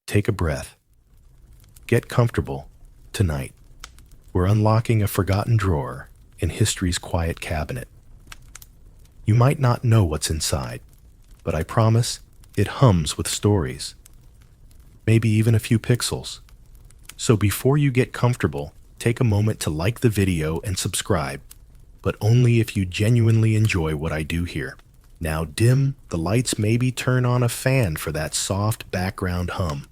take a breath. Get comfortable. Tonight, we're unlocking a forgotten drawer in history's quiet cabinet. You might not know what's inside, but I promise it hums with stories. Maybe even a few pixels. So before you get comfortable, take a moment to like the video and subscribe, but only if you genuinely enjoy what I do here. Now dim the lights, maybe turn on a fan for that soft background hum.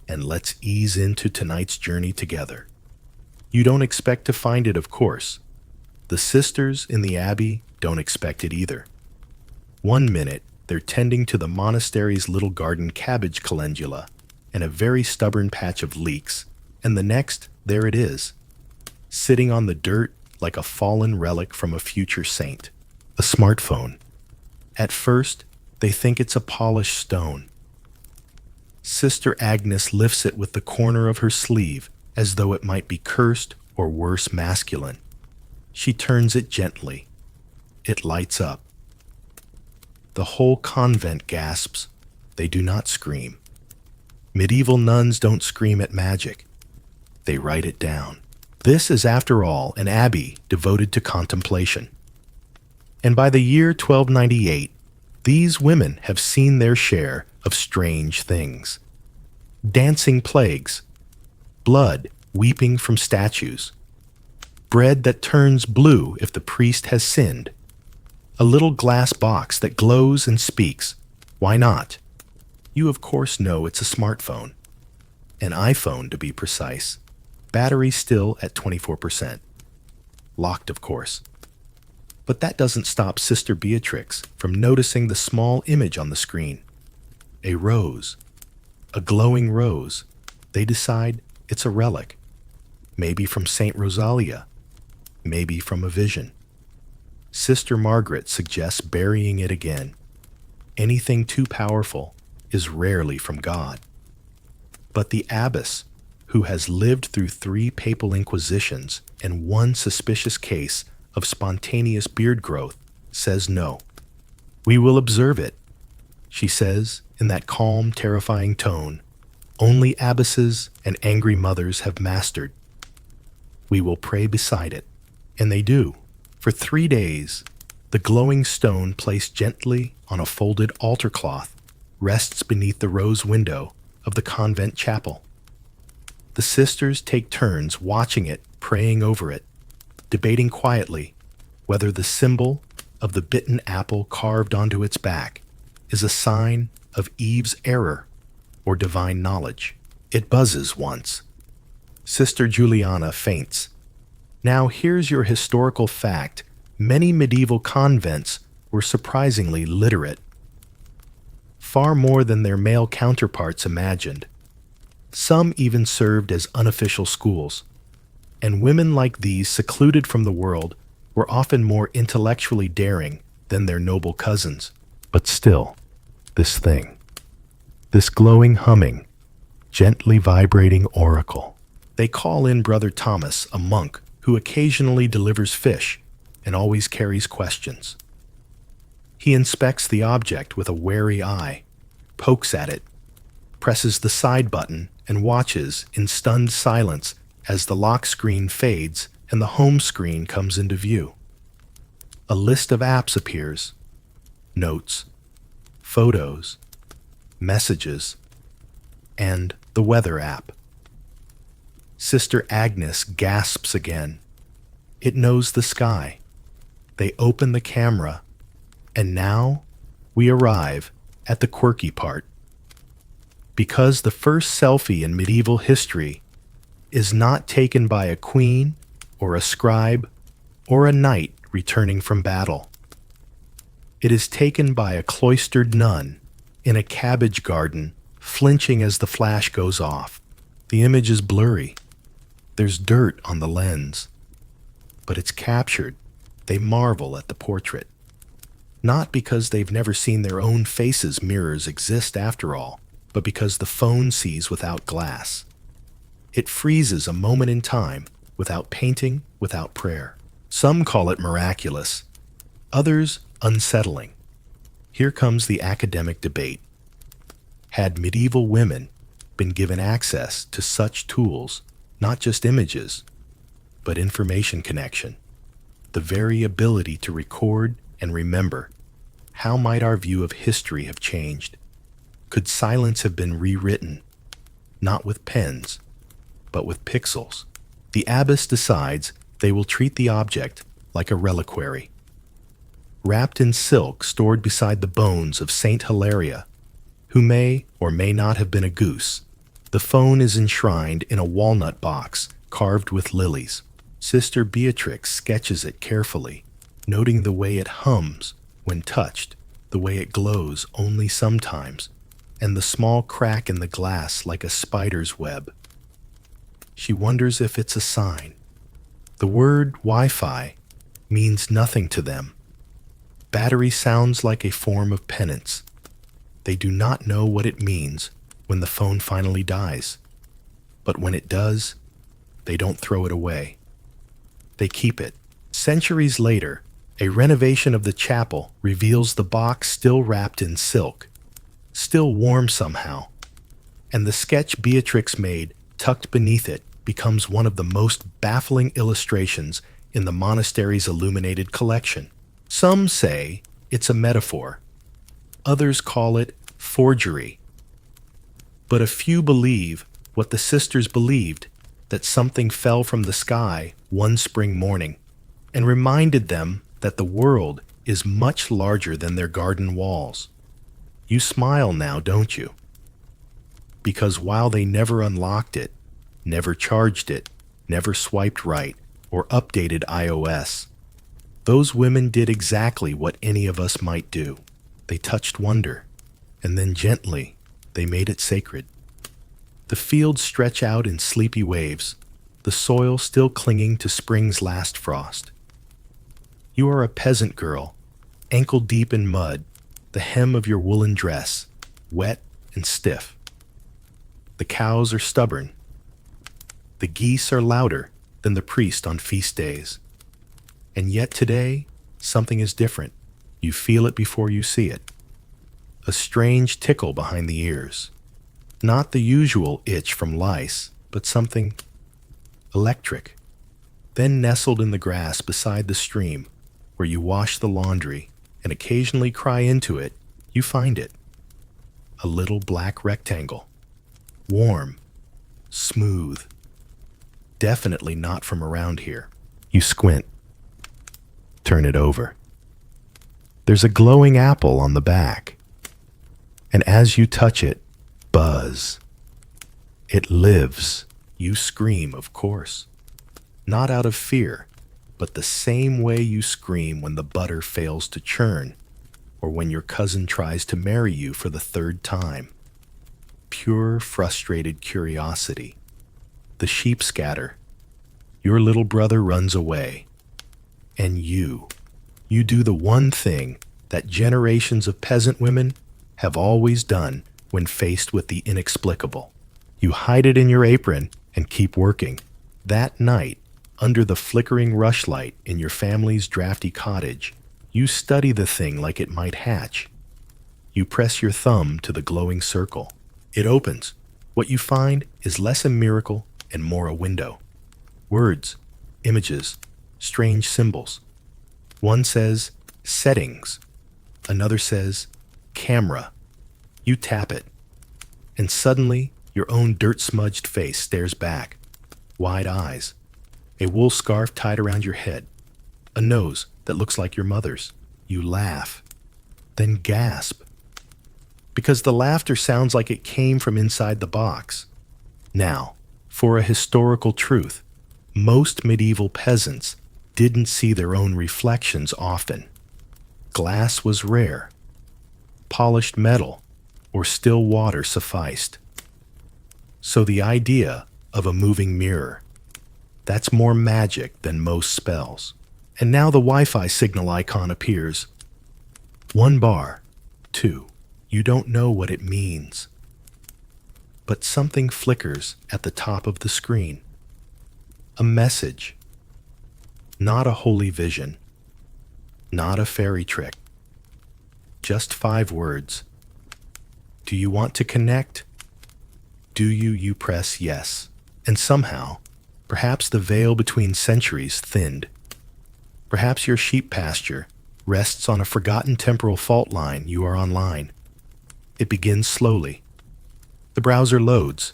And let's ease into tonight's journey together. You don't expect to find it, of course. The sisters in the abbey don't expect it either. One minute, they're tending to the monastery's little garden cabbage calendula and a very stubborn patch of leeks, and the next, there it is, sitting on the dirt like a fallen relic from a future saint, a smartphone. At first, they think it's a polished stone. Sister Agnes lifts it with the corner of her sleeve as though it might be cursed or worse, masculine. She turns it gently. It lights up. The whole convent gasps. They do not scream. Medieval nuns don't scream at magic. They write it down. This is, after all, an abbey devoted to contemplation. And by the year 1298, these women have seen their share of strange things. Dancing plagues, blood weeping from statues, bread that turns blue if the priest has sinned, a little glass box that glows and speaks. Why not? You of course know it's a smartphone. An iPhone, to be precise. Battery still at 24%. Locked, of course. But that doesn't stop Sister Beatrix from noticing the small image on the screen. A rose. A glowing rose. They decide it's a relic. Maybe from Saint Rosalia. Maybe from a vision. Sister Margaret suggests burying it again. Anything too powerful is rarely from God. But the abbess, who has lived through 3 papal inquisitions and 1 suspicious case of spontaneous beard growth, says no. We will observe it, she says in that calm, terrifying tone only abbesses and angry mothers have mastered. We will pray beside it. And they do. For 3 days, the glowing stone placed gently on a folded altar cloth rests beneath the rose window of the convent chapel. The sisters take turns watching it, praying over it, debating quietly whether the symbol of the bitten apple carved onto its back is a sign of Eve's error or divine knowledge. It buzzes once. Sister Juliana faints. Now here's your historical fact. Many medieval convents were surprisingly literate. Far more than their male counterparts imagined. Some even served as unofficial schools. And women like these, secluded from the world, were often more intellectually daring than their noble cousins. But still, this thing, this glowing humming, gently vibrating oracle. They call in Brother Thomas, a monk who occasionally delivers fish and always carries questions. He inspects the object with a wary eye, pokes at it, presses the side button, and watches in stunned silence as the lock screen fades and the home screen comes into view. A list of apps appears. Notes, photos, messages, and the weather app. Sister Agnes gasps again. It knows the sky. They open the camera, and now we arrive at the quirky part. Because the first selfie in medieval history is not taken by a queen or a scribe or a knight returning from battle. It is taken by a cloistered nun in a cabbage garden, flinching as the flash goes off. The image is blurry. There's dirt on the lens. But it's captured. They marvel at the portrait. Not because they've never seen their own faces. Mirrors exist after all, but because the phone sees without glass. It freezes a moment in time, without painting, without prayer. Some call it miraculous, others unsettling. Here comes the academic debate. Had medieval women been given access to such tools, not just images, but information connection, the very ability to record and remember, how might our view of history have changed? Could silence have been rewritten, not with pens, but with pixels? The abbess decides they will treat the object like a reliquary. Wrapped in silk stored beside the bones of Saint Hilaria, who may or may not have been a goose, the phone is enshrined in a walnut box carved with lilies. Sister Beatrix sketches it carefully, noting the way it hums when touched, the way it glows only sometimes, and the small crack in the glass like a spider's web. She wonders if it's a sign. The word Wi-Fi means nothing to them. Battery sounds like a form of penance. They do not know what it means when the phone finally dies. But when it does, they don't throw it away. They keep it. Centuries later, a renovation of the chapel reveals the box still wrapped in silk, still warm somehow, and the sketch Beatrix made tucked beneath it becomes one of the most baffling illustrations in the monastery's illuminated collection. Some say it's a metaphor. Others call it forgery. But a few believe what the sisters believed, that something fell from the sky one spring morning and reminded them that the world is much larger than their garden walls. You smile now, don't you? Because while they never unlocked it, never charged it, never swiped right, or updated iOS, those women did exactly what any of us might do. They touched wonder, and then gently, they made it sacred. The fields stretch out in sleepy waves, the soil still clinging to spring's last frost. You are a peasant girl, ankle deep in mud, the hem of your woolen dress, wet and stiff. The cows are stubborn. The geese are louder than the priest on feast days. And yet today, something is different. You feel it before you see it. A strange tickle behind the ears. Not the usual itch from lice, but something electric. Then nestled in the grass beside the stream, where you wash the laundry and occasionally cry into it, you find it. A little black rectangle. Warm. Smooth. Definitely not from around here. You squint. Turn it over. There's a glowing apple on the back. And as you touch it, buzz. It lives. You scream, of course. Not out of fear, but the same way you scream when the butter fails to churn, or when your cousin tries to marry you for the third time. Pure, frustrated curiosity. The sheep scatter. Your little brother runs away. And you do the one thing that generations of peasant women have always done when faced with the inexplicable. You hide it in your apron and keep working. That night, under the flickering rushlight in your family's drafty cottage, you study the thing like it might hatch. You press your thumb to the glowing circle. It opens. What you find is less a miracle and more a window. Words, images, strange symbols. One says, settings. Another says, camera. You tap it. And suddenly, your own dirt-smudged face stares back. Wide eyes. A wool scarf tied around your head. A nose that looks like your mother's. You laugh. Then gasp. Because the laughter sounds like it came from inside the box. Now, for a historical truth, most medieval peasants didn't see their own reflections often. Glass was rare. Polished metal or still water sufficed. So the idea of a moving mirror, that's more magic than most spells. And now the Wi-Fi signal icon appears. 1 bar, 2. You don't know what it means. But something flickers at the top of the screen. A message. Not a holy vision. Not a fairy trick. Just 5 words. Do you want to connect? You press yes. And somehow, perhaps the veil between centuries thinned. Perhaps your sheep pasture rests on a forgotten temporal fault line. You are online. It begins slowly. The browser loads.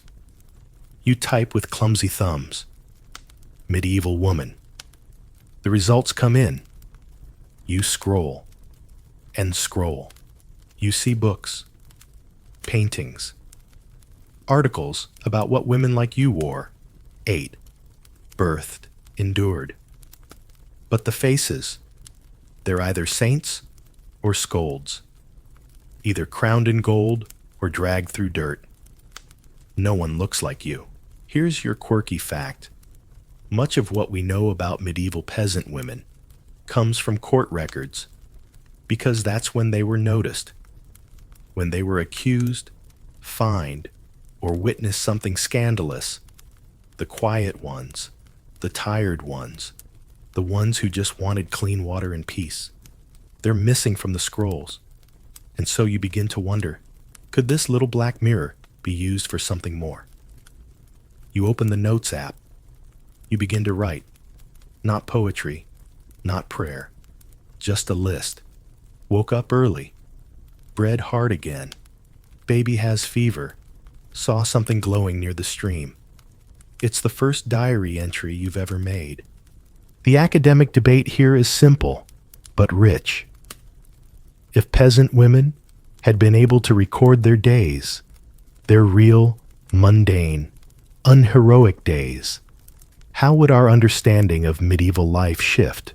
You type with clumsy thumbs. Medieval woman. The results come in. You scroll and scroll. You see books, paintings, articles about what women like you wore, ate, birthed, endured. But the faces, they're either saints or scolds, either crowned in gold or dragged through dirt. No one looks like you. Here's your quirky fact. Much of what we know about medieval peasant women comes from court records, because that's when they were noticed, when they were accused, fined, or witnessed something scandalous. The quiet ones, the tired ones, the ones who just wanted clean water and peace. They're missing from the scrolls. And so you begin to wonder, could this little black mirror be used for something more? You open the Notes app. You begin to write. Not poetry, not prayer, just a list. Woke up early. Bread hard again. Baby has fever. Saw something glowing near the stream. It's the first diary entry you've ever made. The academic debate here is simple, but rich. If peasant women had been able to record their days, their real, mundane, unheroic days, how would our understanding of medieval life shift?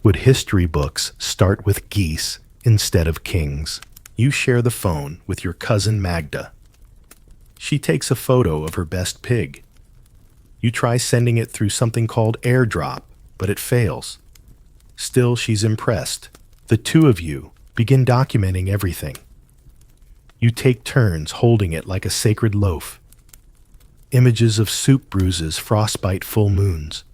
Would history books start with geese instead of kings? You share the phone with your cousin Magda. She takes a photo of her best pig. You try sending it through something called AirDrop, but it fails. Still, she's impressed. The two of you begin documenting everything. You take turns holding it like a sacred loaf. Images of soup bruises, frostbite full moons.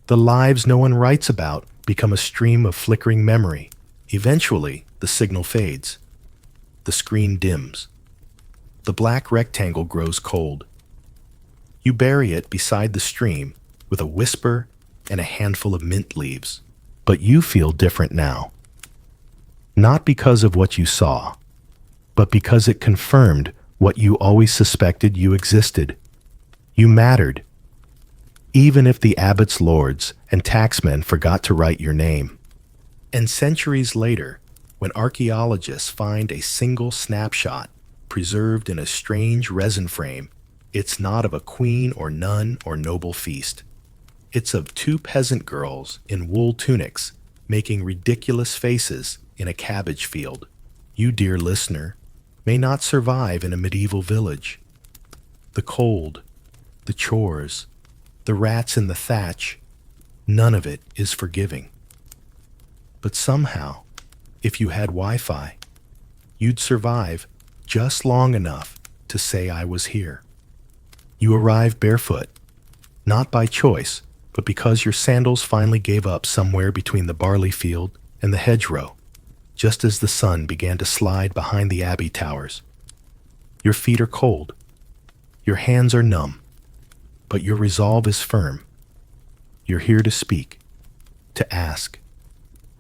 The lives no one writes about become a stream of flickering memory. Eventually, the signal fades. The screen dims. The black rectangle grows cold. You bury it beside the stream with a whisper and a handful of mint leaves. But you feel different now. Not because of what you saw, but because it confirmed what you always suspected you existed. You mattered, even if the abbot's lords and taxmen forgot to write your name. And centuries later, when archaeologists find a single snapshot preserved in a strange resin frame, it's not of a queen or nun or noble feast. It's of two peasant girls in wool tunics making ridiculous faces in a cabbage field. You, dear listener, may not survive in a medieval village. The cold, the chores, the rats in the thatch, none of it is forgiving. But somehow, if you had Wi-Fi, you'd survive just long enough to say I was here. You arrive barefoot, not by choice, but because your sandals finally gave up somewhere between the barley field and the hedgerow, just as the sun began to slide behind the abbey towers. Your feet are cold. Your hands are numb. But your resolve is firm. You're here to speak, to ask,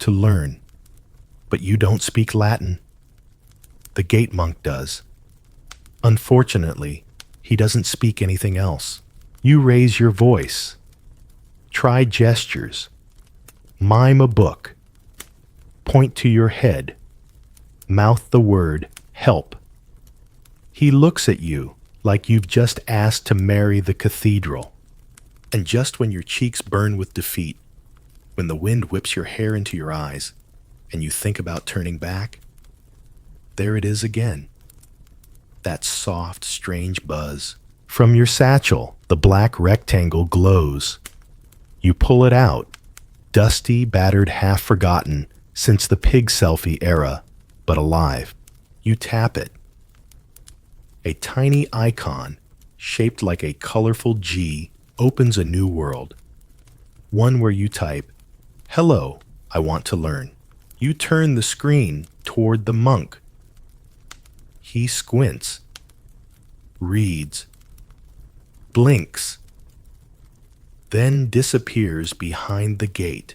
to learn. But you don't speak Latin. The gate monk does. Unfortunately, he doesn't speak anything else. You raise your voice. Try gestures. Mime a book. Point to your head. Mouth the word, help. He looks at you like you've just asked to marry the cathedral. And just when your cheeks burn with defeat, when the wind whips your hair into your eyes, and you think about turning back, there it is again. That soft, strange buzz. From your satchel, the black rectangle glows. You pull it out, dusty, battered, half-forgotten since the pig selfie era, but alive. You tap it. A tiny icon, shaped like a colorful G, opens a new world. One where you type, "Hello, I want to learn." You turn the screen toward the monk. He squints. reads, blinks, then disappears behind the gate.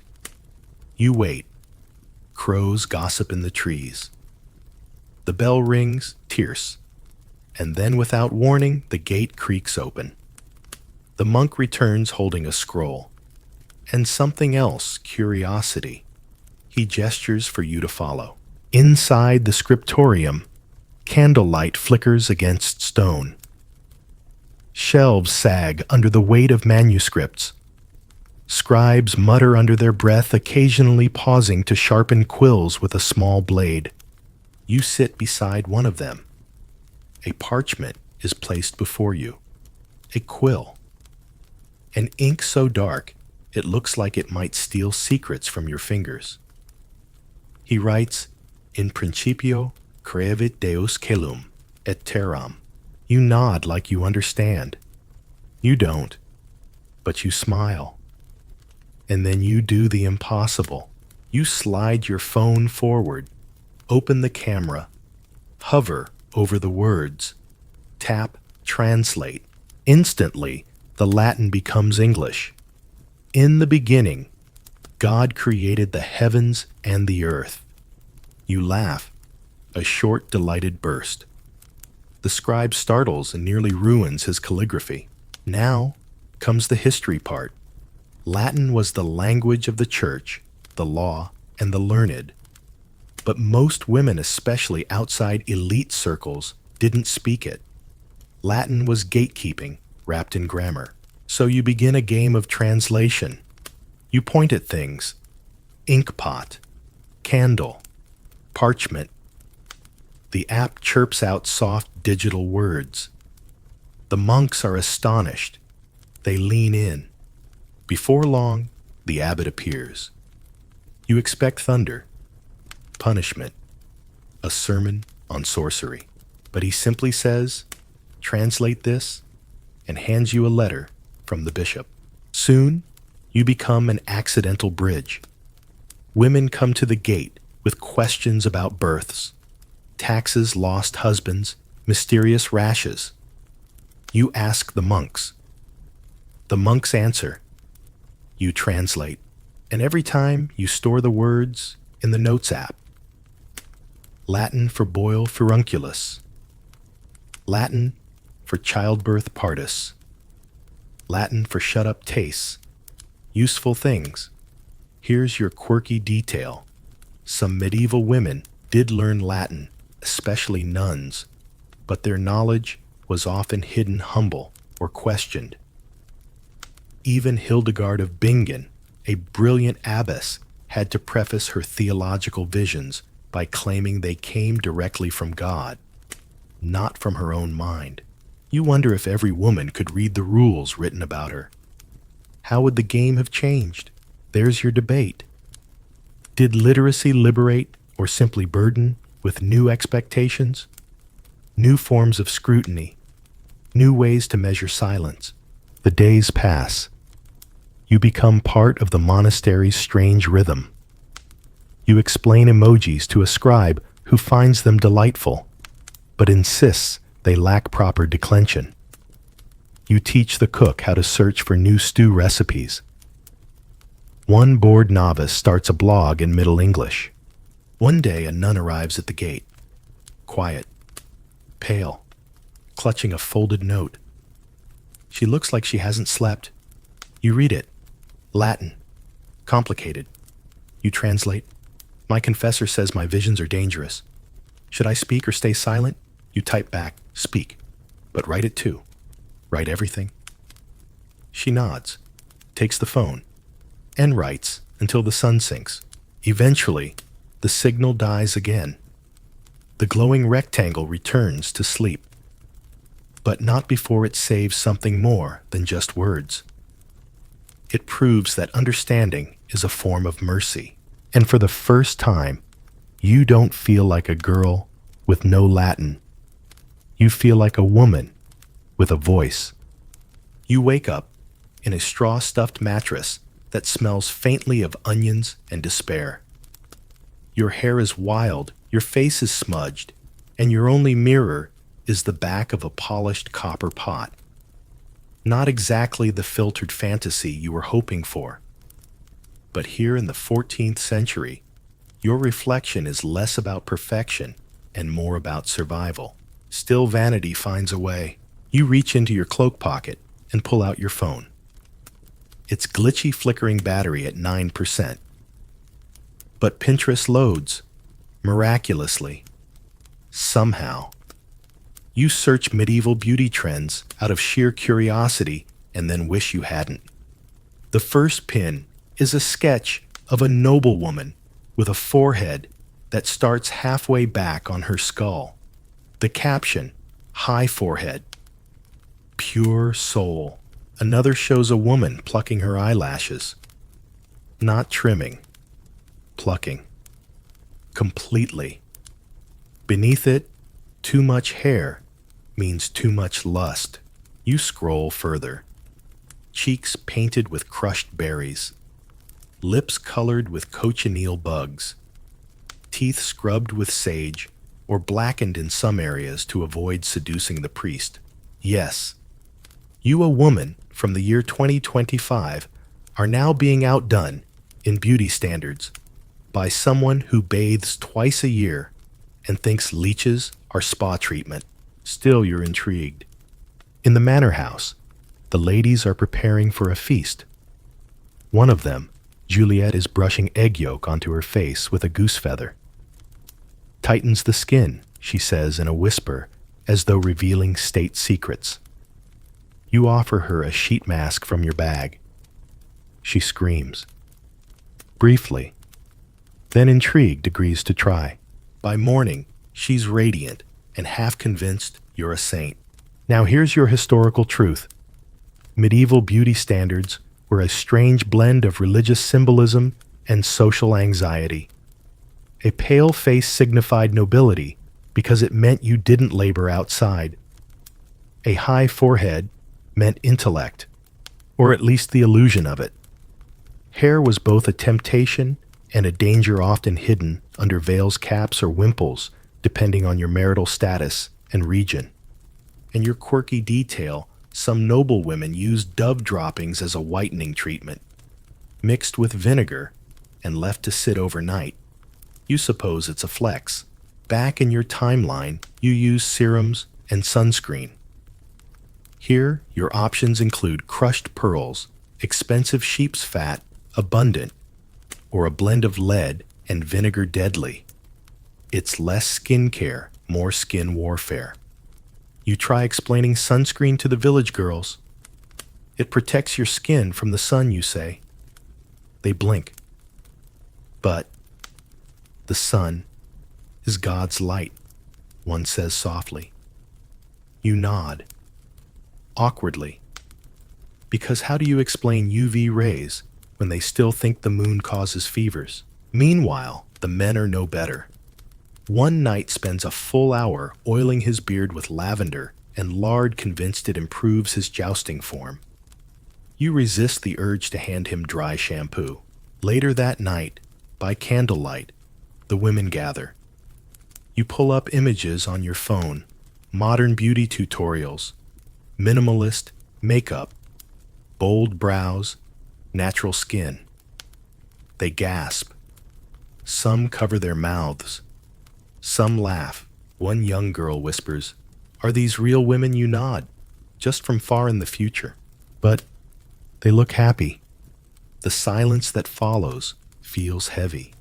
You wait. Crows gossip in the trees. The bell rings, tierce, and then without warning, the gate creaks open. The monk returns holding a scroll, and something else, curiosity. He gestures for you to follow. Inside the scriptorium, candlelight flickers against stone. Shelves sag under the weight of manuscripts. Scribes mutter under their breath, occasionally pausing to sharpen quills with a small blade. You sit beside one of them. A parchment is placed before you. A quill. An ink so dark, it looks like it might steal secrets from your fingers. He writes, In principio creavit Deus caelum et terram. You nod like you understand. You don't, but you smile. And then you do the impossible. You slide your phone forward, open the camera, hover over the words, tap translate. Instantly, the Latin becomes English. In the beginning, God created the heavens and the earth. You laugh, a short, delighted burst. The scribe startles and nearly ruins his calligraphy. Now comes the history part. Latin was the language of the church, the law, and the learned. But most women, especially outside elite circles, didn't speak it. Latin was gatekeeping, wrapped in grammar. So you begin a game of translation. You point at things. Inkpot, candle, parchment. The app chirps out soft digital words. The monks are astonished. They lean in. Before long, the abbot appears. You expect thunder, punishment, a sermon on sorcery. But he simply says, translate this, and hands you a letter from the bishop. Soon, you become an accidental bridge. Women come to the gate with questions about births, taxes, lost husbands, mysterious rashes. You ask the monks. The monks answer. You translate, and every time you store the words in the Notes app. Latin for boil furunculus. Latin for childbirth partus. Latin for shut up tastes. Useful things. Here's your quirky detail. Some medieval women did learn Latin, especially nuns, but their knowledge was often hidden humble or questioned. Even Hildegard of Bingen, a brilliant abbess, had to preface her theological visions by claiming they came directly from God, not from her own mind. You wonder if every woman could read the rules written about her. How would the game have changed? There's your debate. Did literacy liberate or simply burden with new expectations? New forms of scrutiny, new ways to measure silence. The days pass. You become part of the monastery's strange rhythm. You explain emojis to a scribe who finds them delightful, but insists they lack proper declension. You teach the cook how to search for new stew recipes. One bored novice starts a blog in Middle English. One day a nun arrives at the gate, quiet, pale, clutching a folded note. She looks like she hasn't slept. You read it. Latin. Complicated. You translate. My confessor says my visions are dangerous. Should I speak or stay silent? You type back. Speak. But write it too. Write everything. She nods, takes the phone, and writes until the sun sinks. Eventually, the signal dies again. The glowing rectangle returns to sleep. But not before it saves something more than just words. It proves that understanding is a form of mercy. And for the first time, you don't feel like a girl with no Latin. You feel like a woman with a voice. You wake up in a straw-stuffed mattress that smells faintly of onions and despair. Your hair is wild, your face is smudged, and your only mirror is the back of a polished copper pot. Not exactly the filtered fantasy you were hoping for. But here in the 14th century, your reflection is less about perfection and more about survival. Still, vanity finds a way. You reach into your cloak pocket and pull out your phone. Its glitchy flickering battery at 9%. But Pinterest loads, miraculously. Somehow. You search medieval beauty trends out of sheer curiosity and then wish you hadn't. The first pin is a sketch of a noblewoman with a forehead that starts halfway back on her skull. The caption, high forehead, pure soul. Another shows a woman plucking her eyelashes. Not trimming, plucking. Completely. Beneath it, too much hair means too much lust. You scroll further. Cheeks painted with crushed berries. Lips colored with cochineal bugs. Teeth scrubbed with sage or blackened in some areas to avoid seducing the priest. Yes, you, a woman from the year 2025, are now being outdone in beauty standards by someone who bathes twice a year and thinks leeches are spa treatment. Still, you're intrigued. In the manor house, the ladies are preparing for a feast. One of them, Juliet, is brushing egg yolk onto her face with a goose feather. Tightens the skin, she says in a whisper, as though revealing state secrets. You offer her a sheet mask from your bag. She screams. Briefly, then intrigued agrees to try. By morning, she's radiant and half convinced you're a saint. Now here's your historical truth. Medieval beauty standards were a strange blend of religious symbolism and social anxiety. A pale face signified nobility because it meant you didn't labor outside. A high forehead meant intellect, or at least the illusion of it. Hair was both a temptation and a danger, often hidden under veils, caps, or wimples, depending on your marital status and region. And your quirky detail, some noble women used dove droppings as a whitening treatment, mixed with vinegar and left to sit overnight. You suppose it's a flex. Back in your timeline, you use serums and sunscreen. Here, your options include crushed pearls, expensive sheep's fat, abundant, or a blend of lead and vinegar, deadly. It's less skincare, more skin warfare. You try explaining sunscreen to the village girls. It protects your skin from the sun, you say. They blink. But the sun is God's light, one says softly. You nod. Awkwardly. Because how do you explain UV rays when they still think the moon causes fevers? Meanwhile, the men are no better. One knight spends a full hour oiling his beard with lavender and lard, convinced it improves his jousting form. You resist the urge to hand him dry shampoo. Later that night, by candlelight, the women gather. You pull up images on your phone, modern beauty tutorials, minimalist makeup, bold brows, natural skin. They gasp. Some cover their mouths. Some laugh. One young girl whispers, "Are these real women?" You nod, just from far in the future. But they look happy. The silence that follows feels heavy,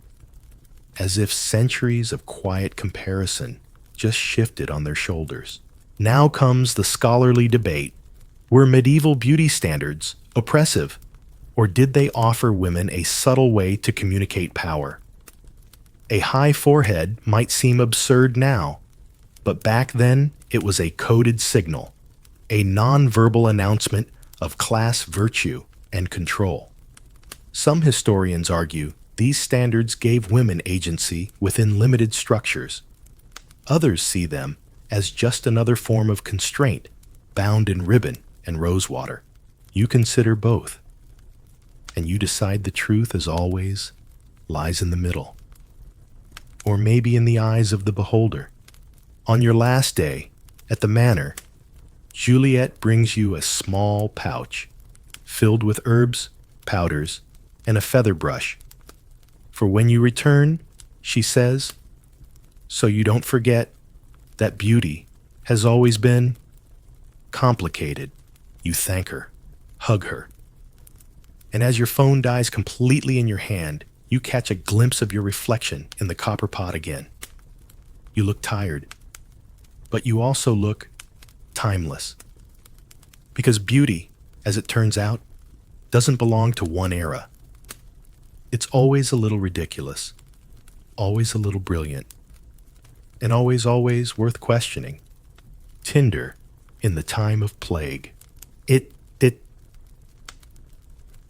as if centuries of quiet comparison just shifted on their shoulders. Now comes the scholarly debate. Were medieval beauty standards oppressive, or did they offer women a subtle way to communicate power? A high forehead might seem absurd now, but back then it was a coded signal, a non-verbal announcement of class, virtue, and control. Some historians argue these standards gave women agency within limited structures. Others see them as just another form of constraint, bound in ribbon and rosewater. You consider both, and you decide the truth, as always, lies in the middle. Or maybe in the eyes of the beholder. On your last day, At the manor, Juliet brings you a small pouch filled with herbs, powders, and a feather brush. For when you return, she says, so you don't forget that beauty has always been complicated. You thank her, hug her. And as your phone dies completely in your hand, you catch a glimpse of your reflection in the copper pot again. You look tired, but you also look timeless. Because beauty, as it turns out, doesn't belong to one era. It's always a little ridiculous, always a little brilliant, and always worth questioning. Tinder in the time of plague.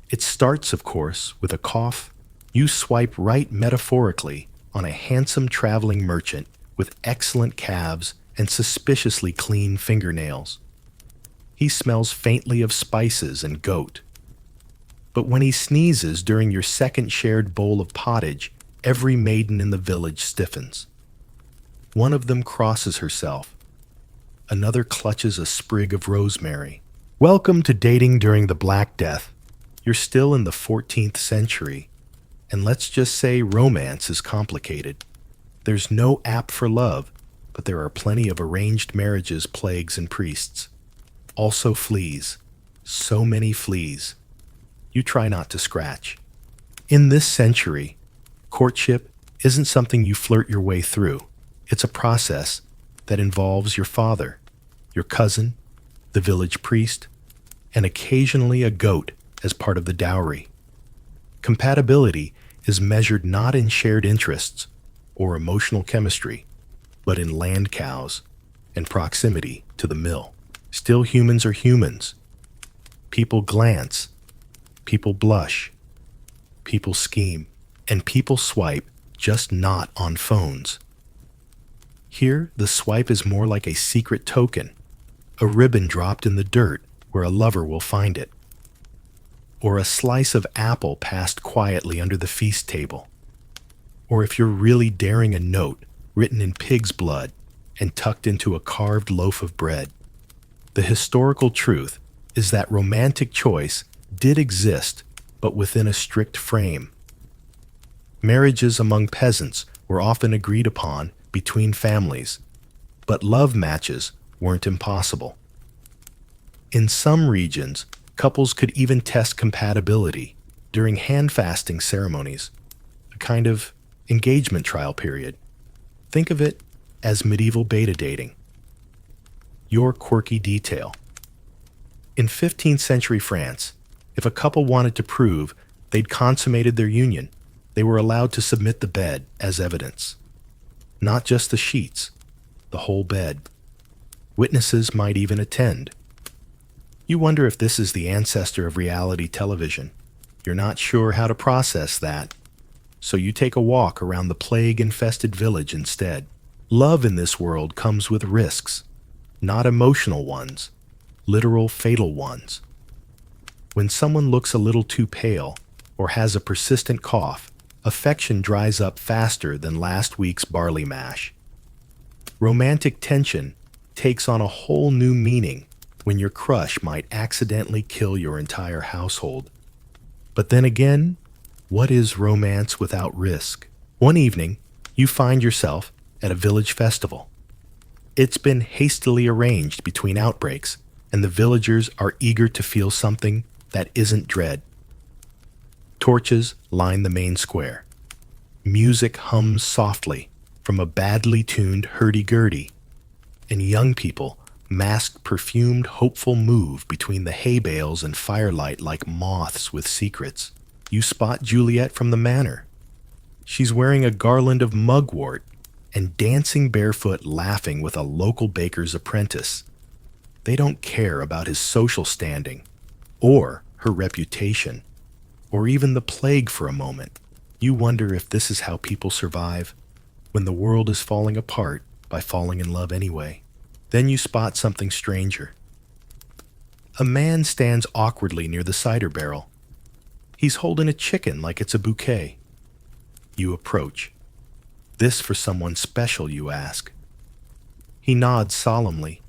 It starts, of course, with a cough. You swipe right metaphorically on a handsome traveling merchant with excellent calves and suspiciously clean fingernails. He smells faintly of spices and goat. But when he sneezes during your second shared bowl of pottage, every maiden in the village stiffens. One of them crosses herself. Another clutches a sprig of rosemary. Welcome to dating during the Black Death. You're still in the 14th century, and let's just say romance is complicated. There's no app for love, but there are plenty of arranged marriages, plagues, and priests. Also fleas. So many fleas. You try not to scratch. In this century, courtship isn't something you flirt your way through. It's a process that involves your father, your cousin, the village priest, and occasionally a goat as part of the dowry. Compatibility is measured not in shared interests or emotional chemistry, but in land cows and proximity to the mill. Still, humans are humans. People glance, people blush, people scheme, and people swipe, just not on phones. Here, the swipe is more like a secret token, a ribbon dropped in the dirt where a lover will find it, or a slice of apple passed quietly under the feast table, or if you're really daring, a note written in pig's blood and tucked into a carved loaf of bread. The historical truth is that romantic choice did exist, but within a strict frame. Marriages among peasants were often agreed upon between families, but love matches weren't impossible. In some regions, couples could even test compatibility during hand-fasting ceremonies, a kind of engagement trial period. Think of it as medieval beta dating. Your quirky detail. In 15th century France, if a couple wanted to prove they'd consummated their union, they were allowed to submit the bed as evidence. Not just the sheets, the whole bed. Witnesses might even attend. You wonder if this is the ancestor of reality television. You're not sure how to process that, so you take a walk around the plague-infested village instead. Love in this world comes with risks, not emotional ones, literal fatal ones. When someone looks a little too pale or has a persistent cough, affection dries up faster than last week's barley mash. Romantic tension takes on a whole new meaning when your crush might accidentally kill your entire household. But then again, what is romance without risk? One evening, you find yourself at a village festival. It's been hastily arranged between outbreaks, and the villagers are eager to feel something that isn't dread. Torches line the main square. Music hums softly from a badly tuned hurdy-gurdy, and young people, masked, perfumed, hopeful, move between the hay bales and firelight like moths with secrets. You spot Juliet from the manor. She's wearing a garland of mugwort and dancing barefoot, laughing with a local baker's apprentice. They don't care about his social standing, or her reputation, or even the plague for a moment. You wonder if this is how people survive, when the world is falling apart by falling in love anyway. Then you spot something stranger. A man stands awkwardly near the cider barrel. He's holding a chicken like it's a bouquet. You approach. This for someone special, you ask. He nods solemnly,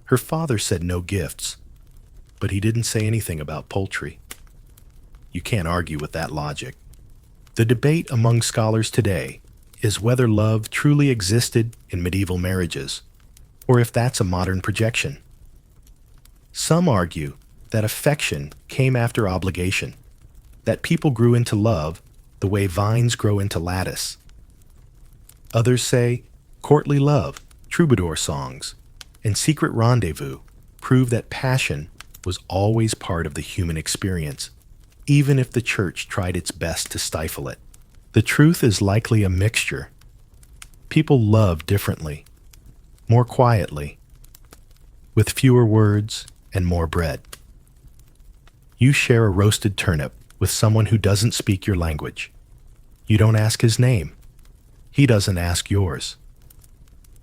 Her father said no gifts, but he didn't say anything about poultry. You can't argue with that logic. The debate among scholars today is whether love truly existed in medieval marriages, or if that's a modern projection. Some argue that affection came after obligation, that people grew into love the way vines grow into lattice. Others say courtly love, troubadour songs, and secret rendezvous prove that passion was always part of the human experience, even if the church tried its best to stifle it. The truth is likely a mixture. People love differently, more quietly, with fewer words and more bread. You share a roasted turnip with someone who doesn't speak your language. You don't ask his name. He doesn't ask yours.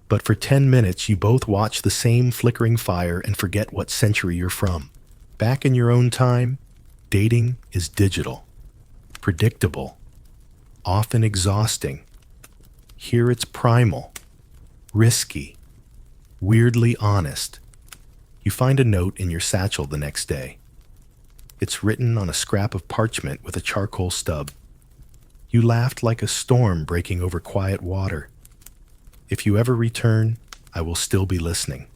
But for 10 minutes, you both watch the same flickering fire and forget what century you're from. Back in your own time, dating is digital, predictable, often exhausting. Here it's primal, risky, weirdly honest. You find a note in your satchel the next day. It's written on a scrap of parchment with a charcoal stub. You laughed like a storm breaking over quiet water. If you ever return, I will still be listening.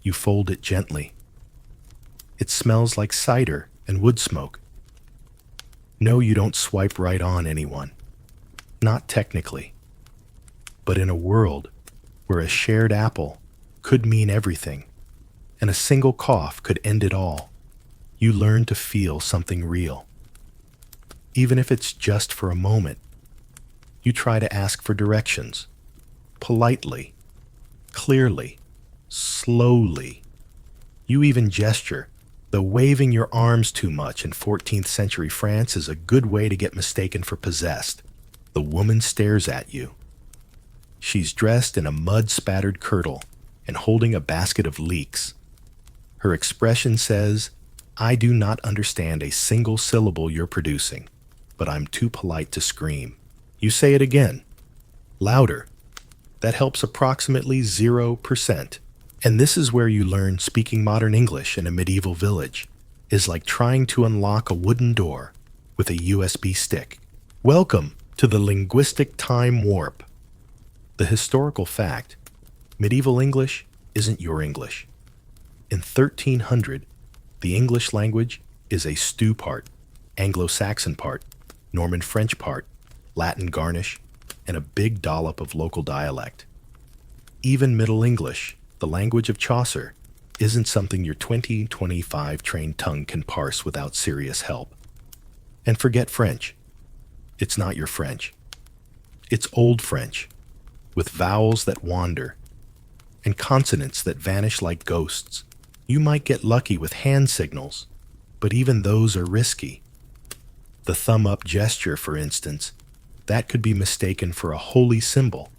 You fold it gently. It smells like cider and wood smoke. No, you don't swipe right on anyone. Not technically. But in a world where a shared apple could mean everything, and a single cough could end it all, you learn to feel something real. Even if it's just for a moment, you try to ask for directions, politely, clearly, slowly. You even gesture, though waving your arms too much in 14th century France is a good way to get mistaken for possessed. The woman stares at you. She's dressed in a mud-spattered kirtle and holding a basket of leeks. Her expression says, I do not understand a single syllable you're producing, but I'm too polite to scream. You say it again, louder. That helps approximately 0%. And this is where you learn speaking modern English in a medieval village is like trying to unlock a wooden door with a USB stick. Welcome to the linguistic time warp. The historical fact, medieval English isn't your English. In 1300, the English language is a stew part, Anglo-Saxon part, Norman French part, Latin garnish, and a big dollop of local dialect. Even Middle English, the language of Chaucer, isn't something your 2025 trained tongue can parse without serious help. And forget French. It's not your French. It's Old French, with vowels that wander and consonants that vanish like ghosts. You might get lucky with hand signals, but even those are risky. The thumb-up gesture, for instance, that could be mistaken for a holy symbol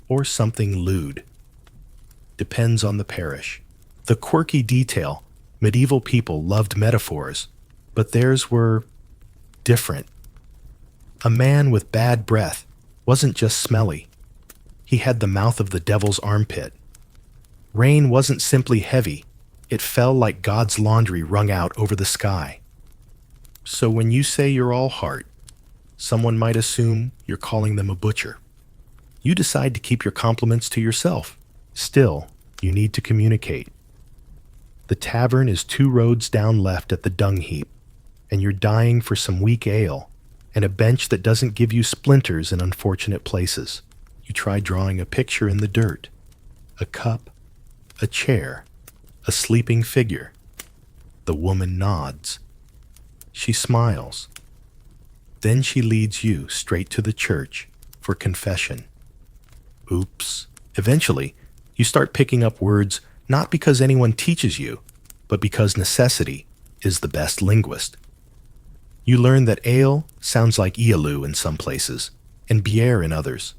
or something lewd. Depends on the parish. The quirky detail, medieval people loved metaphors, but theirs were different. A man with bad breath wasn't just smelly. He had the mouth of the devil's armpit. Rain wasn't simply heavy. It fell like God's laundry wrung out over the sky. So when you say you're all heart, someone might assume you're calling them a butcher. You decide to keep your compliments to yourself. Still, you need to communicate. The tavern is 2 roads down left at the dung heap, and you're dying for some weak ale and a bench that doesn't give you splinters in unfortunate places. You try drawing a picture in the dirt. A cup, a chair, a sleeping figure. The woman nods. She smiles. Then she leads you straight to the church for confession. Oops. Eventually, you start picking up words not because anyone teaches you, but because necessity is the best linguist. You learn that ale sounds like Ialoo in some places, and bière in others.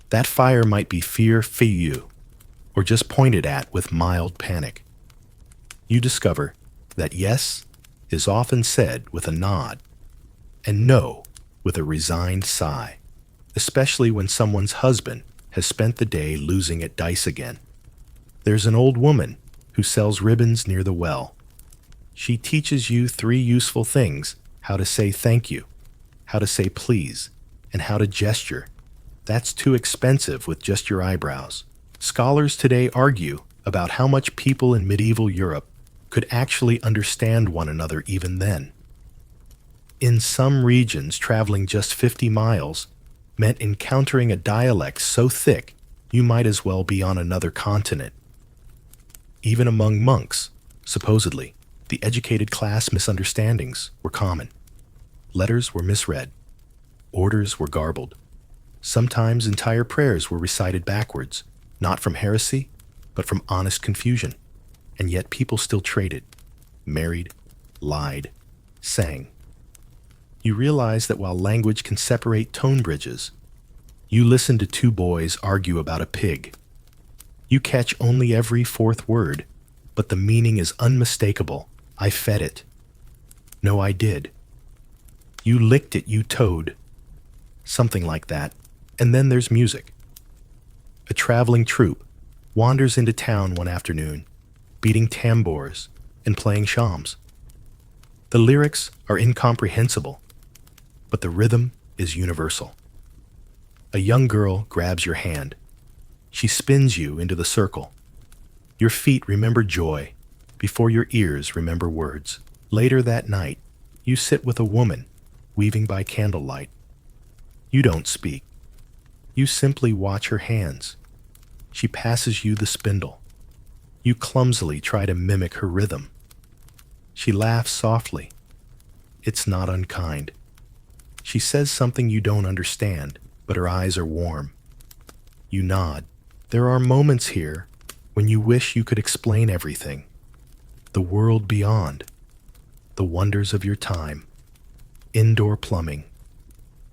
That fire might be fear feu, or just pointed at with mild panic. You discover that yes is often said with a nod, and no with a resigned sigh, especially when someone's husband has spent the day losing at dice again. There's an old woman who sells ribbons near the well. She teaches you 3 useful things: how to say thank you, how to say please, and how to gesture. That's too expensive with just your eyebrows. Scholars today argue about how much people in medieval Europe could actually understand one another even then. In some regions, traveling just 50 miles meant encountering a dialect so thick you might as well be on another continent. Even among monks, supposedly, the educated class misunderstandings were common. Letters were misread. Orders were garbled. Sometimes entire prayers were recited backwards, not from heresy, but from honest confusion. And yet people still traded, married, lied, sang. You realize that while language can separate tone bridges, you listen to 2 boys argue about a pig. You catch only every 4th word, but the meaning is unmistakable. I fed it. No, I did. You licked it, you toad. Something like that. And then there's music. A traveling troupe wanders into town one afternoon, beating tambours and playing shams. The lyrics are incomprehensible, but the rhythm is universal. A young girl grabs your hand. She spins you into the circle. Your feet remember joy before your ears remember words. Later that night, you sit with a woman weaving by candlelight. You don't speak. You simply watch her hands. She passes you the spindle. You clumsily try to mimic her rhythm. She laughs softly. It's not unkind. She says something you don't understand, but her eyes are warm. You nod. There are moments here when you wish you could explain everything. The world beyond. The wonders of your time. Indoor plumbing.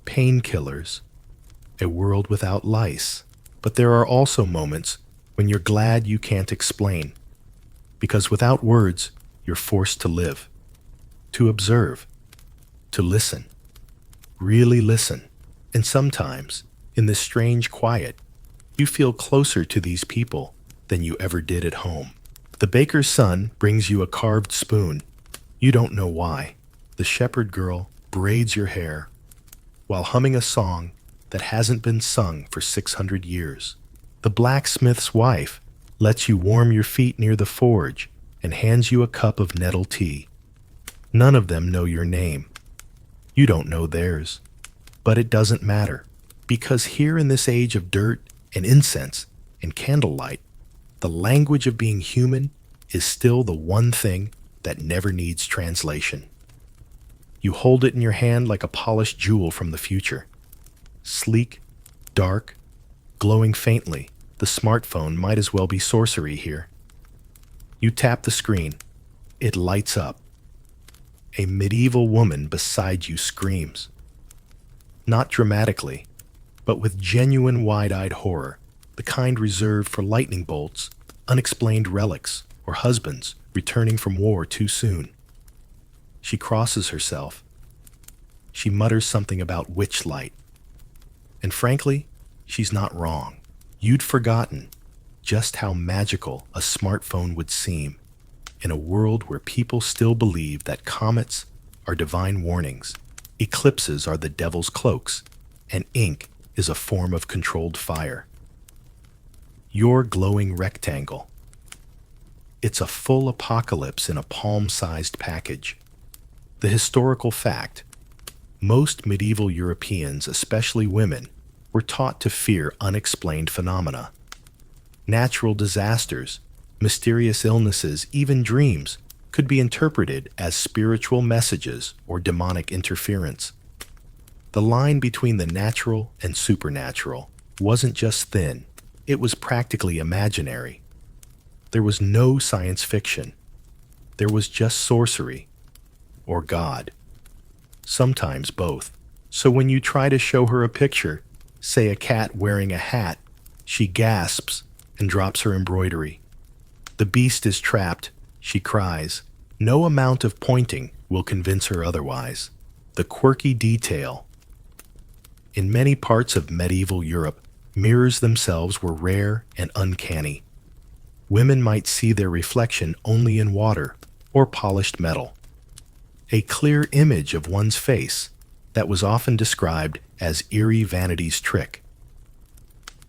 Painkillers. A world without lice. But there are also moments when you're glad you can't explain. Because without words, you're forced to live. To observe. To listen. Really listen. And sometimes, in this strange quiet, you feel closer to these people than you ever did at home. The baker's son brings you a carved spoon. You don't know why. The shepherd girl braids your hair while humming a song that hasn't been sung for 600 years. The blacksmith's wife lets you warm your feet near the forge and hands you a cup of nettle tea. None of them know your name. You don't know theirs. But it doesn't matter, because here in this age of dirt and incense and candlelight, the language of being human is still the one thing that never needs translation. You hold it in your hand like a polished jewel from the future. Sleek, dark, glowing faintly, the smartphone might as well be sorcery here. You tap the screen. It lights up. A medieval woman beside you screams. Not dramatically, but with genuine wide-eyed horror, the kind reserved for lightning bolts, unexplained relics, or husbands returning from war too soon. She crosses herself. She mutters something about witch light. And frankly, she's not wrong. You'd forgotten just how magical a smartphone would seem in a world where people still believe that comets are divine warnings, eclipses are the devil's cloaks, and ink is a form of controlled fire. Your glowing rectangle. It's a full apocalypse in a palm-sized package. The historical fact: most medieval Europeans, especially women, were taught to fear unexplained phenomena. Natural disasters, mysterious illnesses, even dreams could be interpreted as spiritual messages or demonic interference. The line between the natural and supernatural wasn't just thin, it was practically imaginary. There was no science fiction. There was just sorcery, or God. Sometimes both. So when you try to show her a picture, say a cat wearing a hat, she gasps and drops her embroidery. The beast is trapped, she cries. No amount of pointing will convince her otherwise. The quirky detail. In many parts of medieval Europe, mirrors themselves were rare and uncanny. Women might see their reflection only in water or polished metal, a clear image of one's face that was often described as eerie vanity's trick.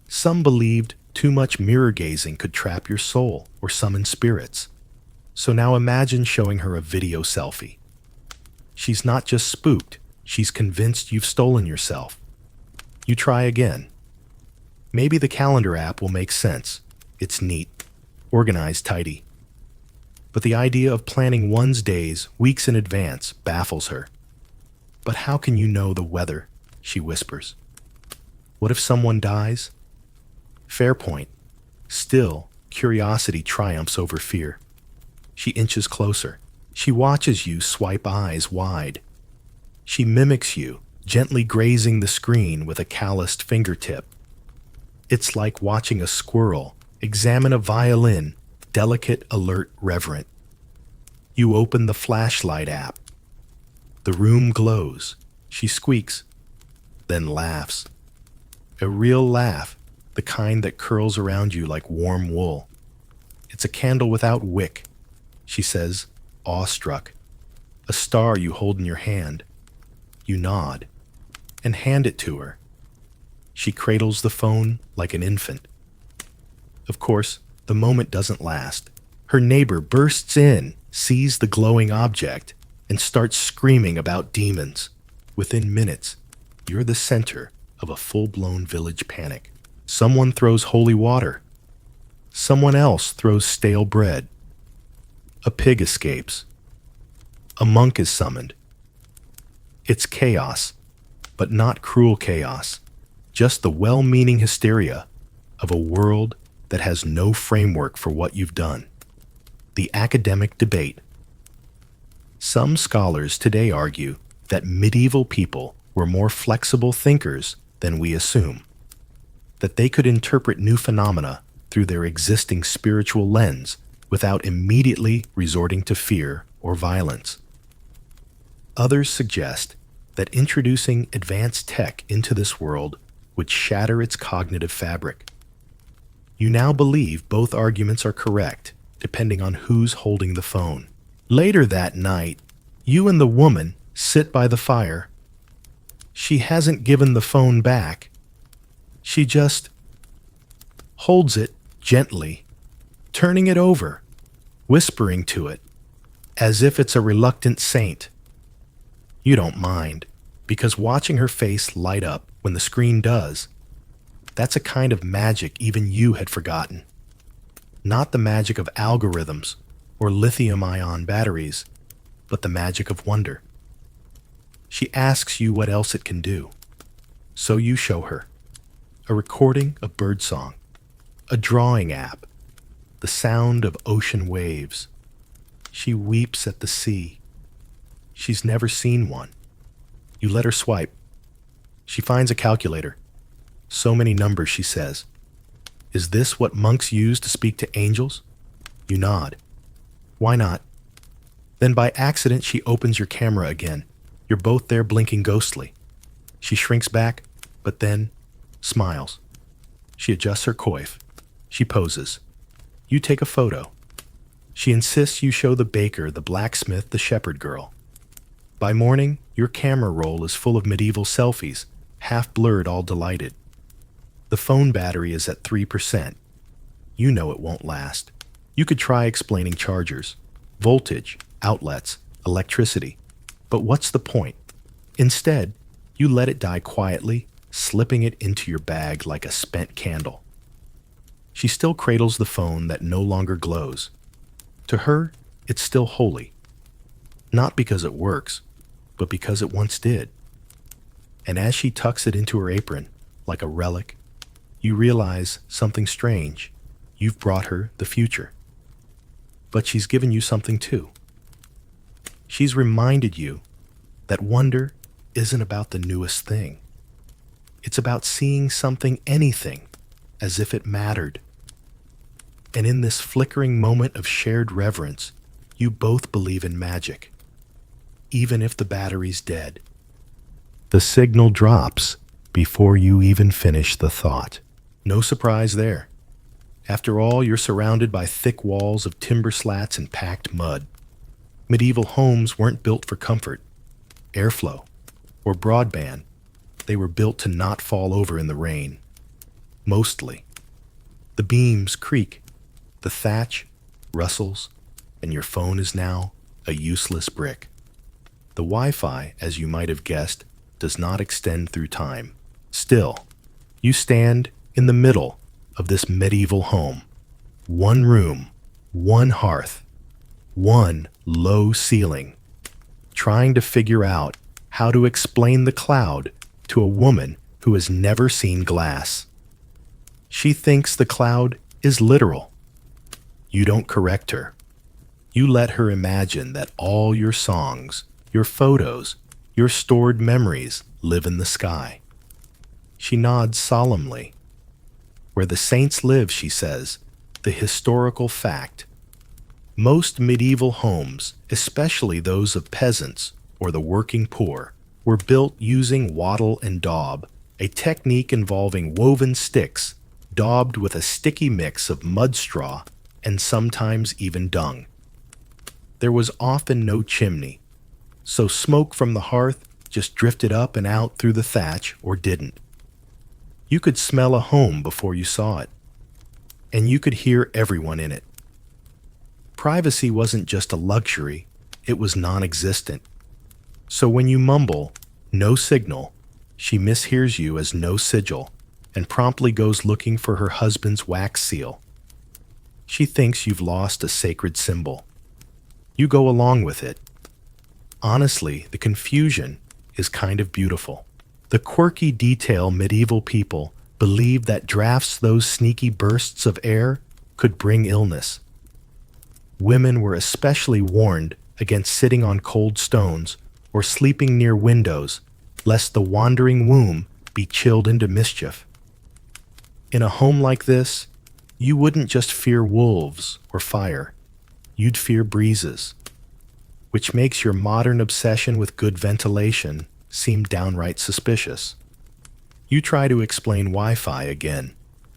Some believed too much mirror gazing could trap your soul or summon spirits. So now imagine showing her a video selfie. She's not just spooked, she's convinced you've stolen yourself. You try again. Maybe the calendar app will make sense. It's neat, organized, tidy. But the idea of planning one's days weeks in advance baffles her. But how can you know the weather? She whispers. What if someone dies? Fair point. Still, curiosity triumphs over fear. She inches closer. She watches you swipe eyes wide. She mimics you, gently grazing the screen with a calloused fingertip. It's like watching a squirrel examine a violin, delicate, alert, reverent. You open the flashlight app. The room glows. She squeaks, then laughs. A real laugh, the kind that curls around you like warm wool. It's a candle without wick, she says, awestruck. A star you hold in your hand. You nod and hand it to her. She cradles the phone like an infant. Of course, the moment doesn't last. Her neighbor bursts in, sees the glowing object, and starts screaming about demons. Within minutes, you're the center of a full-blown village panic. Someone throws holy water. Someone else throws stale bread. A pig escapes. A monk is summoned. It's chaos, but not cruel chaos. Just the well-meaning hysteria of a world that has no framework for what you've done. The academic debate. Some scholars today argue that medieval people were more flexible thinkers than we assume, that they could interpret new phenomena through their existing spiritual lens without immediately resorting to fear or violence. Others suggest that introducing advanced tech into this world would shatter its cognitive fabric. You now believe both arguments are correct, depending on who's holding the phone. Later that night, you and the woman sit by the fire. She hasn't given the phone back. She just holds it gently, turning it over, whispering to it, as if it's a reluctant saint. You don't mind, because watching her face light up when the screen does, that's a kind of magic even you had forgotten. Not the magic of algorithms or lithium-ion batteries, but the magic of wonder. She asks you what else it can do. So you show her a recording of birdsong, a drawing app, the sound of ocean waves. She weeps at the sea. She's never seen one. You let her swipe. She finds a calculator. So many numbers, she says. Is this what monks use to speak to angels? You nod. Why not? Then by accident, she opens your camera again. You're both there blinking ghostly. She shrinks back, but then smiles. She adjusts her coif. She poses. You take a photo. She insists you show the baker, the blacksmith, the shepherd girl. By morning, your camera roll is full of medieval selfies, half blurred, all delighted. The phone battery is at 3%. You know it won't last. You could try explaining chargers, voltage, outlets, electricity. But what's the point? Instead, you let it die quietly, slipping it into your bag like a spent candle. She still cradles the phone that no longer glows. To her, it's still holy. Not because it works, but because it once did. And as she tucks it into her apron, like a relic, you realize something strange. You've brought her the future. But she's given you something too. She's reminded you that wonder isn't about the newest thing. It's about seeing something, anything, as if it mattered. And in this flickering moment of shared reverence, you both believe in magic, even if the battery's dead. The signal drops before you even finish the thought. No surprise there. After all, you're surrounded by thick walls of timber slats and packed mud. Medieval homes weren't built for comfort, airflow, or broadband. They were built to not fall over in the rain. Mostly. The beams creak, the thatch rustles, and your phone is now a useless brick. The Wi-Fi, as you might have guessed, does not extend through time. Still, you stand in the middle of this medieval home. One room, one hearth, one low ceiling, trying to figure out how to explain the cloud to a woman who has never seen glass. She thinks the cloud is literal. You don't correct her. You let her imagine that all your songs, your photos, your stored memories live in the sky. She nods solemnly. Where the saints live, she says, the historical fact. Most medieval homes, especially those of peasants or the working poor, were built using wattle and daub, a technique involving woven sticks daubed with a sticky mix of mud straw and sometimes even dung. There was often no chimney, so smoke from the hearth just drifted up and out through the thatch or didn't. You could smell a home before you saw it, and you could hear everyone in it. Privacy wasn't just a luxury, it was non-existent. So when you mumble, "no signal," she mishears you as "no sigil," and promptly goes looking for her husband's wax seal. She thinks you've lost a sacred symbol. You go along with it. Honestly, the confusion is kind of beautiful. The quirky detail medieval people believed that drafts, those sneaky bursts of air, could bring illness. Women were especially warned against sitting on cold stones or sleeping near windows, lest the wandering womb be chilled into mischief. In a home like this, you wouldn't just fear wolves or fire, you'd fear breezes, which makes your modern obsession with good ventilation seem downright suspicious. You try to explain Wi-Fi again,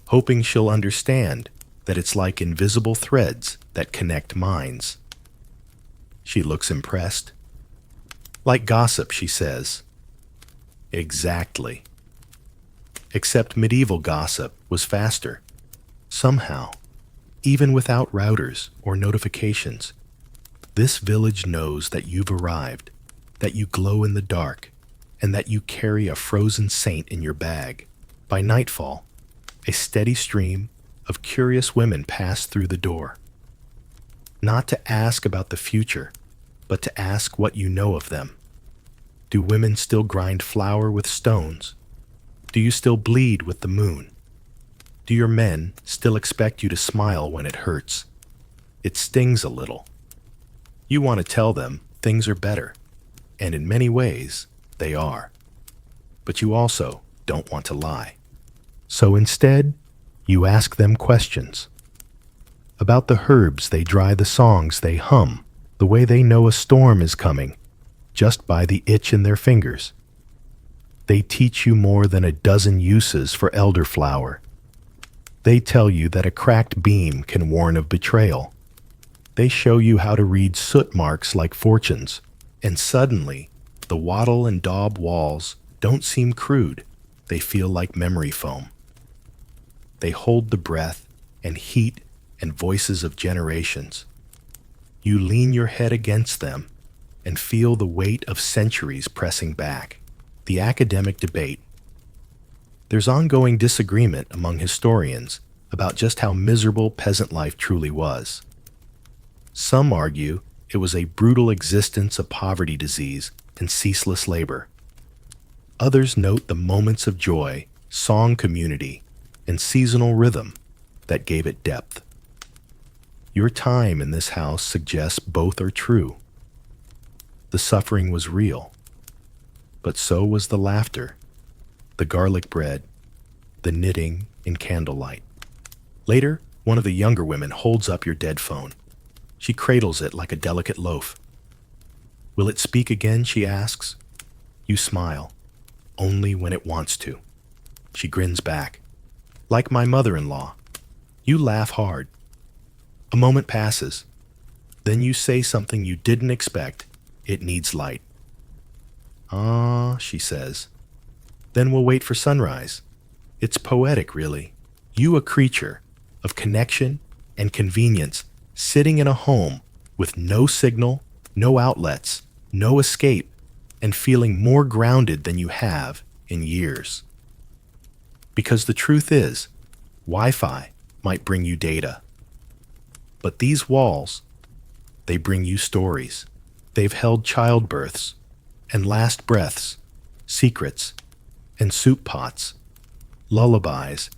hoping she'll understand that it's like invisible threads that connect minds. She looks impressed. Like gossip, she says. Exactly. Except medieval gossip was faster. Somehow, even without routers or notifications, this village knows that you've arrived, that you glow in the dark, and that you carry a frozen saint in your bag. By nightfall, a steady stream of curious women pass through the door. Not to ask about the future, but to ask what you know of them. Do women still grind flour with stones? Do you still bleed with the moon? Do your men still expect you to smile when it hurts? It stings a little. You want to tell them things are better, and in many ways, they are. But you also don't want to lie. So instead, you ask them questions. About the herbs they dry, the songs they hum, the way they know a storm is coming, just by the itch in their fingers. They teach you more than a dozen uses for elderflower. They tell you that a cracked beam can warn of betrayal. They show you how to read soot marks like fortunes, and suddenly, the wattle and daub walls don't seem crude. They feel like memory foam. They hold the breath and heat and voices of generations. You lean your head against them and feel the weight of centuries pressing back. The academic debate. There's ongoing disagreement among historians about just how miserable peasant life truly was. Some argue it was a brutal existence of poverty, disease, and ceaseless labor. Others note the moments of joy, song community, and seasonal rhythm that gave it depth. Your time in this house suggests both are true. The suffering was real, but so was the laughter, the garlic bread, the knitting in candlelight. Later, one of the younger women holds up your dead phone. She cradles it like a delicate loaf. Will it speak again, she asks. You smile, only when it wants to. She grins back. Like my mother-in-law. You laugh hard. A moment passes. Then you say something you didn't expect. It needs light. Ah, she says. Then we'll wait for sunrise. It's poetic, really. You, a creature of connection and convenience, sitting in a home with no signal, no outlets, no escape, and feeling more grounded than you have in years. Because the truth is, Wi-Fi might bring you data. But these walls, they bring you stories. They've held childbirths and last breaths, secrets and soup pots, lullabies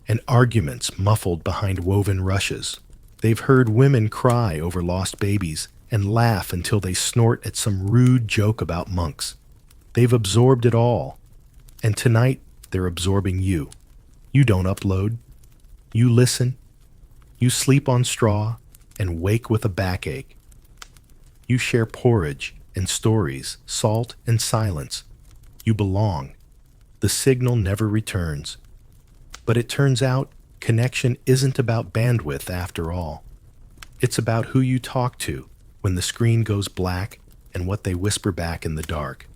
and arguments muffled behind woven rushes. They've heard women cry over lost babies and laugh until they snort at some rude joke about monks. They've absorbed it all, and tonight they're absorbing you. You don't upload. You listen. You sleep on straw and wake with a backache. You share porridge and stories, salt and silence. You belong. The signal never returns. But it turns out connection isn't about bandwidth after all. It's about who you talk to when the screen goes black and what they whisper back in the dark.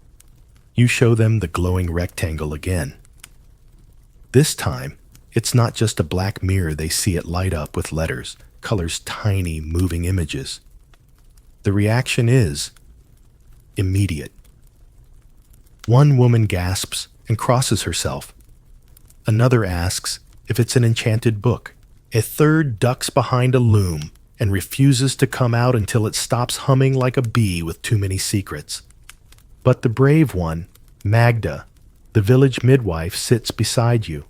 You show them the glowing rectangle again. This time, it's not just a black mirror they see it light up with letters, colors, tiny, moving images. The reaction is immediate. One woman gasps and crosses herself. Another asks if it's an enchanted book. A third ducks behind a loom and refuses to come out until it stops humming like a bee with too many secrets. But the brave one, Magda, the village midwife, sits beside you.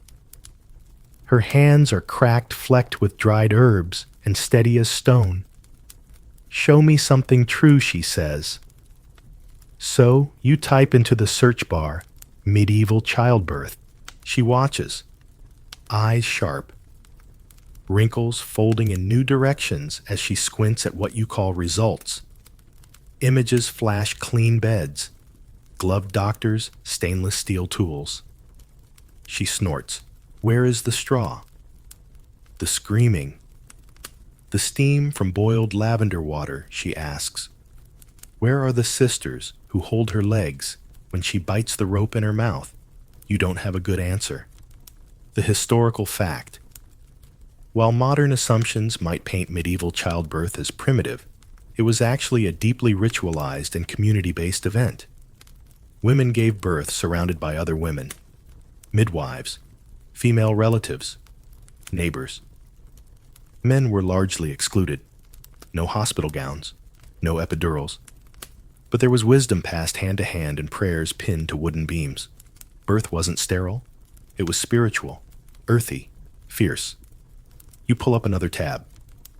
Her hands are cracked, flecked with dried herbs, and steady as stone. "Show me something true," she says. So you type into the search bar, medieval childbirth. She watches, eyes sharp, wrinkles folding in new directions as she squints at what you call results. Images flash clean beds, gloved doctors, stainless steel tools. She snorts. Where is the straw? The screaming. The steam from boiled lavender water, she asks. Where are the sisters who hold her legs when she bites the rope in her mouth? You don't have a good answer. The historical fact. While modern assumptions might paint medieval childbirth as primitive, it was actually a deeply ritualized and community-based event. Women gave birth surrounded by other women, midwives, female relatives, neighbors. Men were largely excluded. No hospital gowns, no epidurals. But there was wisdom passed hand to hand and prayers pinned to wooden beams. Birth wasn't sterile. It was spiritual, earthy, fierce. You pull up another tab.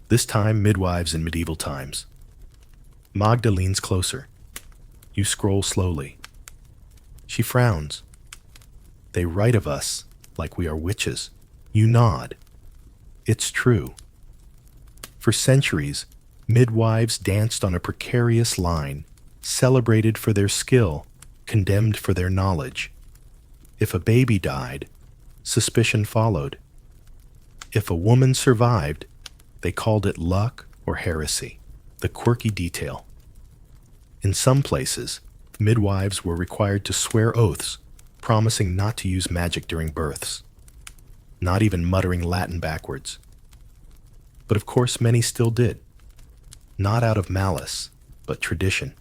This time, midwives in medieval times. Magda leans closer. You scroll slowly. She frowns. They write of us like we are witches. You nod. It's true. For centuries, midwives danced on a precarious line, celebrated for their skill, condemned for their knowledge. If a baby died, suspicion followed. If a woman survived, they called it luck or heresy, the quirky detail. In some places, midwives were required to swear oaths, promising not to use magic during births, not even muttering Latin backwards. But of course many still did, not out of malice, but tradition.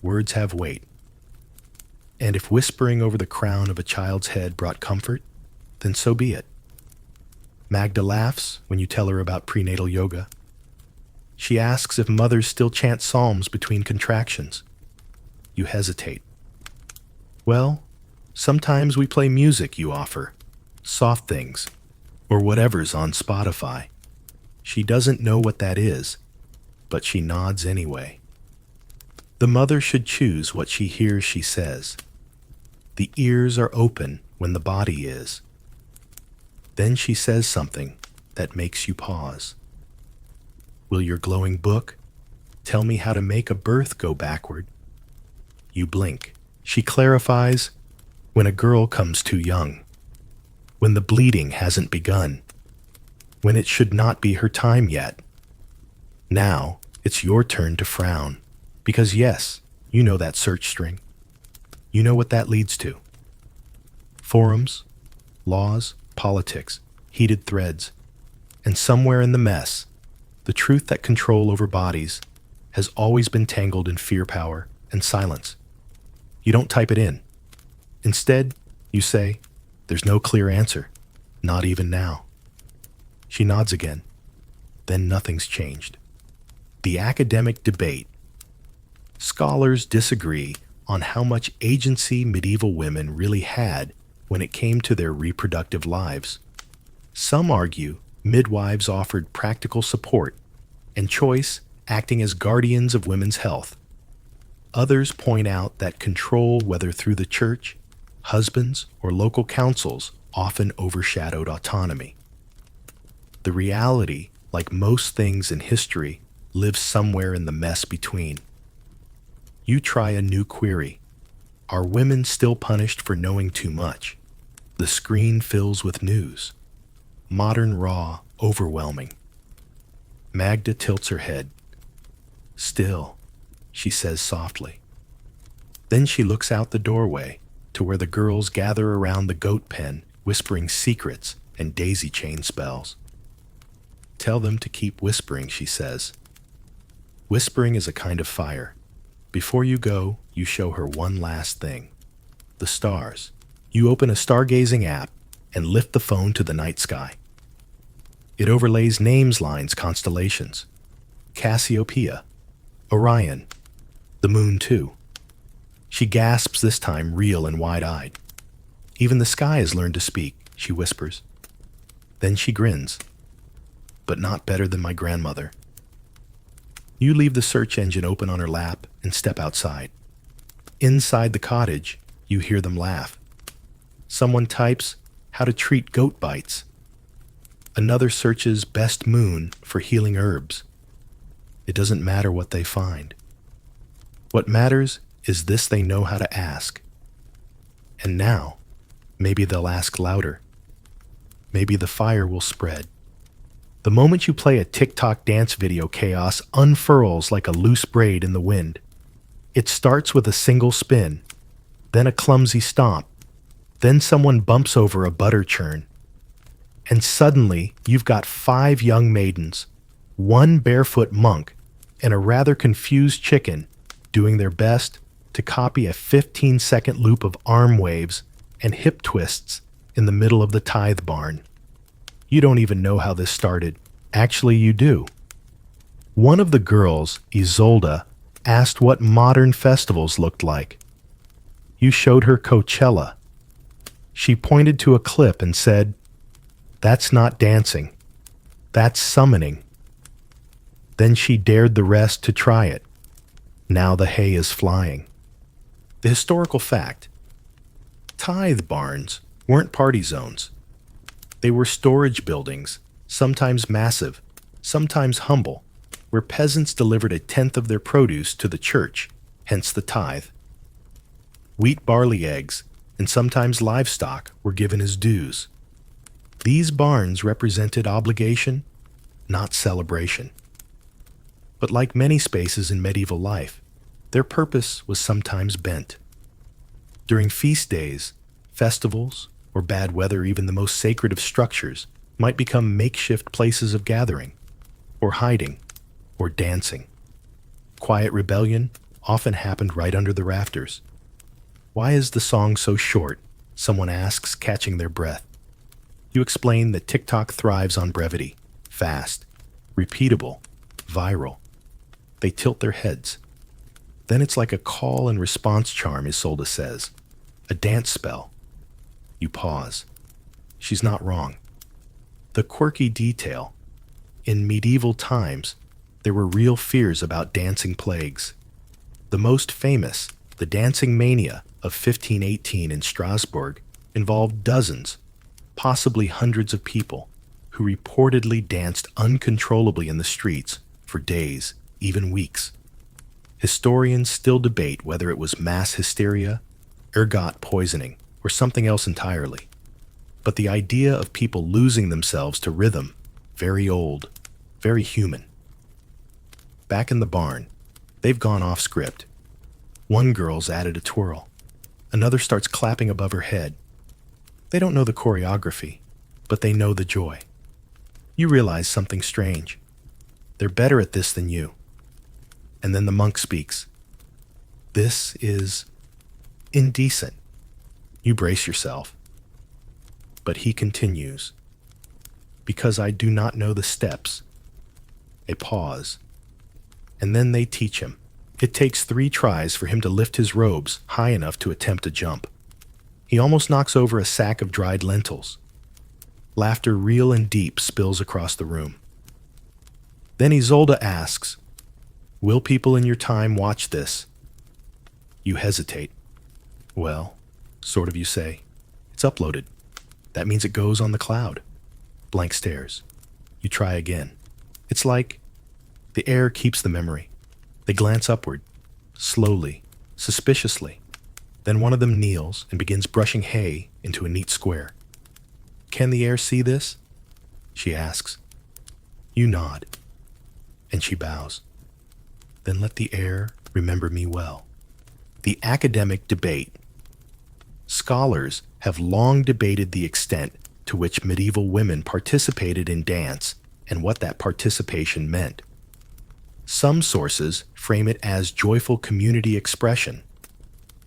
Words have weight. And if whispering over the crown of a child's head brought comfort, then so be it. Magda laughs when you tell her about prenatal yoga. She asks if mothers still chant psalms between contractions. You hesitate. Well, sometimes we play music, you offer. Soft things, or whatever's on Spotify. She doesn't know what that is, but she nods anyway. The mother should choose what she hears she says. The ears are open when the body is. Then she says something that makes you pause. Will your glowing book tell me how to make a birth go backward? You blink. She clarifies, when a girl comes too young, when the bleeding hasn't begun. when it should not be her time yet. Now, it's your turn to frown, because yes, you know that search string. You know what that leads to. Forums, laws, politics, heated threads, and somewhere in the mess, the truth that control over bodies has always been tangled in fear, power, and silence. You don't type it in. Instead, you say, "There's no clear answer, not even now." She nods again. Then nothing's changed. The academic debate. Scholars disagree on how much agency medieval women really had when it came to their reproductive lives. Some argue midwives offered practical support and choice, acting as guardians of women's health. Others point out that control, whether through the church, husbands, or local councils, often overshadowed autonomy. The reality, like most things in history, lives somewhere in the mess between. You try a new query. Are women still punished for knowing too much? The screen fills with news. Modern, raw, overwhelming. Magda tilts her head. "Still," she says softly. Then she looks out the doorway to where the girls gather around the goat pen, whispering secrets and daisy chain spells. "Tell them to keep whispering," she says. Whispering is a kind of fire. Before you go, you show her one last thing. The stars. You open a stargazing app and lift the phone to the night sky. It overlays names, lines, constellations. Cassiopeia, Orion, the moon too. She gasps this time, real and wide-eyed. "Even the sky has learned to speak," she whispers. Then she grins. "But not better than my grandmother." You leave the search engine open on her lap and step outside. Inside the cottage, you hear them laugh. Someone types, "How to treat goat bites." Another searches "best moon" for healing herbs. It doesn't matter what they find. What matters is this: they know how to ask. And now, maybe they'll ask louder. Maybe the fire will spread. The moment you play a TikTok dance video, chaos unfurls like a loose braid in the wind. It starts with a single spin, then a clumsy stomp, then someone bumps over a butter churn. And suddenly, you've got 5 young maidens, 1 barefoot monk, and a rather confused chicken doing their best to copy a 15-second loop of arm waves and hip twists in the middle of the tithe barn. You don't even know how this started. Actually, you do. One of the girls, Isolde, asked what modern festivals looked like. You showed her Coachella. She pointed to a clip and said, "That's not dancing. That's summoning." Then she dared the rest to try it. Now the hay is flying. The historical fact: tithe barns weren't party zones. They were storage buildings, sometimes massive, sometimes humble, where peasants delivered 1/10 of their produce to the church, hence the tithe. Wheat, barley, eggs, and sometimes livestock were given as dues. These barns represented obligation, not celebration. But like many spaces in medieval life, their purpose was sometimes bent. During feast days, festivals, or bad weather, even the most sacred of structures might become makeshift places of gathering, or hiding, or dancing. Quiet rebellion often happened right under the rafters. "Why is the song so short?" someone asks, catching their breath. You explain that TikTok thrives on brevity, fast, repeatable, viral. They tilt their heads. Then it's like a call and response charm, Isolde says. A dance spell. You pause. She's not wrong. The quirky detail. In medieval times, there were real fears about dancing plagues. The most famous, the dancing mania of 1518 in Strasbourg, involved dozens, possibly hundreds of people who reportedly danced uncontrollably in the streets for days, even weeks. Historians still debate whether it was mass hysteria, ergot poisoning, or something else entirely. But the idea of people losing themselves to rhythm very old, very human. Back in the barn, they've gone off script. One girl's added a twirl. Another starts clapping above her head. They don't know the choreography, but they know the joy. You realize something strange. They're better at this than you. And then the monk speaks. This is indecent. You brace yourself. But he continues. Because I do not know the steps. A pause. And then they teach him. It takes 3 tries for him to lift his robes high enough to attempt a jump. He almost knocks over a sack of dried lentils. Laughter real and deep spills across the room. Then Isolde asks, will people in your time watch this? You hesitate. Well, sort of, you say. It's uploaded. That means it goes on the cloud. Blank stares. You try again. It's like the air keeps the memory. They glance upward, slowly, suspiciously. Then one of them kneels and begins brushing hay into a neat square. Can the air see this? She asks. You nod. And she bows. Then let the air remember me well. The academic debate. Scholars have long debated the extent to which medieval women participated in dance and what that participation meant. Some sources frame it as joyful community expression.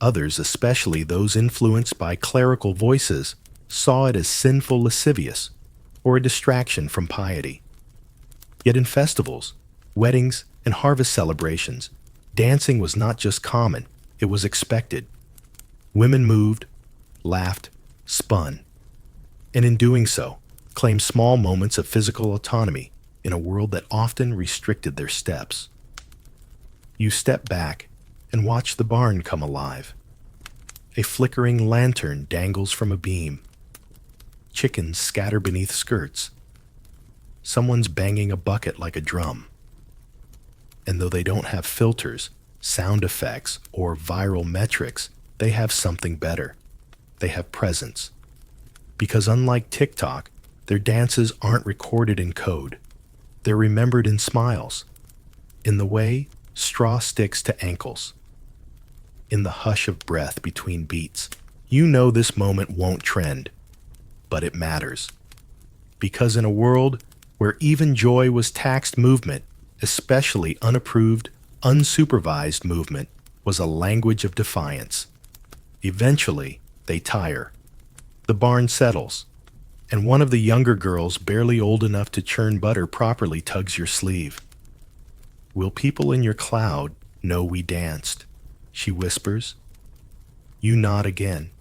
Others, especially those influenced by clerical voices, saw it as sinful lascivious or a distraction from piety. Yet in festivals, weddings, and harvest celebrations, dancing was not just common, it was expected. Women moved, laughed, spun, and in doing so, claimed small moments of physical autonomy in a world that often restricted their steps. You step back and watch the barn come alive. A flickering lantern dangles from a beam. Chickens scatter beneath skirts. Someone's banging a bucket like a drum. And though they don't have filters, sound effects, or viral metrics, they have something better. They have presence. Because unlike TikTok, their dances aren't recorded in code. They're remembered in smiles, in the way straw sticks to ankles, in the hush of breath between beats. You know this moment won't trend, but it matters. Because in a world where even joy was taxed movement, especially unapproved, unsupervised movement, was a language of defiance. Eventually, they tire. The barn settles, and one of the younger girls, barely old enough to churn butter properly, tugs your sleeve. Will people in your cloud know we danced? She whispers. You nod again.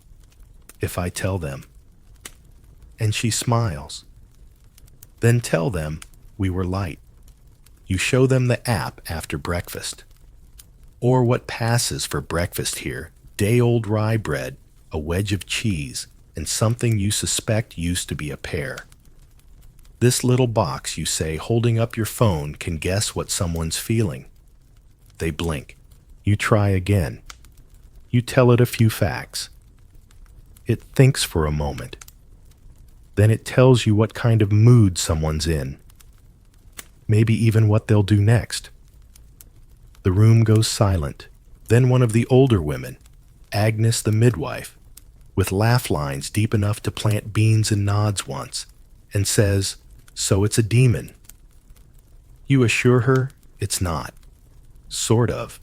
If I tell them. And she smiles. Then tell them we were light. You show them the app after breakfast. Or what passes for breakfast here, day-old rye bread, a wedge of cheese, and something you suspect used to be a pear. This little box, you say, holding up your phone, can guess what someone's feeling. They blink. You try again. You tell it a few facts. It thinks for a moment. Then it tells you what kind of mood someone's in. Maybe even what they'll do next. The room goes silent. Then one of the older women, Agnes the midwife, with laugh lines deep enough to plant beans and nods once, and says, so it's a demon. You assure her it's not. Sort of.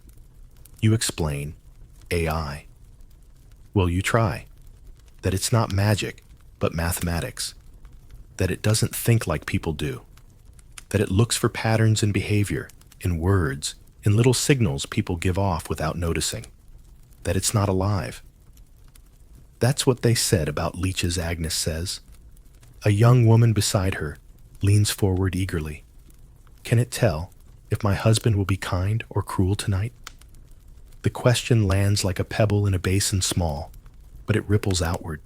You explain, AI. Well, you try. That it's not magic, but mathematics. That it doesn't think like people do. That it looks for patterns in behavior, in words, in little signals people give off without noticing. That it's not alive. That's what they said about leeches, Agnes says. A young woman beside her leans forward eagerly. Can it tell if my husband will be kind or cruel tonight? The question lands like a pebble in a basin small, but it ripples outward.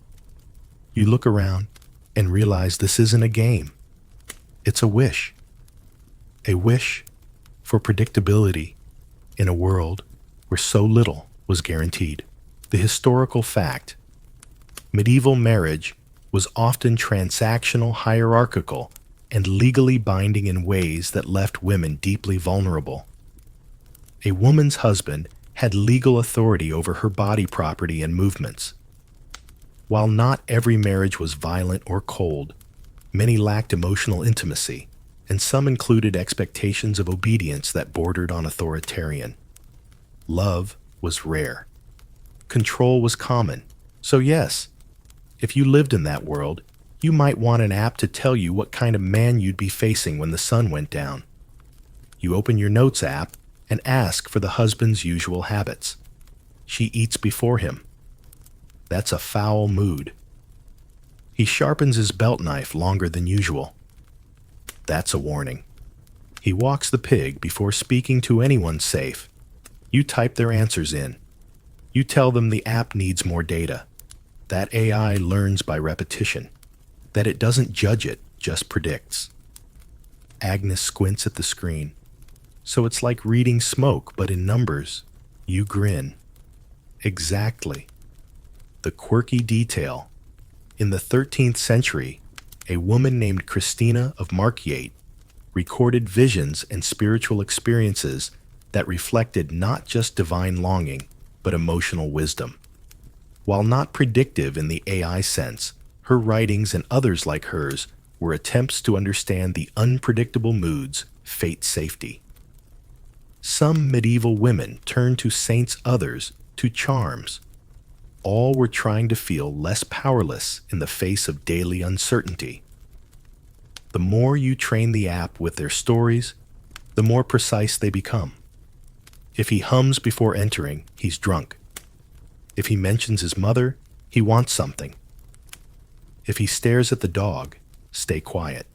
You look around and realize this isn't a game. It's a wish. A wish for predictability in a world where so little was guaranteed. The historical fact: medieval marriage was often transactional, hierarchical, and legally binding in ways that left women deeply vulnerable. A woman's husband had legal authority over her body property and movements. While not every marriage was violent or cold, many lacked emotional intimacy, and some included expectations of obedience that bordered on authoritarian. Love was rare. Control was common. So yes, if you lived in that world, you might want an app to tell you what kind of man you'd be facing when the sun went down. You open your Notes app and ask for the husband's usual habits. She eats before him. That's a foul mood. He sharpens his belt knife longer than usual. That's a warning. He walks the pig before speaking to anyone safe. You type their answers in. You tell them the app needs more data. That AI learns by repetition. That it doesn't judge it, just predicts. Agnes squints at the screen. So it's like reading smoke, but in numbers. You grin. Exactly. The quirky detail. In the 13th century, a woman named Christina of Markyate recorded visions and spiritual experiences that reflected not just divine longing, but emotional wisdom. While not predictive in the AI sense, her writings and others like hers were attempts to understand the unpredictable moods, fate's safety. Some medieval women turned to saints, others to charms. All were trying to feel less powerless in the face of daily uncertainty. The more you train the app with their stories, the more precise they become. If he hums before entering, he's drunk. If he mentions his mother, he wants something. If he stares at the dog, stay quiet.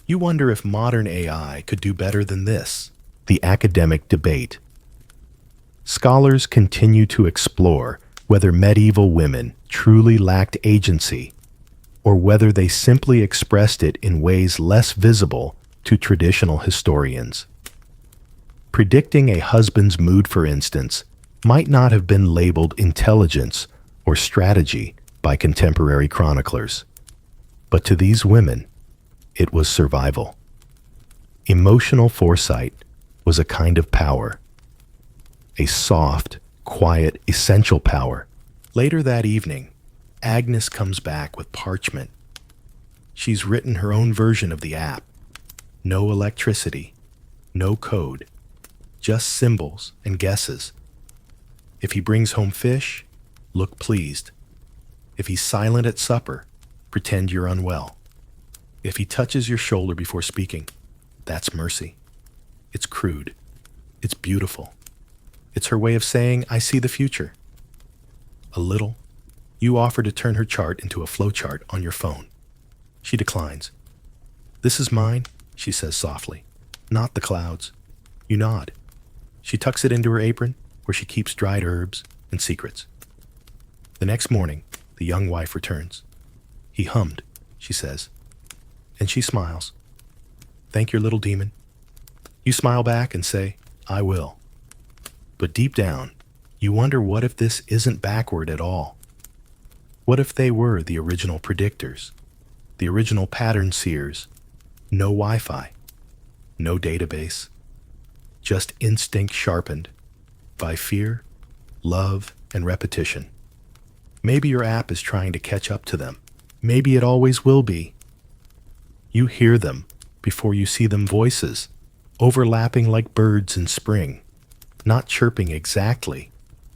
You wonder if modern AI could do better than this. The academic debate. Scholars continue to explore whether medieval women truly lacked agency, or whether they simply expressed it in ways less visible to traditional historians. Predicting a husband's mood, for instance, might not have been labeled intelligence or strategy by contemporary chroniclers. But to these women, it was survival. Emotional foresight was a kind of power, a soft, quiet, essential power. Later that evening, Agnes comes back with parchment. She's written her own version of the app. No electricity, no code, just symbols and guesses. If he brings home fish, look pleased. If he's silent at supper, pretend you're unwell. If he touches your shoulder before speaking, that's mercy. It's crude. It's beautiful. It's her way of saying, I see the future. A little. You offer to turn her chart into a flowchart on your phone. She declines. This is mine, she says softly, not the clouds. You nod. She tucks it into her apron, where she keeps dried herbs and secrets. The next morning, the young wife returns. He hummed, she says, and she smiles. Thank your little demon. You smile back and say, I will. But deep down, you wonder, what if this isn't backward at all? What if they were the original predictors, the original pattern seers? No Wi-Fi, no database, just instinct sharpened by fear, love, and repetition. Maybe your app is trying to catch up to them. Maybe it always will be. You hear them before you see them, voices, overlapping like birds in spring, not chirping exactly,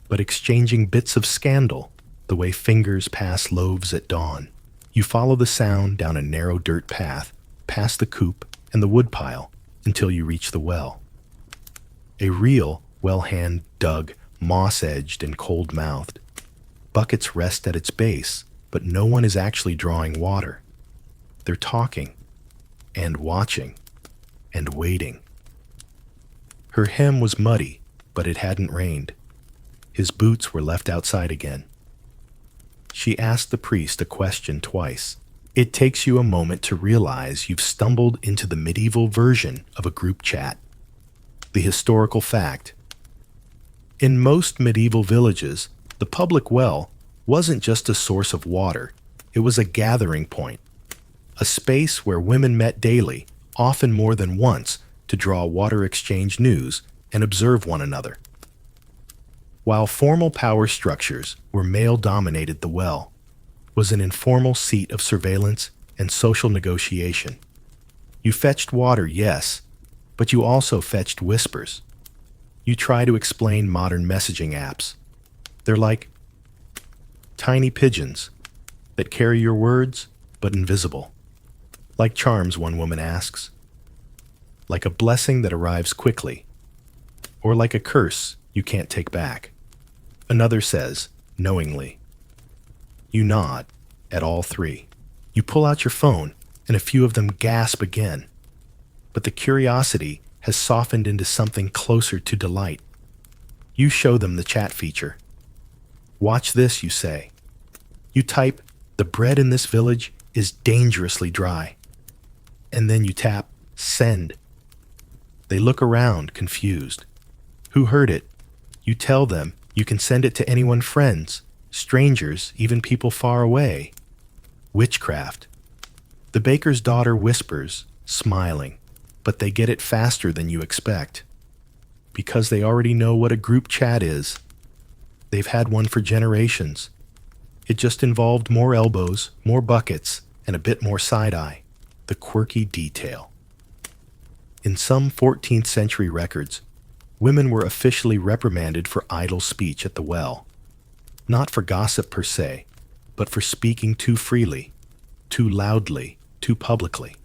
but exchanging bits of scandal, the way fingers pass loaves at dawn. You follow the sound down a narrow dirt path, past the coop and the woodpile, until you reach the well. A real well hand dug, moss-edged and cold-mouthed. Buckets rest at its base, but no one is actually drawing water. They're talking, and watching, and waiting. Her hem was muddy, but it hadn't rained. His boots were left outside again. She asked the priest a question twice. It takes you a moment to realize you've stumbled into the medieval version of a group chat. The historical fact. In most medieval villages, the public well wasn't just a source of water. It was a gathering point, a a space where women met daily, often more than once, to draw water, exchange news, and observe one another. While formal power structures were male-dominated, the well was an informal seat of surveillance and social negotiation. You fetched water, yes, but you also fetched whispers. You try to explain modern messaging apps. They're like tiny pigeons that carry your words but invisible. Like charms, one woman asks. Like a blessing that arrives quickly. Or like a curse you can't take back. Another says, knowingly. You nod at all three. You pull out your phone, and a few of them gasp again. But the curiosity has softened into something closer to delight. You show them the chat feature. Watch this, you say. You type, the bread in this village is dangerously dry. And then you tap, send. They look around, confused. Who heard it? You tell them you can send it to anyone, friends, strangers, even people far away. Witchcraft. The baker's daughter whispers, smiling, but they get it faster than you expect. Because they already know what a group chat is. They've had one for generations. It just involved more elbows, more buckets, and a bit more side-eye. The quirky detail. In some 14th century records, women were officially reprimanded for idle speech at the well. Not for gossip per se, but for speaking too freely, too loudly, too publicly.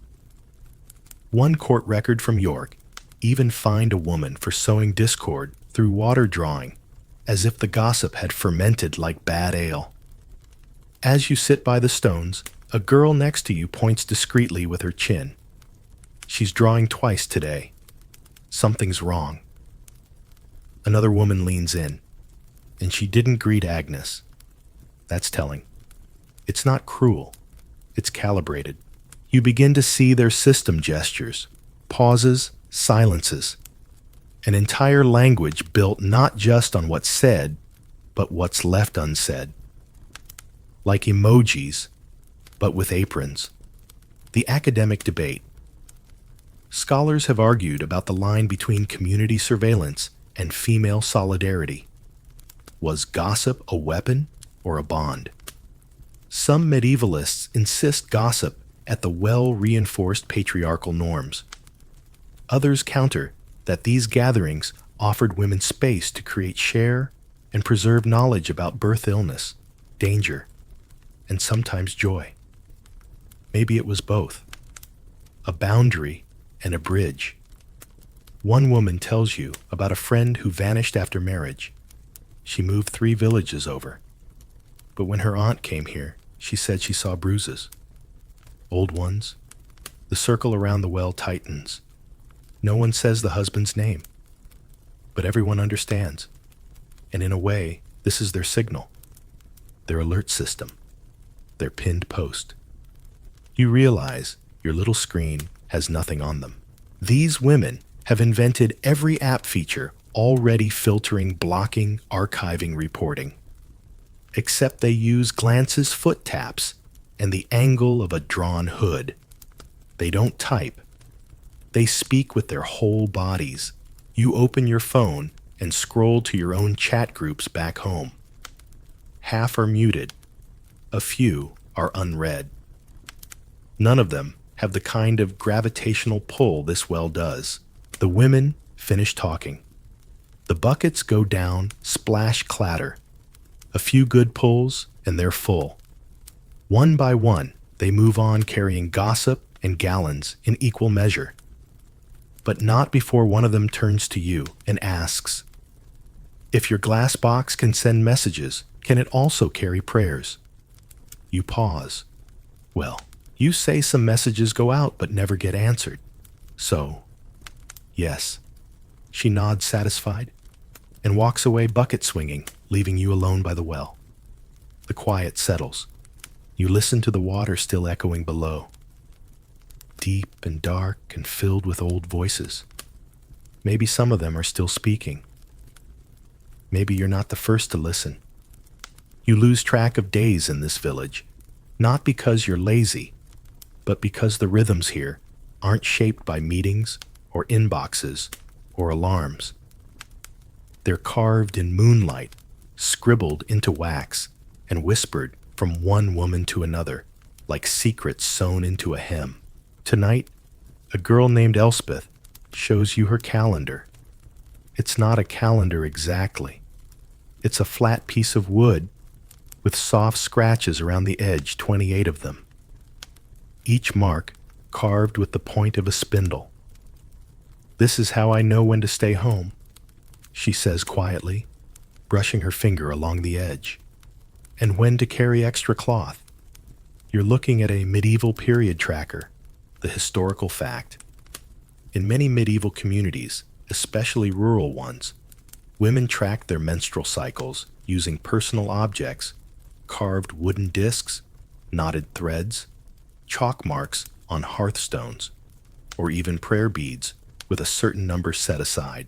One court record from York even fined a woman for sowing discord through water drawing, as if the gossip had fermented like bad ale. As you sit by the stones, a girl next to you points discreetly with her chin. She's drawing twice today. Something's wrong. Another woman leans in, and she didn't greet Agnes. That's telling. It's not cruel. It's calibrated. You begin to see their system gestures, pauses, silences. An entire language built not just on what's said, but what's left unsaid. Like emojis, but with aprons. The academic debate. Scholars have argued about the line between community surveillance and female solidarity. Was gossip a weapon or a bond? Some medievalists insist gossip at the well-reinforced patriarchal norms. Others counter that these gatherings offered women space to create, share, and preserve knowledge about birth, illness, danger, and sometimes joy. Maybe it was both. A boundary and a bridge. One woman tells you about a friend who vanished after marriage. She moved 3 villages over. But when her aunt came here, she said she saw bruises. Old ones. The circle around the well tightens. No one says the husband's name. But everyone understands. And in a way, this is their signal. Their alert system. Their pinned post. You realize your little screen has nothing on them. These women have invented every app feature already filtering, blocking, archiving, reporting. Except they use glances, foot taps, and the angle of a drawn hood. They don't type. They speak with their whole bodies. You open your phone and scroll to your own chat groups back home. Half are muted. A few are unread. None of them have the kind of gravitational pull this well does. The women finish talking. The buckets go down, splash, clatter. A few good pulls, and they're full. One by one, they move on carrying gossip and gallons in equal measure. But not before one of them turns to you and asks, if your glass box can send messages, can it also carry prayers? You pause. Well, you say some messages go out but never get answered. So, yes. She nods satisfied and walks away bucket swinging, leaving you alone by the well. The quiet settles. You listen to the water still echoing below. Deep and dark and filled with old voices. Maybe some of them are still speaking. Maybe you're not the first to listen. You lose track of days in this village, not because you're lazy, but because the rhythms here aren't shaped by meetings or inboxes or alarms. They're carved in moonlight, scribbled into wax, and whispered from one woman to another, like secrets sewn into a hem. Tonight, a girl named Elspeth shows you her calendar. It's not a calendar exactly. It's a flat piece of wood with soft scratches around the edge, 28 of them. Each mark carved with the point of a spindle. "This is how I know when to stay home," she says quietly, brushing her finger along the edge. "And when to carry extra cloth." You're looking at a medieval period tracker, the historical fact. In many medieval communities, especially rural ones, women tracked their menstrual cycles using personal objects, carved wooden discs, knotted threads, chalk marks on hearthstones, or even prayer beads with a certain number set aside.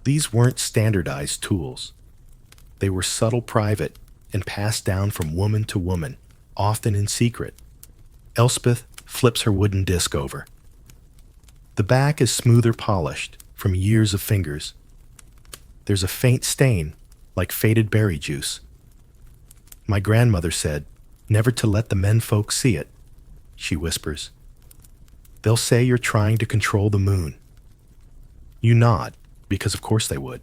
These weren't standardized tools. They were subtle, private, and passed down from woman to woman, often in secret. Elspeth flips her wooden disc over. The back is smoother polished from years of fingers. There's a faint stain, like faded berry juice. "My grandmother said never to let the menfolk see it," she whispers. "They'll say you're trying to control the moon." You nod, because of course they would.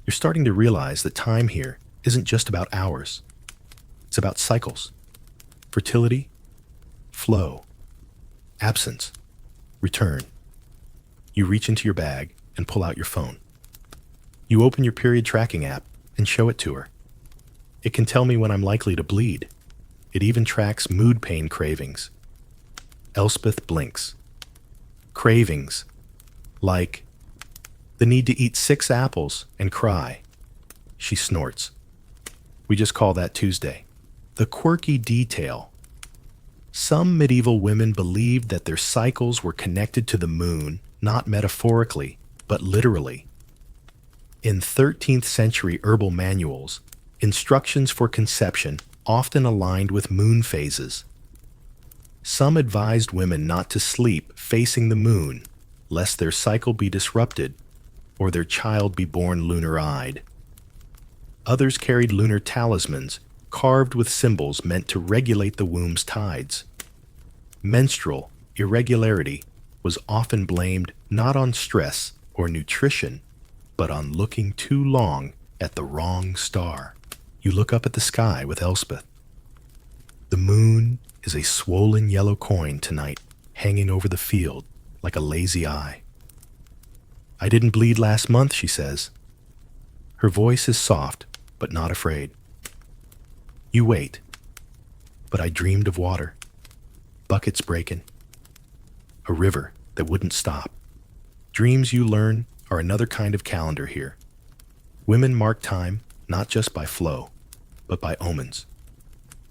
You're starting to realize that time here isn't just about hours. It's about cycles, fertility, flow, absence, return. You reach into your bag and pull out your phone. You open your period tracking app and show it to her. "It can tell me when I'm likely to bleed. It even tracks mood pain cravings." Elspeth blinks. Cravings, like the need to eat 6 apples and cry. She snorts. "We just call that Tuesday." The quirky detail. Some medieval women believed that their cycles were connected to the moon, not metaphorically, but literally. In 13th century herbal manuals, instructions for conception often aligned with moon phases. Some advised women not to sleep facing the moon, lest their cycle be disrupted or their child be born lunar-eyed. Others carried lunar talismans carved with symbols meant to regulate the womb's tides. Menstrual irregularity was often blamed not on stress or nutrition, but on looking too long at the wrong star. You look up at the sky with Elspeth. The moon is a swollen yellow coin tonight, hanging over the field like a lazy eye. "I didn't bleed last month," she says. Her voice is soft, but not afraid. You wait. "But I dreamed of water, buckets breaking, a river that wouldn't stop." Dreams, you learn, are another kind of calendar here. Women mark time not just by flow, but by omens.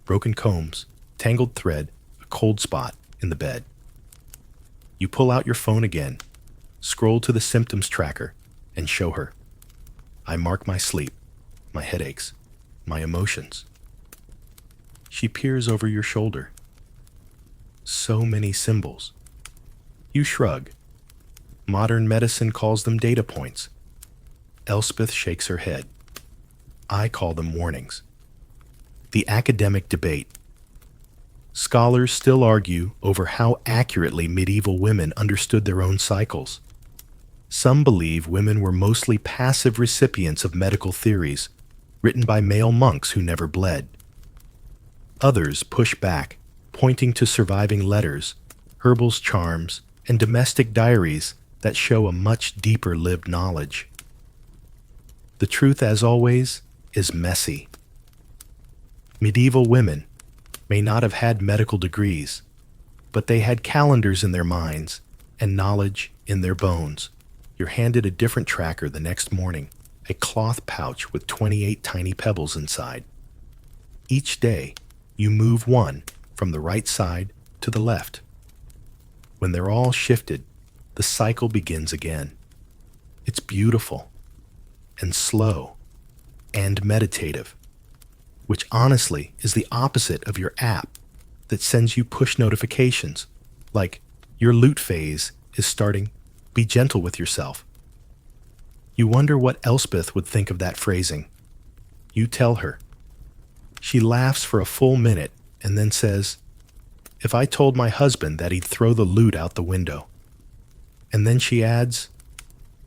Broken combs, tangled thread, a cold spot in the bed. You pull out your phone again, scroll to the symptoms tracker, and show her. "I mark my sleep, my headaches, my emotions." She peers over your shoulder. So many symbols. You shrug. Modern medicine calls them data points. Elspeth shakes her head. I call them warnings. The academic debate. Scholars still argue over how accurately medieval women understood their own cycles. Some believe women were mostly passive recipients of medical theories, written by male monks who never bled. Others push back, pointing to surviving letters, herbal charms, and domestic diaries that show a much deeper lived knowledge. The truth, as always, is messy. Medieval women may not have had medical degrees, but they had calendars in their minds and knowledge in their bones. You're handed a different tracker the next morning, a cloth pouch with 28 tiny pebbles inside. Each day, you move one from the right side to the left. When they're all shifted, the cycle begins again. It's beautiful and slow and meditative, which honestly is the opposite of your app. that sends you push notifications, like your lute phase is starting, be gentle with yourself. You wonder what Elspeth would think of that phrasing. You tell her. She laughs for a full minute and then says, "If I told my husband that he'd throw the lute out the window." And then she adds,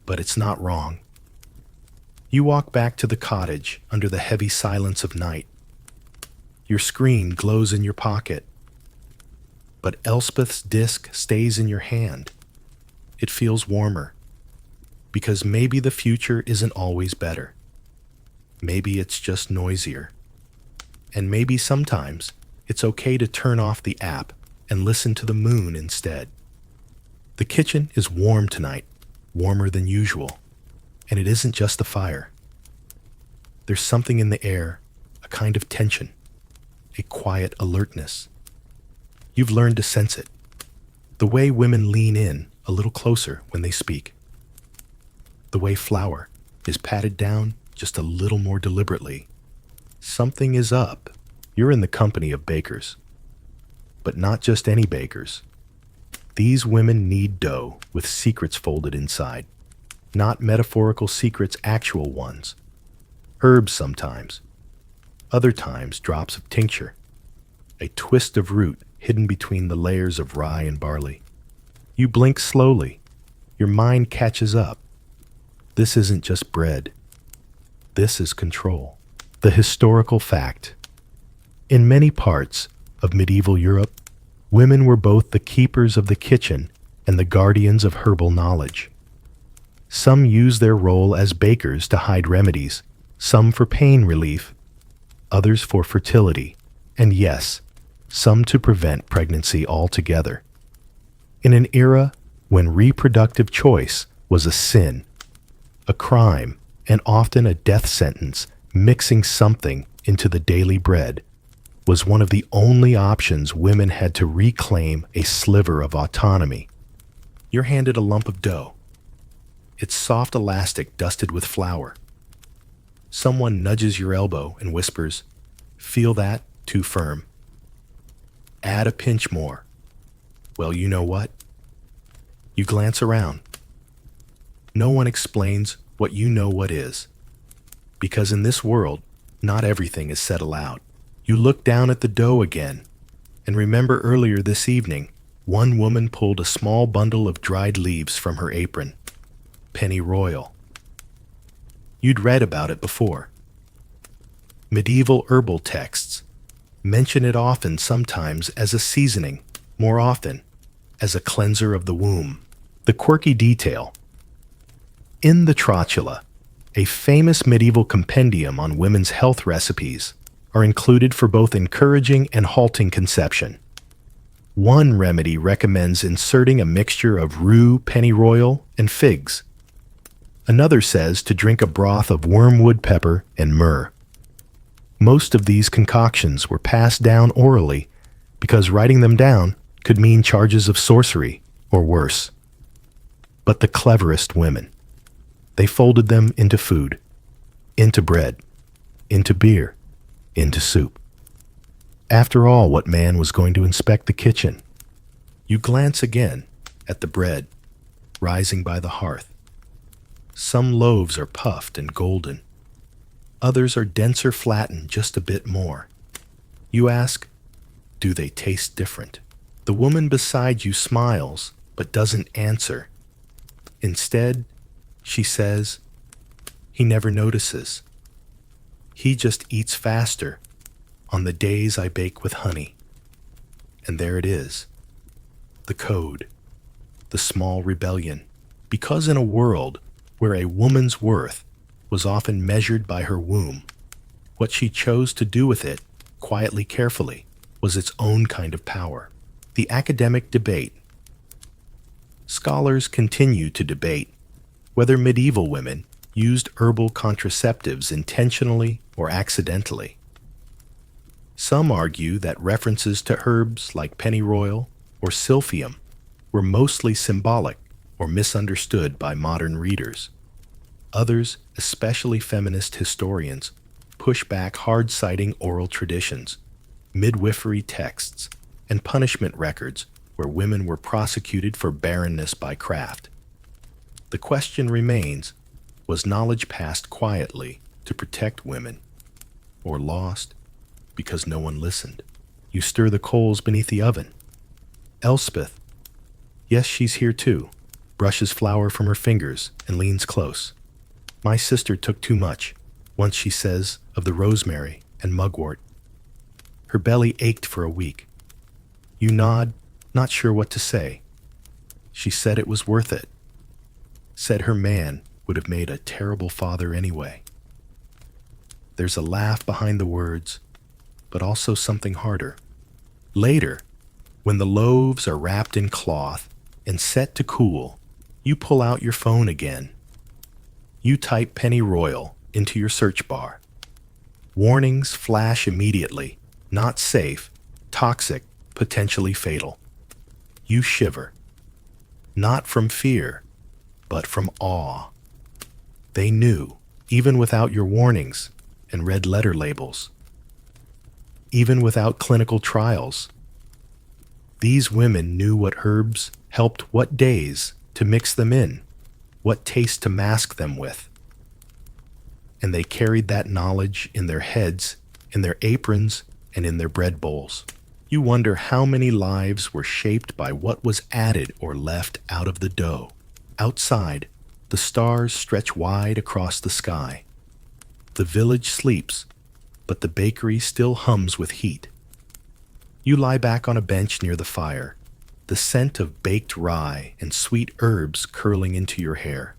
"But it's not wrong." You walk back to the cottage under the heavy silence of night. Your screen glows in your pocket, but Elspeth's disc stays in your hand. It feels warmer, because maybe the future isn't always better. Maybe it's just noisier. And maybe sometimes it's okay to turn off the app and listen to the moon instead. The kitchen is warm tonight, warmer than usual, and it isn't just the fire. There's something in the air, a kind of tension, a quiet alertness. You've learned to sense it, the way women lean in a little closer when they speak, the way flour is patted down just a little more deliberately. Something is up. You're in the company of bakers, but not just any bakers. These women knead dough with secrets folded inside, not metaphorical secrets, actual ones. Herbs sometimes, other times drops of tincture, a twist of root hidden between the layers of rye and barley. You blink slowly. Your mind catches up. This isn't just bread. This is control. The historical fact. In many parts of medieval Europe, women were both the keepers of the kitchen and the guardians of herbal knowledge. Some used their role as bakers to hide remedies, some for pain relief, others for fertility, and yes, some to prevent pregnancy altogether. In an era when reproductive choice was a sin, a crime, and often a death sentence, mixing something into the daily bread was one of the only options women had to reclaim a sliver of autonomy. You're handed a lump of dough. It's soft elastic dusted with flour. Someone nudges your elbow and whispers, "Feel that? Too firm. Add a pinch more." Well, you know what? You glance around. No one explains what you know what is. Because in this world, not everything is said aloud. You look down at the dough again, and remember earlier this evening, one woman pulled a small bundle of dried leaves from her apron. Pennyroyal. You'd read about it before. Medieval herbal texts mention it often, sometimes as a seasoning, more often as a cleanser of the womb. The quirky detail. In the Trotula, a famous medieval compendium on women's health recipes, are included for both encouraging and halting conception. One remedy recommends inserting a mixture of rue, pennyroyal, and figs. Another says to drink a broth of wormwood pepper and myrrh. Most of these concoctions were passed down orally because writing them down could mean charges of sorcery or worse. But the cleverest women, they folded them into food, into bread, into beer, into soup. After all, what man was going to inspect the kitchen? You glance again at the bread rising by the hearth. Some loaves are puffed and golden. Others are denser, flattened just a bit more. You ask, do they taste different? The woman beside you smiles, but doesn't answer. Instead, she says, "He never notices. He just eats faster on the days I bake with honey." And there it is, the code, the small rebellion. Because in a world where a woman's worth was often measured by her womb, what she chose to do with it, quietly, carefully, was its own kind of power. The academic debate. Scholars continue to debate whether medieval women used herbal contraceptives intentionally or accidentally. Some argue that references to herbs like pennyroyal or silphium were mostly symbolic or misunderstood by modern readers. Others, especially feminist historians, push back hard, citing oral traditions, midwifery texts, and punishment records where women were prosecuted for barrenness by craft. The question remains, was knowledge passed quietly to protect women, or lost because no one listened? You stir the coals beneath the oven. Elspeth, yes, she's here too, brushes flour from her fingers and leans close. My sister took too much, once she says of the rosemary and mugwort. Her belly ached for a week. You nod, not sure what to say. She said it was worth it. Said her man would have made a terrible father anyway. There's a laugh behind the words, but also something harder. Later, when the loaves are wrapped in cloth and set to cool, you pull out your phone again. You type pennyroyal into your search bar. Warnings flash immediately. Not safe, toxic, potentially fatal. You shiver. Not from fear, but from awe. They knew, even without your warnings and red letter labels. Even without clinical trials. These women knew what herbs helped what days to mix them in, what taste to mask them with. And they carried that knowledge in their heads, in their aprons, and in their bread bowls. You wonder how many lives were shaped by what was added or left out of the dough. Outside, the stars stretch wide across the sky. The village sleeps, but the bakery still hums with heat. You lie back on a bench near the fire, the scent of baked rye and sweet herbs curling into your hair.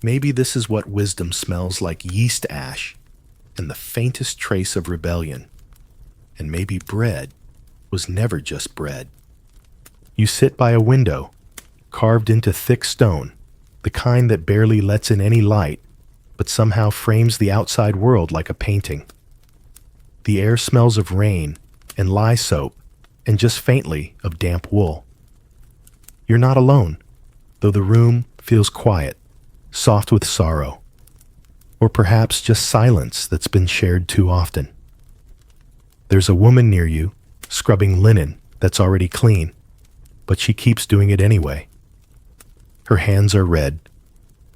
Maybe this is what wisdom smells like: yeast ash and the faintest trace of rebellion. And maybe bread was never just bread. You sit by a window, carved into thick stone, the kind that barely lets in any light, but somehow frames the outside world like a painting. The air smells of rain and lye soap, and just faintly of damp wool. You're not alone, though the room feels quiet, soft with sorrow, or perhaps just silence that's been shared too often. There's a woman near you, scrubbing linen that's already clean, but she keeps doing it anyway. Her hands are red,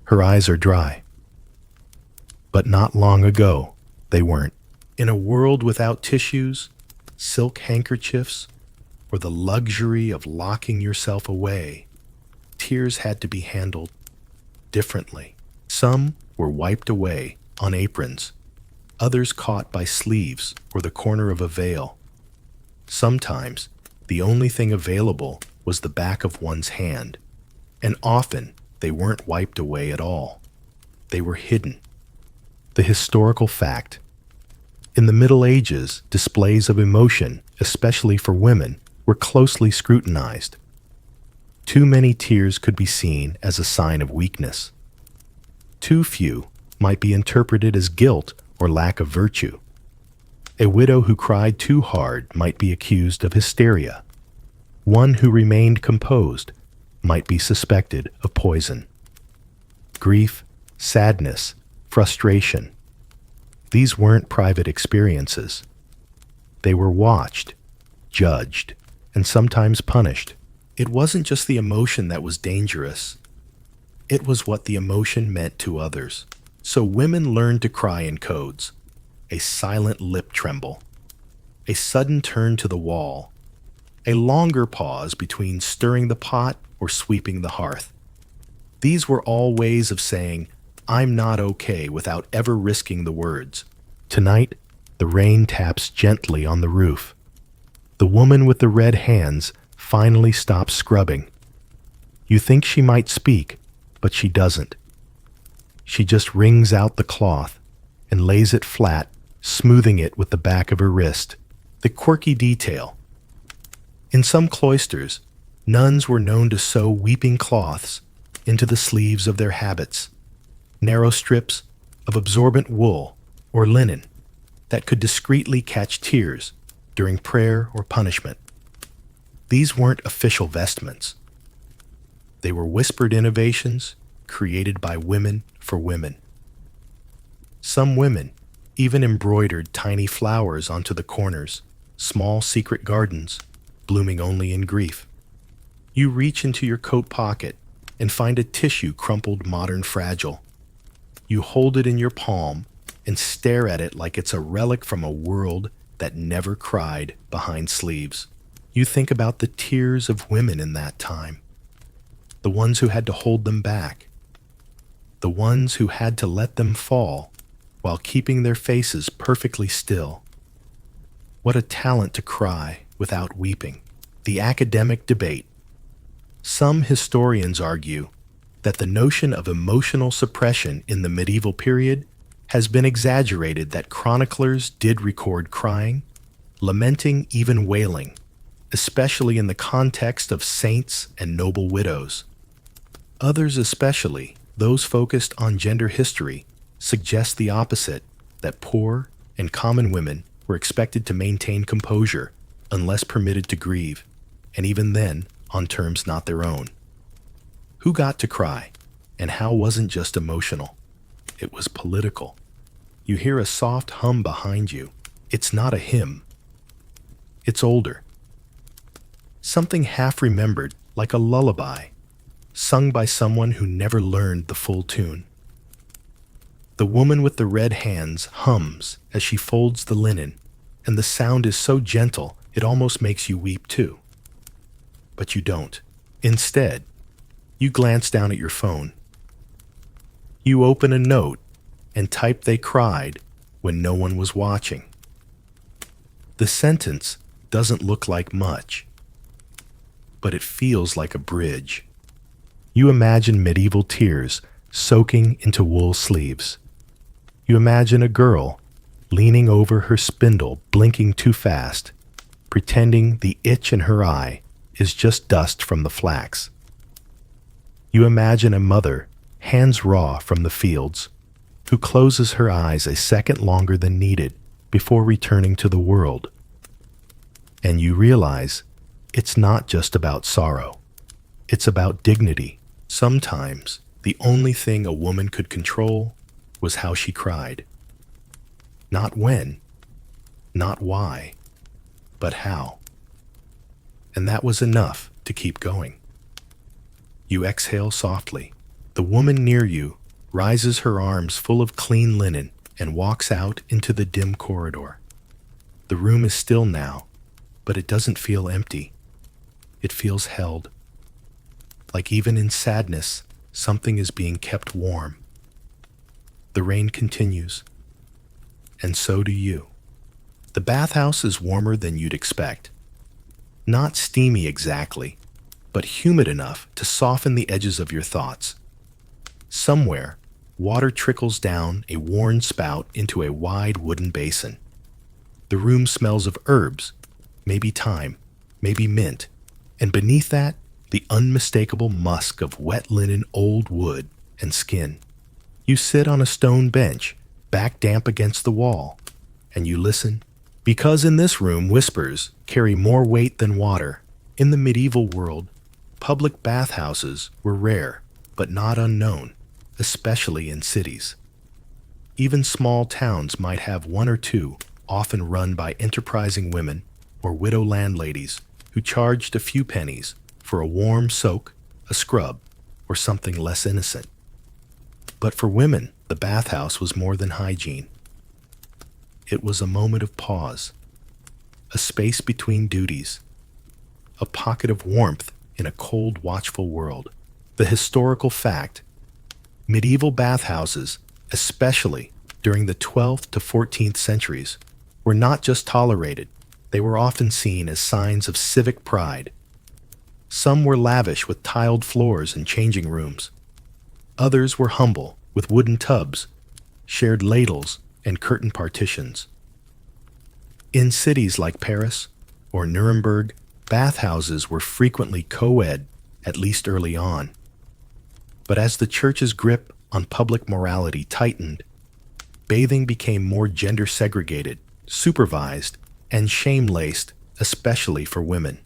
her eyes are dry. But not long ago, they weren't. In a world without tissues, silk handkerchiefs, or the luxury of locking yourself away, tears had to be handled differently. Some were wiped away on aprons, others caught by sleeves or the corner of a veil. Sometimes, the only thing available was the back of one's hand, and often they weren't wiped away at all. They were hidden. The historical fact. In the Middle Ages, displays of emotion, especially for women, were closely scrutinized. Too many tears could be seen as a sign of weakness. Too few might be interpreted as guilt or lack of virtue. A widow who cried too hard might be accused of hysteria. One who remained composed might be suspected of poison. Grief, sadness, frustration. These weren't private experiences. They were watched, judged, and sometimes punished. It wasn't just the emotion that was dangerous. It was what the emotion meant to others. So women learned to cry in codes: a silent lip tremble, a sudden turn to the wall, a longer pause between stirring the pot or sweeping the hearth. These were all ways of saying, "I'm not okay," without ever risking the words. Tonight, the rain taps gently on the roof. The woman with the red hands finally stops scrubbing. You think she might speak, but she doesn't. She just wrings out the cloth and lays it flat, smoothing it with the back of her wrist. The quirky detail. In some cloisters, nuns were known to sew weeping cloths into the sleeves of their habits, narrow strips of absorbent wool or linen that could discreetly catch tears during prayer or punishment. These weren't official vestments. They were whispered innovations created by women for women. Some women even embroidered tiny flowers onto the corners, small secret gardens blooming only in grief. You reach into your coat pocket and find a tissue crumpled modern fragile. You hold it in your palm and stare at it like it's a relic from a world that never cried behind sleeves. You think about the tears of women in that time, the ones who had to hold them back, the ones who had to let them fall while keeping their faces perfectly still. What a talent to cry without weeping. The academic debate. Some historians argue that the notion of emotional suppression in the medieval period has been exaggerated, that chroniclers did record crying, lamenting, even wailing, especially in the context of saints and noble widows. Others, especially those focused on gender history, suggest the opposite, that poor and common women were expected to maintain composure unless permitted to grieve, and even then on terms not their own. Who got to cry, and how wasn't just emotional, it was political. You hear a soft hum behind you. It's not a hymn. It's older. Something half remembered, like a lullaby, sung by someone who never learned the full tune. The woman with the red hands hums as she folds the linen, and the sound is so gentle it almost makes you weep too. But you don't. Instead, you glance down at your phone. You open a note and type "they cried when no one was watching." The sentence doesn't look like much, but it feels like a bridge. You imagine medieval tears soaking into wool sleeves. You imagine a girl leaning over her spindle, blinking too fast, pretending the itch in her eye is just dust from the flax. You imagine a mother, hands raw from the fields, who closes her eyes a second longer than needed before returning to the world. And you realize it's not just about sorrow. It's about dignity. Sometimes the only thing a woman could control was how she cried. Not when, not why, but how. And that was enough to keep going. You exhale softly. The woman near you rises her arms full of clean linen and walks out into the dim corridor. The room is still now, but it doesn't feel empty. It feels held. Like even in sadness, something is being kept warm. The rain continues, and so do you. The bathhouse is warmer than you'd expect. Not steamy exactly, but humid enough to soften the edges of your thoughts. Somewhere, water trickles down a worn spout into a wide wooden basin. The room smells of herbs, maybe thyme, maybe mint, and beneath that, the unmistakable musk of wet linen, old wood, and skin. You sit on a stone bench, back damp against the wall, and you listen. Because in this room, whispers carry more weight than water. In the medieval world, public bathhouses were rare, but not unknown, especially in cities. Even small towns might have one or two, often run by enterprising women or widow landladies who charged a few pennies for a warm soak, a scrub, or something less innocent. But for women, the bathhouse was more than hygiene. It was a moment of pause, a space between duties, a pocket of warmth in a cold, watchful world. The historical fact: medieval bathhouses, especially during the 12th to 14th centuries, were not just tolerated, they were often seen as signs of civic pride. Some were lavish with tiled floors and changing rooms. Others were humble with wooden tubs, shared ladles, and curtain partitions. In cities like Paris or Nuremberg, bathhouses were frequently co-ed, at least early on. But as the church's grip on public morality tightened, bathing became more gender-segregated, supervised, and shame-laced, especially for women.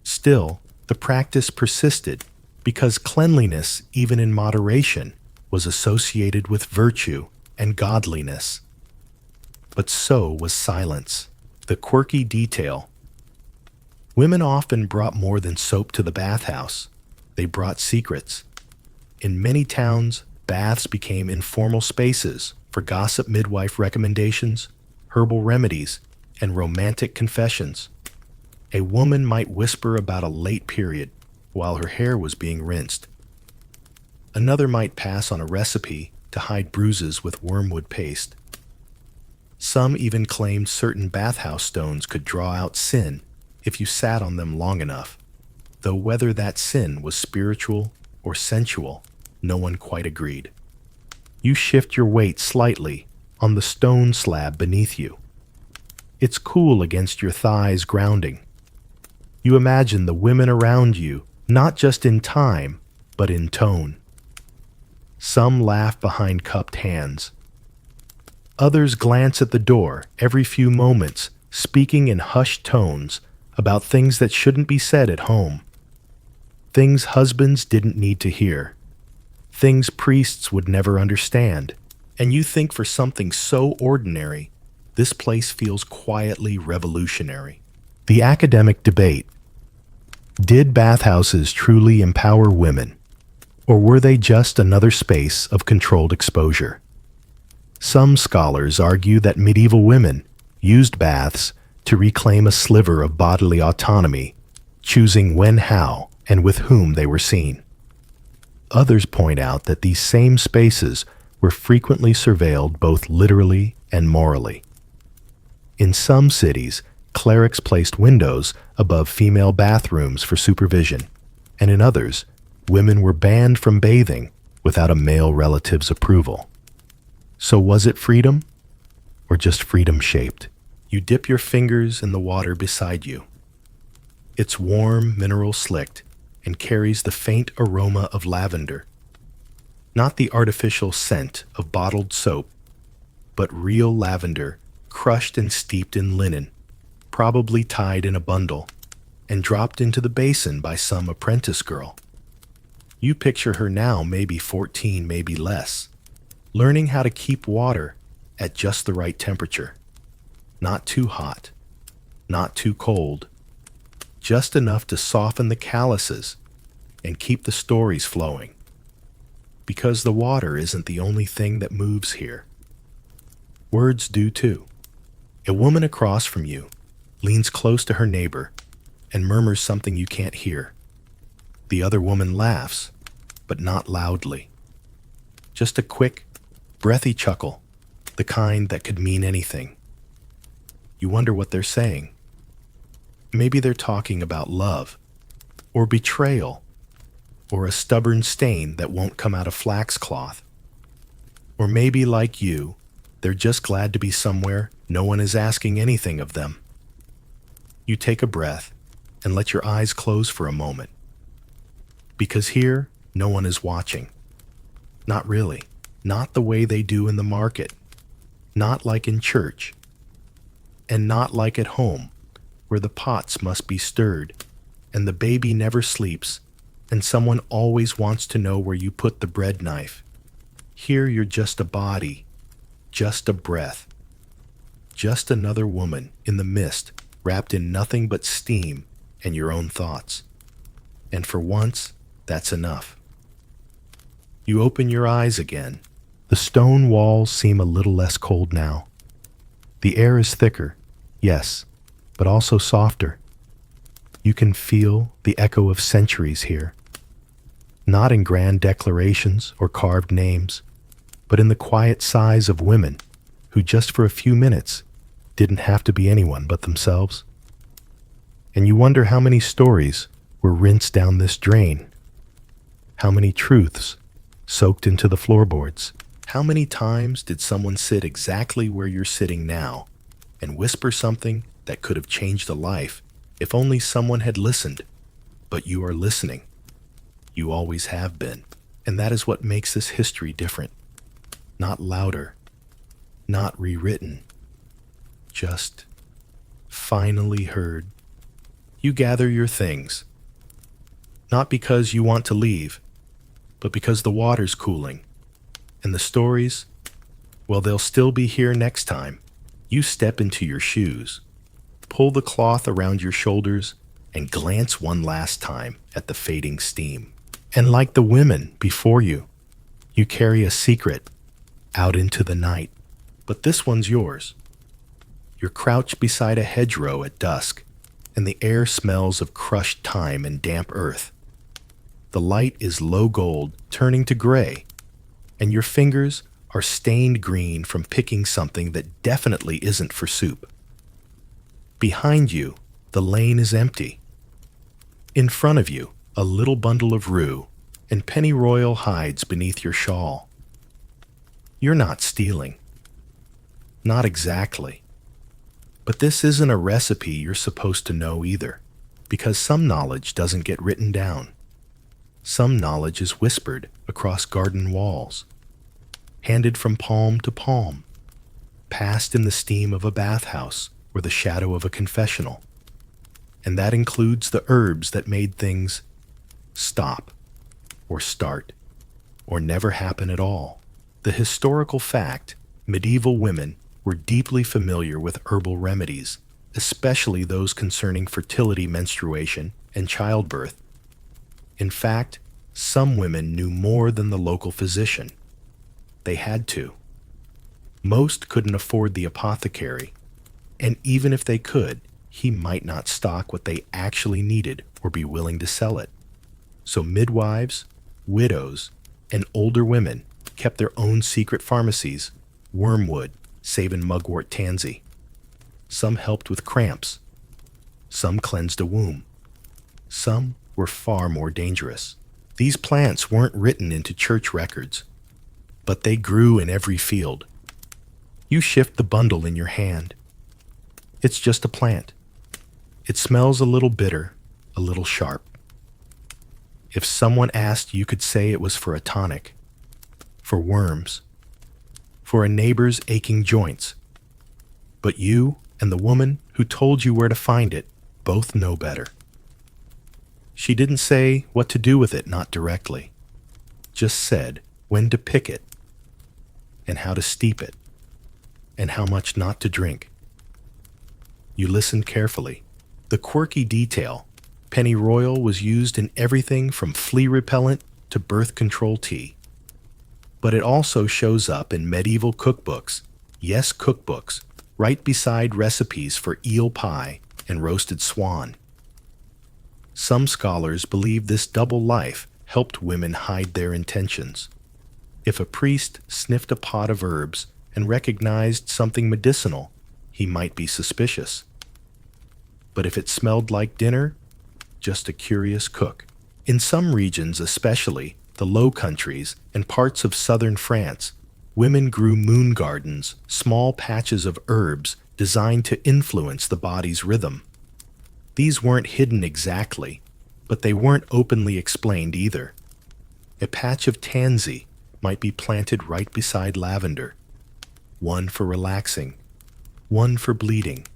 Still, the practice persisted because cleanliness, even in moderation, was associated with virtue and godliness. But so was silence. The quirky detail: Women often brought more than soap to the bathhouse. They brought secrets. In many towns, baths became informal spaces for gossip midwife recommendations, herbal remedies, and romantic confessions. A woman might whisper about a late period while her hair was being rinsed. Another might pass on a recipe to hide bruises with wormwood paste. Some even claimed certain bathhouse stones could draw out sin if you sat on them long enough, though whether that sin was spiritual or sensual, no one quite agreed. You shift your weight slightly on the stone slab beneath you. It's cool against your thighs, grounding. You imagine the women around you, not just in time, but in tone. Some laugh behind cupped hands. Others glance at the door every few moments, speaking in hushed tones about things that shouldn't be said at home. Things husbands didn't need to hear. Things priests would never understand. And you think for something so ordinary, this place feels quietly revolutionary. The academic debate. Did bathhouses truly empower women, or were they just another space of controlled exposure? Some scholars argue that medieval women used baths to reclaim a sliver of bodily autonomy, choosing when, how, and with whom they were seen. Others point out that these same spaces were frequently surveilled both literally and morally. In some cities, clerics placed windows above female bathrooms for supervision, and in others, women were banned from bathing without a male relative's approval. So was it freedom, or just freedom-shaped? You dip your fingers in the water beside you. It's warm, mineral-slicked, and carries the faint aroma of lavender. Not the artificial scent of bottled soap, but real lavender, crushed and steeped in linen, probably tied in a bundle, and dropped into the basin by some apprentice girl. You picture her now, maybe 14, maybe less, learning how to keep water at just the right temperature. Not too hot, not too cold, just enough to soften the calluses and keep the stories flowing. Because the water isn't the only thing that moves here. Words do too. A woman across from you leans close to her neighbor and murmurs something you can't hear. The other woman laughs, but not loudly. Just a quick, breathy chuckle, the kind that could mean anything. You wonder what they're saying. Maybe they're talking about love, or betrayal, or a stubborn stain that won't come out of flax cloth. Or maybe, like you, they're just glad to be somewhere no one is asking anything of them. You take a breath and let your eyes close for a moment. Because here, no one is watching. Not really. Not the way they do in the market. Not like in church. And not like at home, where the pots must be stirred, and the baby never sleeps, and someone always wants to know where you put the bread knife. Here you're just a body, just a breath, just another woman in the mist, wrapped in nothing but steam and your own thoughts. And for once, that's enough. You open your eyes again. The stone walls seem a little less cold now. The air is thicker, yes, but also softer. You can feel the echo of centuries here. Not in grand declarations or carved names, but in the quiet sighs of women who just for a few minutes didn't have to be anyone but themselves. And you wonder how many stories were rinsed down this drain. How many truths soaked into the floorboards. How many times did someone sit exactly where you're sitting now and whisper something that could have changed a life if only someone had listened? But you are listening. You always have been. And that is what makes this history different. Not louder, not rewritten, just finally heard. You gather your things, not because you want to leave, but because the water's cooling. And the stories, well, they'll still be here next time. You step into your shoes, pull the cloth around your shoulders, and glance one last time at the fading steam. And like the women before you, you carry a secret out into the night. But this one's yours. You're crouched beside a hedgerow at dusk, and the air smells of crushed thyme and damp earth. The light is low gold, turning to gray, and your fingers are stained green from picking something that definitely isn't for soup. Behind you, the lane is empty. In front of you, a little bundle of rue and pennyroyal hides beneath your shawl. You're not stealing. Not exactly. But this isn't a recipe you're supposed to know either, because some knowledge doesn't get written down. Some knowledge is whispered across garden walls, handed from palm to palm, passed in the steam of a bathhouse or the shadow of a confessional. And that includes the herbs that made things stop, or start, or never happen at all. The historical fact, medieval women were deeply familiar with herbal remedies, especially those concerning fertility, menstruation, and childbirth. In fact, some women knew more than the local physician. They had to. Most couldn't afford the apothecary, and even if they could, he might not stock what they actually needed or be willing to sell it. So midwives, widows, and older women kept their own secret pharmacies, wormwood, savin mugwort tansy. Some helped with cramps. Some cleansed a womb. Some were far more dangerous. These plants weren't written into church records, but they grew in every field. You shift the bundle in your hand. It's just a plant. It smells a little bitter, a little sharp. If someone asked, you could say it was for a tonic, for worms, for a neighbor's aching joints. But you and the woman who told you where to find it both know better. She didn't say what to do with it, not directly, just said when to pick it, and how to steep it, and how much not to drink. You listened carefully. The quirky detail, pennyroyal was used in everything from flea repellent to birth control tea. But it also shows up in medieval cookbooks, yes, cookbooks, right beside recipes for eel pie and roasted swan. Some scholars believe this double life helped women hide their intentions. If a priest sniffed a pot of herbs and recognized something medicinal, he might be suspicious. But if it smelled like dinner, just a curious cook. In some regions, especially the Low Countries and parts of southern France, women grew moon gardens, small patches of herbs designed to influence the body's rhythm. These weren't hidden exactly, but they weren't openly explained either. A patch of tansy might be planted right beside lavender, one for relaxing, one for bleeding,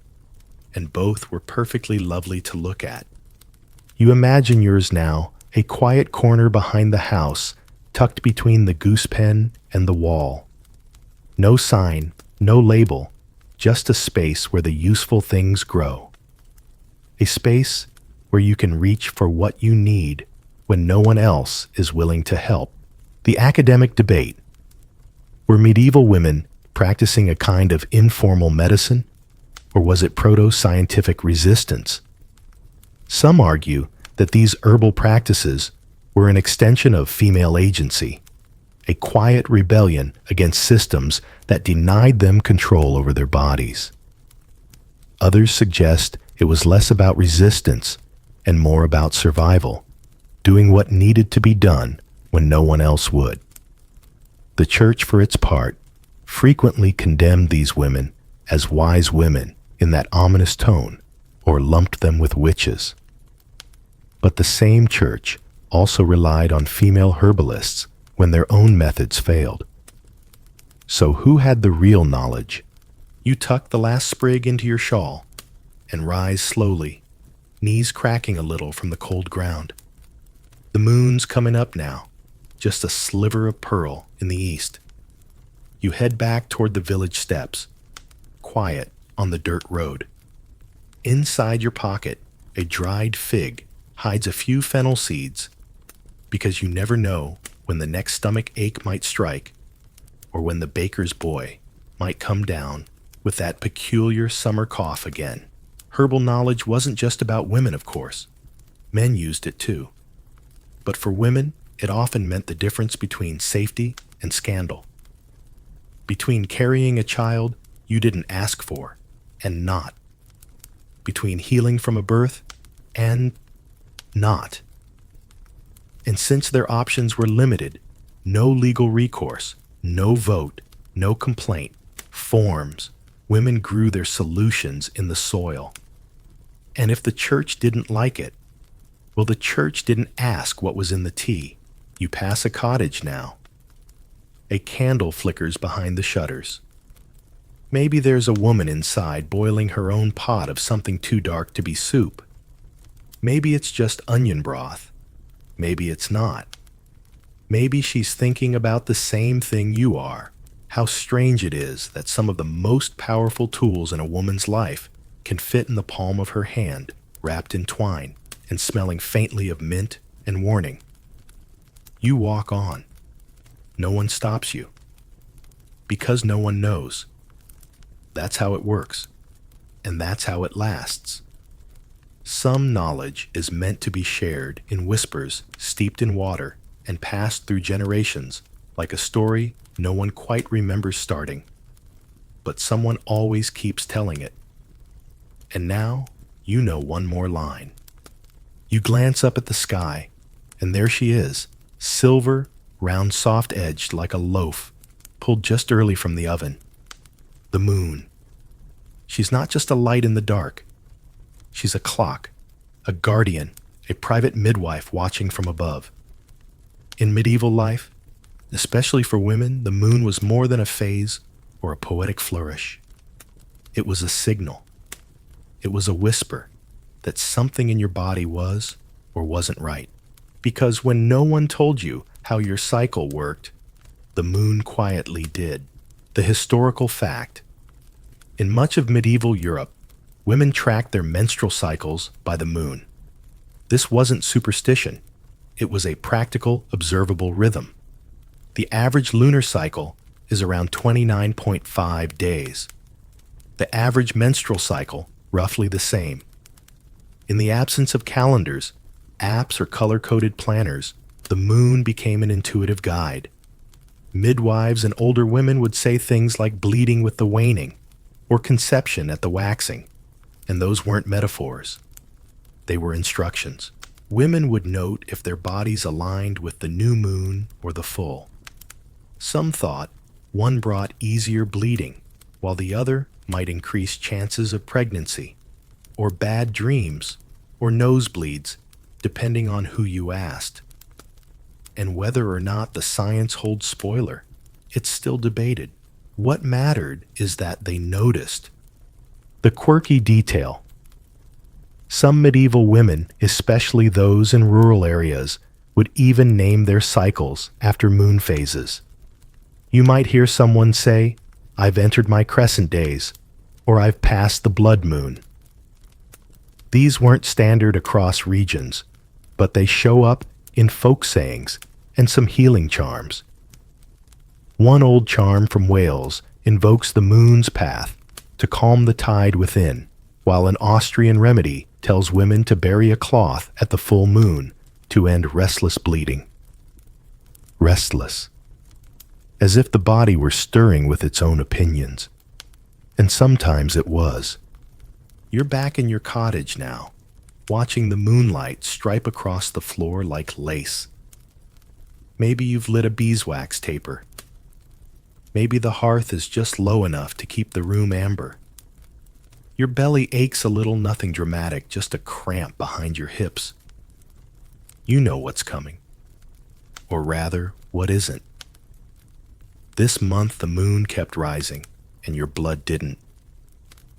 and both were perfectly lovely to look at. You imagine yours now, a quiet corner behind the house, tucked between the goose pen and the wall. No sign, no label, just a space where the useful things grow. A space where you can reach for what you need when no one else is willing to help. The academic debate. Were medieval women practicing a kind of informal medicine, or was it proto-scientific resistance? Some argue that these herbal practices were an extension of female agency, a quiet rebellion against systems that denied them control over their bodies. Others suggest it was less about resistance and more about survival, doing what needed to be done when no one else would. The church, for its part, frequently condemned these women as wise women in that ominous tone, or lumped them with witches. But the same church also relied on female herbalists when their own methods failed. So who had the real knowledge? You tuck the last sprig into your shawl and rise slowly, knees cracking a little from the cold ground. The moon's coming up now, just a sliver of pearl in the east. You head back toward the village steps, quiet on the dirt road. Inside your pocket, A dried fig hides a few fennel seeds because you never know when the next stomach ache might strike or when the baker's boy might come down with that peculiar summer cough again. Herbal knowledge wasn't just about women, of course. Men used it too. But for women, it often meant the difference between safety and scandal. Between carrying a child you didn't ask for and not. Between healing from a birth and not. And since their options were limited, no legal recourse, no vote, no complaint, forms, women grew their solutions in the soil. And if the church didn't like it, well, the church didn't ask what was in the tea. You pass a cottage now. A candle flickers behind the shutters. Maybe there's a woman inside boiling her own pot of something too dark to be soup. Maybe it's just onion broth. Maybe it's not. Maybe she's thinking about the same thing you are. How strange it is that some of the most powerful tools in a woman's life can fit in the palm of her hand, wrapped in twine and smelling faintly of mint and warning. You walk on. No one stops you. Because no one knows. That's how it works. And that's how it lasts. Some knowledge is meant to be shared in whispers steeped in water and passed through generations, like a story no one quite remembers starting. But someone always keeps telling it. And now you know one more line. You glance up at the sky, and there she is, silver, round, soft-edged like a loaf, pulled just early from the oven. The moon. She's not just a light in the dark. She's a clock, a guardian, a private midwife watching from above. In medieval life, especially for women, the moon was more than a phase or a poetic flourish. It was a signal. It was a whisper that something in your body was or wasn't right. Because when no one told you how your cycle worked, the moon quietly did. The historical fact. In much of medieval Europe, women tracked their menstrual cycles by the moon. This wasn't superstition. It was a practical, observable rhythm. The average lunar cycle is around 29.5 days. The average menstrual cycle, roughly the same. In the absence of calendars, apps, or color-coded planners, the moon became an intuitive guide. Midwives and older women would say things like bleeding with the waning, or conception at the waxing, and those weren't metaphors. They were instructions. Women would note if their bodies aligned with the new moon or the full. Some thought one brought easier bleeding, while the other might increase chances of pregnancy, or bad dreams, or nosebleeds, depending on who you asked. And whether or not the science holds spoiler, it's still debated. What mattered is that they noticed. The quirky detail. Some medieval women, especially those in rural areas, would even name their cycles after moon phases. You might hear someone say, "I've entered my crescent days," or "I've passed the blood moon." These weren't standard across regions, but they show up in folk sayings and some healing charms. One old charm from Wales invokes the moon's path to calm the tide within, while an Austrian remedy tells women to bury a cloth at the full moon to end restless bleeding. Restless. As if the body were stirring with its own opinions. And sometimes it was. You're back in your cottage now, watching the moonlight stripe across the floor like lace. Maybe you've lit a beeswax taper. Maybe the hearth is just low enough to keep the room amber. Your belly aches a little, nothing dramatic, just a cramp behind your hips. You know what's coming. Or rather, what isn't. This month the moon kept rising, and your blood didn't.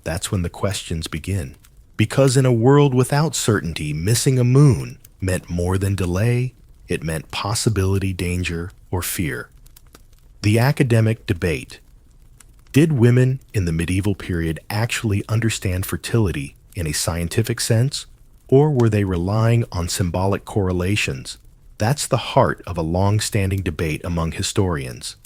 That's when the questions begin. Because in a world without certainty, missing a moon meant more than delay, it meant possibility, danger, or fear. The academic debate. Did women in the medieval period actually understand fertility in a scientific sense, Or were they relying on symbolic correlations? That's the heart of a long-standing debate among historians.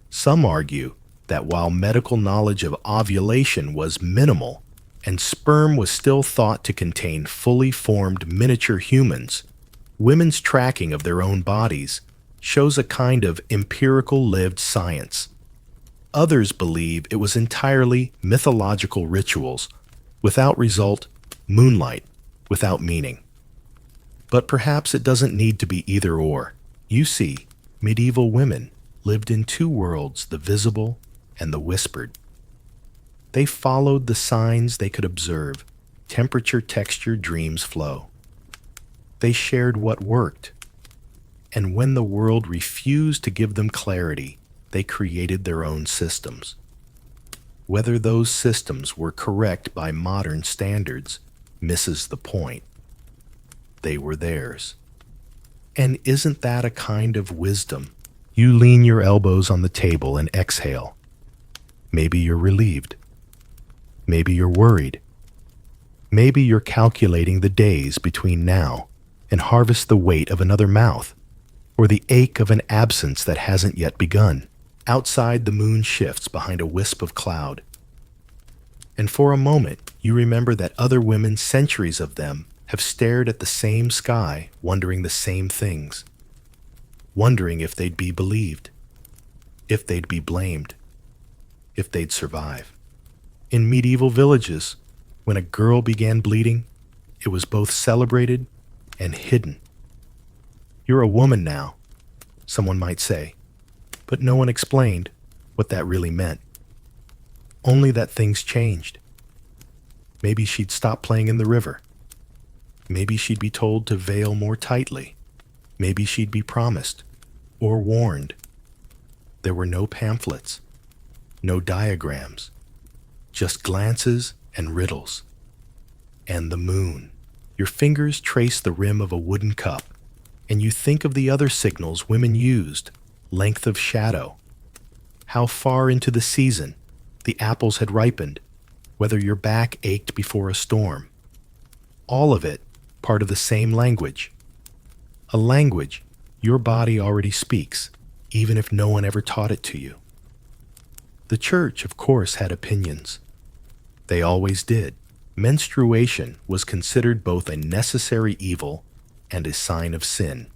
Some argue that while medical knowledge of ovulation was minimal and sperm was still thought to contain fully formed miniature humans, women's tracking of their own bodies shows a kind of empirical lived science. Others believe it was entirely mythological rituals, without result, moonlight, without meaning. But perhaps it doesn't need to be either or. You see, medieval women lived in two worlds, the visible and the whispered. They followed the signs they could observe, temperature, texture, dreams flow. They shared what worked. And when the world refused to give them clarity, they created their own systems. Whether those systems were correct by modern standards misses the point. They were theirs. And isn't that a kind of wisdom? You lean your elbows on the table and exhale. Maybe you're relieved. Maybe you're worried. Maybe you're calculating the days between now and harvest the weight of another mouth, or the ache of an absence that hasn't yet begun. Outside, the moon shifts behind a wisp of cloud. And for a moment, you remember that other women, centuries of them, have stared at the same sky, wondering the same things. Wondering if they'd be believed, if they'd be blamed, if they'd survive. In medieval villages, when a girl began bleeding, it was both celebrated and hidden. You're a woman now, someone might say, but no one explained what that really meant. Only that things changed. Maybe she'd stop playing in the river. Maybe she'd be told to veil more tightly. Maybe she'd be promised or warned. There were no pamphlets, no diagrams, just glances and riddles. And the moon. Your fingers trace the rim of a wooden cup, and you think of the other signals women used: length of shadow, how far into the season the apples had ripened, whether your back ached before a storm. All of it part of the same language. A language your body already speaks, even if no one ever taught it to you. The church, of course, had opinions. They always did. Menstruation was considered both a necessary evil and a sign of sin.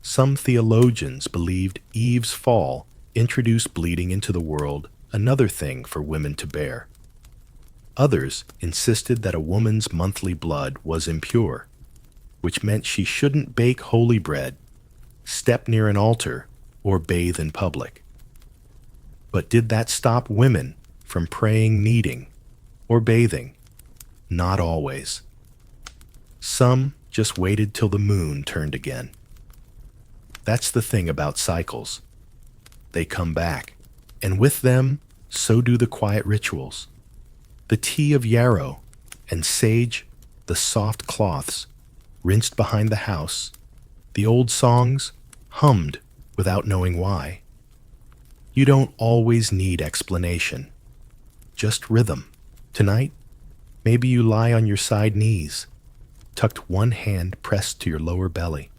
Some theologians believed Eve's fall introduced bleeding into the world, another thing for women to bear. Others insisted that a woman's monthly blood was impure, which meant she shouldn't bake holy bread, step near an altar, or bathe in public. But did that stop women from praying, kneading, or bathing? Not always. Some just waited till the moon turned again. That's the thing about cycles. They come back, and with them, so do the quiet rituals. The tea of yarrow and sage, the soft cloths, rinsed behind the house, the old songs, hummed without knowing why. You don't always need explanation, just rhythm. Tonight, maybe you lie on your side knees, tucked one hand pressed to your lower belly.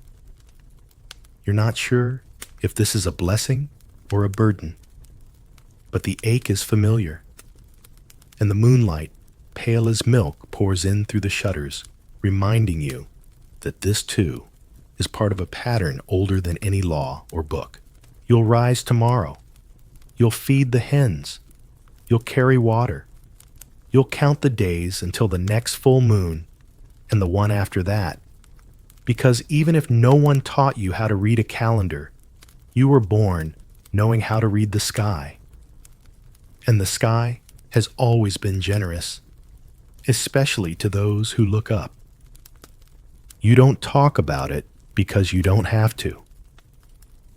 You're not sure if this is a blessing or a burden, but the ache is familiar, and the moonlight, pale as milk, pours in through the shutters, reminding you that this, too, is part of a pattern older than any law or book. You'll rise tomorrow. You'll feed the hens. You'll carry water. You'll count the days until the next full moon and the one after that. Because even if no one taught you how to read a calendar, you were born knowing how to read the sky. And the sky has always been generous, especially to those who look up. You don't talk about it because you don't have to.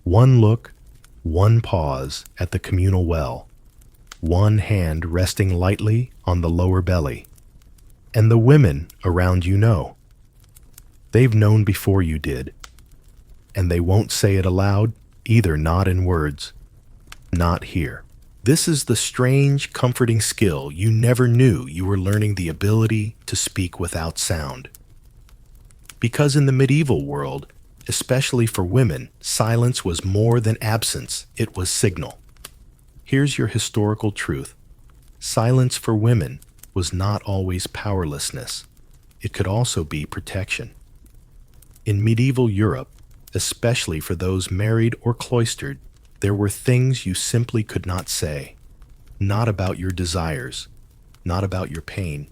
One look, one pause at the communal well, one hand resting lightly on the lower belly, and the women around you know. They've known before you did, and they won't say it aloud, either, not in words. Not here. This is the strange, comforting skill you never knew you were learning, the ability to speak without sound. Because in the medieval world, especially for women, silence was more than absence, it was signal. Here's your historical truth. Silence for women was not always powerlessness. It could also be protection. In medieval Europe, especially for those married or cloistered, there were things you simply could not say. Not about your desires, not about your pain,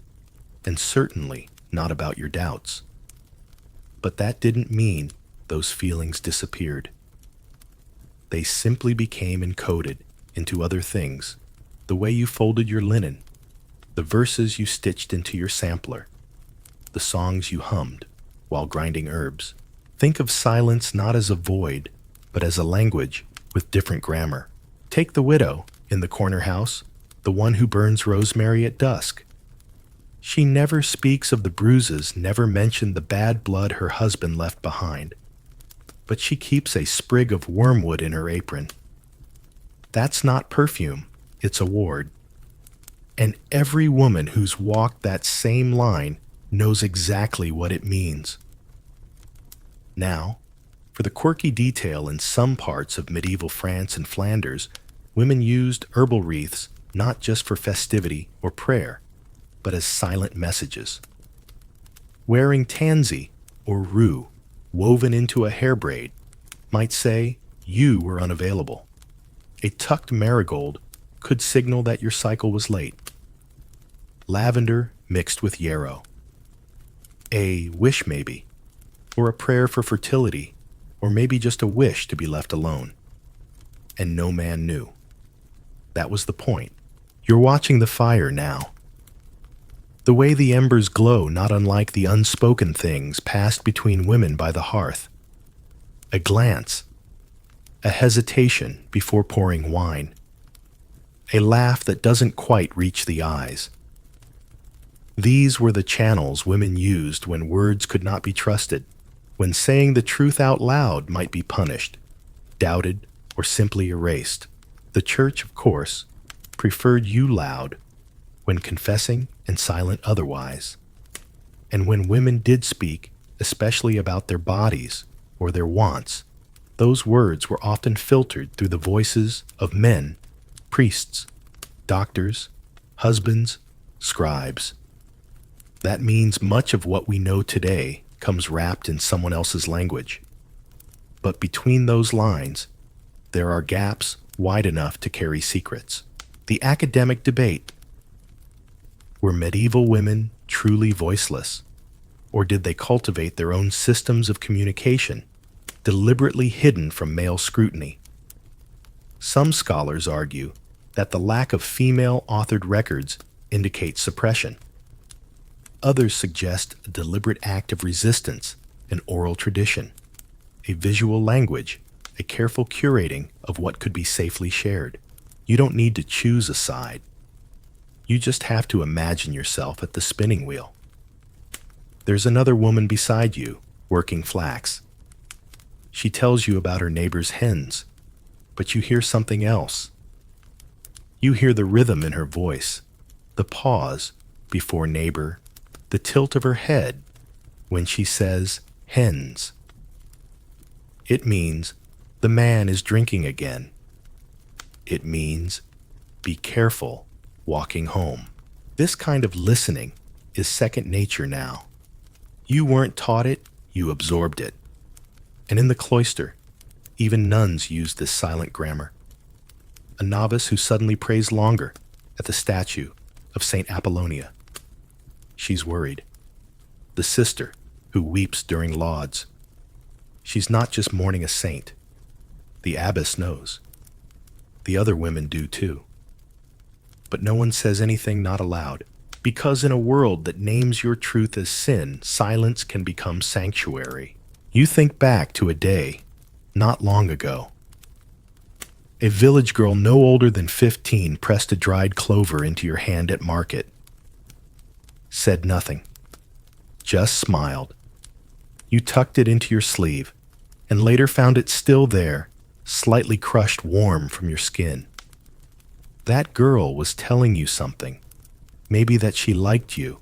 and certainly not about your doubts. But that didn't mean those feelings disappeared. They simply became encoded into other things, the way you folded your linen, the verses you stitched into your sampler, the songs you hummed while grinding herbs. Think of silence not as a void, but as a language with different grammar. Take the widow in the corner house, the one who burns rosemary at dusk. She never speaks of the bruises, never mentioned the bad blood her husband left behind, but she keeps a sprig of wormwood in her apron. That's not perfume, it's a ward. And every woman who's walked that same line knows exactly what it means. Now, for the quirky detail, in some parts of medieval France and Flanders, women used herbal wreaths not just for festivity or prayer, but as silent messages. Wearing tansy or rue woven into a hair braid might say you were unavailable. A tucked marigold could signal that your cycle was late. Lavender mixed with yarrow. A wish maybe, or a prayer for fertility, or maybe just a wish to be left alone. And no man knew. That was the point. You're watching the fire now. The way the embers glow, not unlike the unspoken things passed between women by the hearth. A glance, a hesitation before pouring wine, a laugh that doesn't quite reach the eyes. These were the channels women used when words could not be trusted, when saying the truth out loud might be punished, doubted, or simply erased. The church, of course, preferred you loud when confessing and silent otherwise. And when women did speak, especially about their bodies or their wants, those words were often filtered through the voices of men, priests, doctors, husbands, scribes. That means much of what we know today comes wrapped in someone else's language. But between those lines, there are gaps wide enough to carry secrets. The academic debate. Were medieval women truly voiceless? Or did they cultivate their own systems of communication, deliberately hidden from male scrutiny? Some scholars argue that the lack of female-authored records indicates suppression. Others suggest a deliberate act of resistance, an oral tradition, a visual language, a careful curating of what could be safely shared. You don't need to choose a side. You just have to imagine yourself at the spinning wheel. There's another woman beside you, working flax. She tells you about her neighbor's hens, but you hear something else. You hear the rhythm in her voice, the pause before neighbor, the tilt of her head when she says hens. It means the man is drinking again. It means be careful walking home. This kind of listening is second nature now. You weren't taught it, you absorbed it. And in the cloister, even nuns used this silent grammar. A novice who suddenly prays longer at the statue of Saint Apollonia. She's worried. The sister who weeps during lauds. She's not just mourning a saint. The abbess knows. The other women do too. But no one says anything not aloud, because in a world that names your truth as sin, silence can become sanctuary. You think back to a day not long ago. A village girl no older than 15 pressed a dried clover into your hand at market. Said nothing. Just smiled. You tucked it into your sleeve, and later found it still there, slightly crushed warm from your skin. That girl was telling you something. Maybe that she liked you,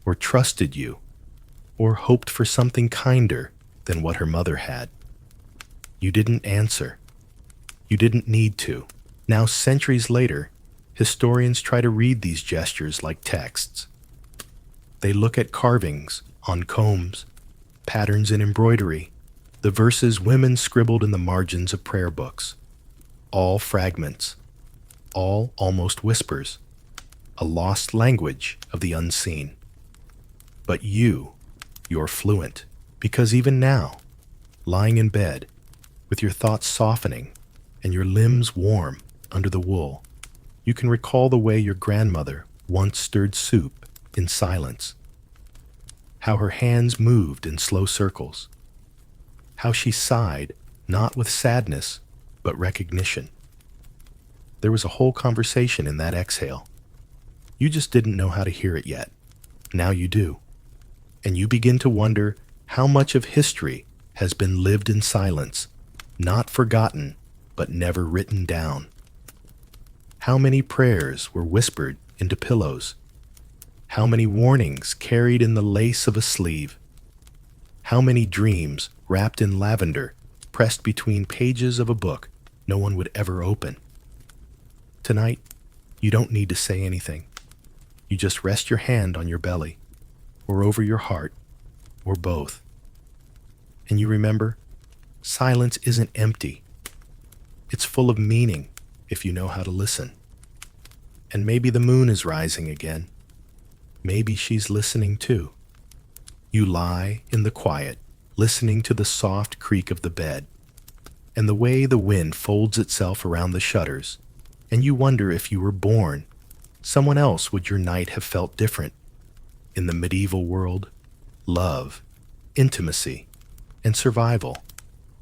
or trusted you, or hoped for something kinder than what her mother had. You didn't answer. You didn't need to. Now, centuries later, historians try to read these gestures like texts. They look at carvings on combs, patterns in embroidery, the verses women scribbled in the margins of prayer books. All fragments, all almost whispers, a lost language of the unseen. But you're fluent, because even now, lying in bed, with your thoughts softening and your limbs warm under the wool, you can recall the way your grandmother once stirred soup in silence, how her hands moved in slow circles, how she sighed not with sadness but recognition. There was a whole conversation in that exhale. You just didn't know how to hear it yet. Now you do. And you begin to wonder how much of history has been lived in silence, not forgotten, but never written down. How many prayers were whispered into pillows? How many warnings carried in the lace of a sleeve? How many dreams wrapped in lavender, pressed between pages of a book no one would ever open? Tonight, you don't need to say anything. You just rest your hand on your belly, or over your heart, or both. And you remember, silence isn't empty. It's full of meaning if you know how to listen. And maybe the moon is rising again. Maybe she's listening too. You lie in the quiet, listening to the soft creak of the bed, and the way the wind folds itself around the shutters, and you wonder if you were born, someone else would your night have felt different. In the medieval world, love, intimacy, and survival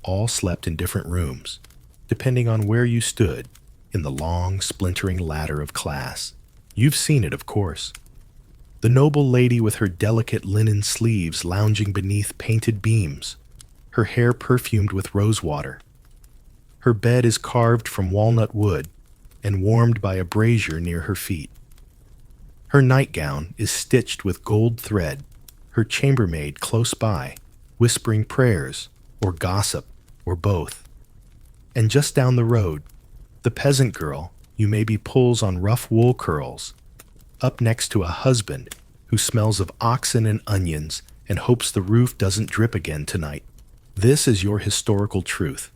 all slept in different rooms, depending on where you stood in the long, splintering ladder of class. You've seen it, of course. The noble lady with her delicate linen sleeves lounging beneath painted beams, her hair perfumed with rosewater. Her bed is carved from walnut wood and warmed by a brazier near her feet. Her nightgown is stitched with gold thread, her chambermaid close by, whispering prayers or gossip or both. And just down the road, the peasant girl you maybe pulls on rough wool curls, up next to a husband who smells of oxen and onions and hopes the roof doesn't drip again tonight. This is your historical truth.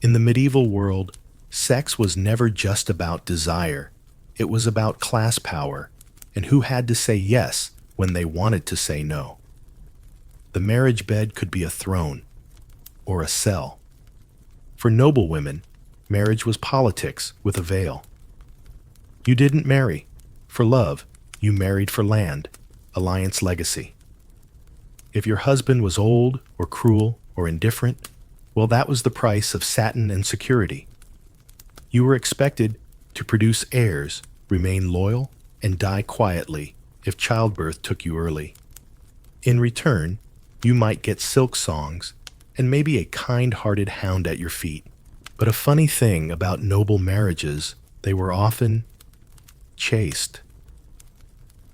In the medieval world, sex was never just about desire. It was about class power and who had to say yes when they wanted to say no. The marriage bed could be a throne or a cell. For noble women, marriage was politics with a veil. You didn't marry for love, you married for land, alliance legacy. If your husband was old or cruel or indifferent, well, that was the price of satin and security. You were expected to produce heirs, remain loyal, and die quietly if childbirth took you early. In return, you might get silk songs and maybe a kind-hearted hound at your feet. But a funny thing about noble marriages, they were often chaste.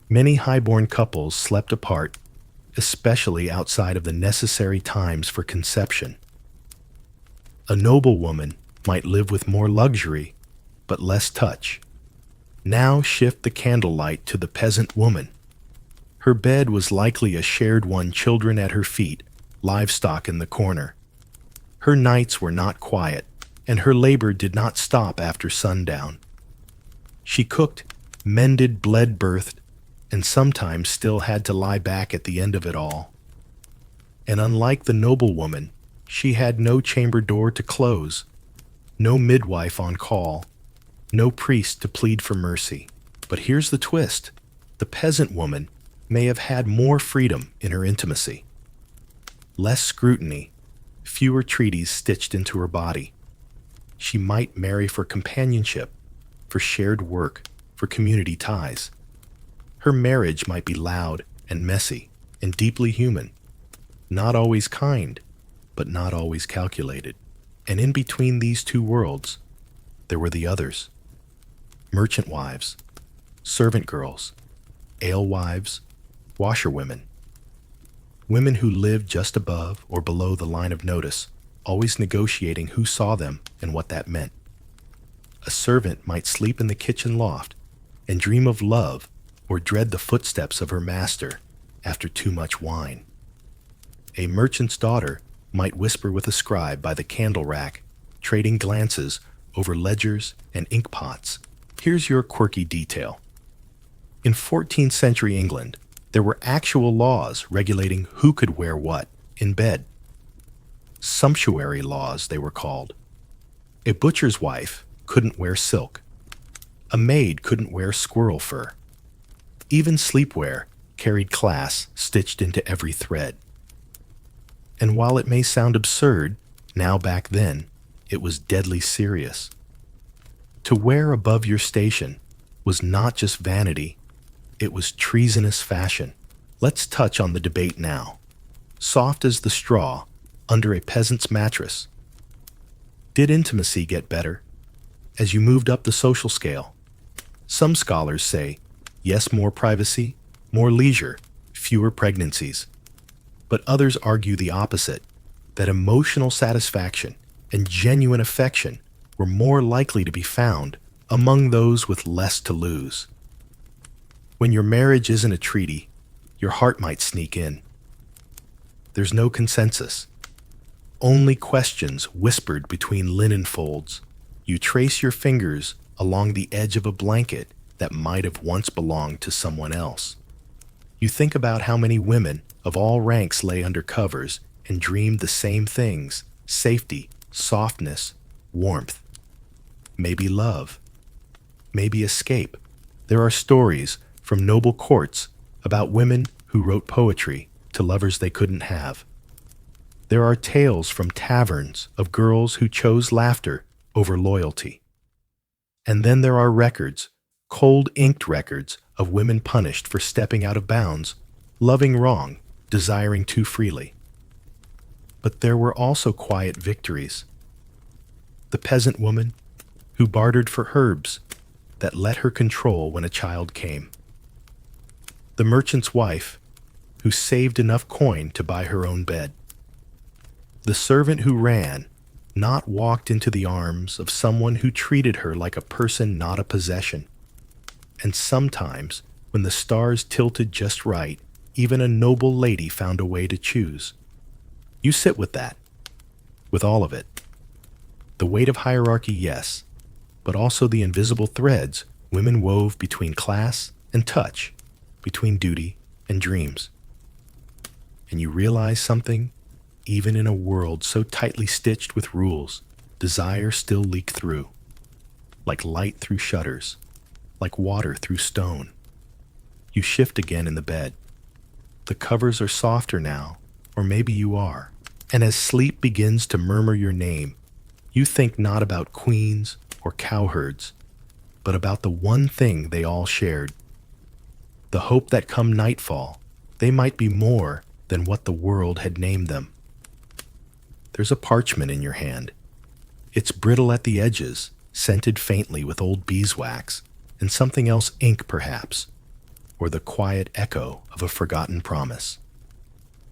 Many high-born couples slept apart, especially outside of the necessary times for conception. A noble woman might live with more luxury, but less touch. Now shift the candlelight to the peasant woman. Her bed was likely a shared one, children at her feet, livestock in the corner. Her nights were not quiet, and her labor did not stop after sundown. She cooked, mended, bled, birthed, and sometimes still had to lie back at the end of it all. And unlike the noble woman, she had no chamber door to close, no midwife on call, no priest to plead for mercy. But here's the twist. The peasant woman may have had more freedom in her intimacy. Less scrutiny, fewer treaties stitched into her body. She might marry for companionship, for shared work, for community ties. Her marriage might be loud and messy and deeply human, not always kind, but not always calculated. And in between these two worlds, there were the others. Merchant wives, servant girls, alewives, washerwomen. Women who lived just above or below the line of notice, always negotiating who saw them and what that meant. A servant might sleep in the kitchen loft and dream of love or dread the footsteps of her master after too much wine. A merchant's daughter might whisper with a scribe by the candle rack, trading glances over ledgers and ink pots. Here's your quirky detail. In 14th century England, there were actual laws regulating who could wear what in bed. Sumptuary laws, they were called. A butcher's wife couldn't wear silk. A maid couldn't wear squirrel fur. Even sleepwear carried class stitched into every thread. And while it may sound absurd, now back then, it was deadly serious. To wear above your station was not just vanity, it was treasonous fashion. Let's touch on the debate now. Soft as the straw, under a peasant's mattress. Did intimacy get better as you moved up the social scale? Some scholars say, yes, more privacy, more leisure, fewer pregnancies. But others argue the opposite, that emotional satisfaction and genuine affection were more likely to be found among those with less to lose. When your marriage isn't a treaty, your heart might sneak in. There's no consensus. Only questions whispered between linen folds. You trace your fingers along the edge of a blanket that might have once belonged to someone else. You think about how many women of all ranks lay under covers and dreamed the same things: safety, softness, warmth. Maybe love. Maybe escape. There are stories from noble courts about women who wrote poetry to lovers they couldn't have. There are tales from taverns of girls who chose laughter over loyalty. And then there are records, cold-inked records of women punished for stepping out of bounds, loving wrong, desiring too freely. But there were also quiet victories. The peasant woman who bartered for herbs that let her control when a child came. The merchant's wife who saved enough coin to buy her own bed. The servant who ran, not walked into the arms of someone who treated her like a person, not a possession. And sometimes, when the stars tilted just right, even a noble lady found a way to choose. You sit with that, with all of it. The weight of hierarchy, yes, but also the invisible threads women wove between class and touch, between duty and dreams. And you realize something? Even in a world so tightly stitched with rules, desire still leaked through, like light through shutters, like water through stone. You shift again in the bed. The covers are softer now, or maybe you are. And as sleep begins to murmur your name, you think not about queens or cowherds, but about the one thing they all shared. The hope that come nightfall, they might be more than what the world had named them. There's a parchment in your hand. It's brittle at the edges, scented faintly with old beeswax, and something else, ink perhaps, or the quiet echo of a forgotten promise.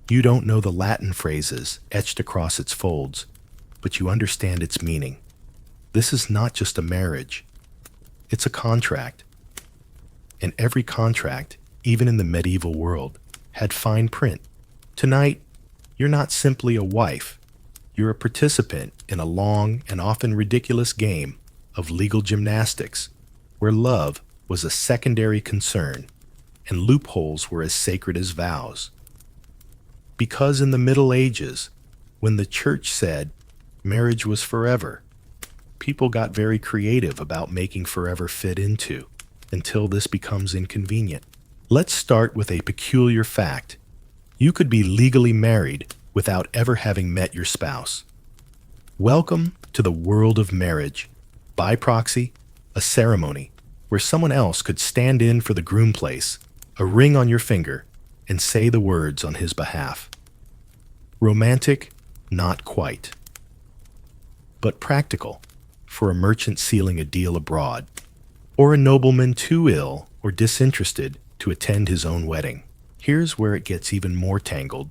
You don't know the Latin phrases etched across its folds, but you understand its meaning. This is not just a marriage. It's a contract. And every contract, even in the medieval world, had fine print. Tonight, you're not simply a wife. You're a participant in a long and often ridiculous game of legal gymnastics, where love was a secondary concern and loopholes were as sacred as vows. Because in the Middle Ages, when the church said marriage was forever, people got very creative about making forever fit into, until this becomes inconvenient. Let's start with a peculiar fact. You could be legally married without ever having met your spouse. Welcome to the world of marriage. By proxy, a ceremony where someone else could stand in for the groom place, a ring on your finger, and say the words on his behalf. Romantic? Not quite. But practical, for a merchant sealing a deal abroad, or a nobleman too ill or disinterested to attend his own wedding. Here's where it gets even more tangled.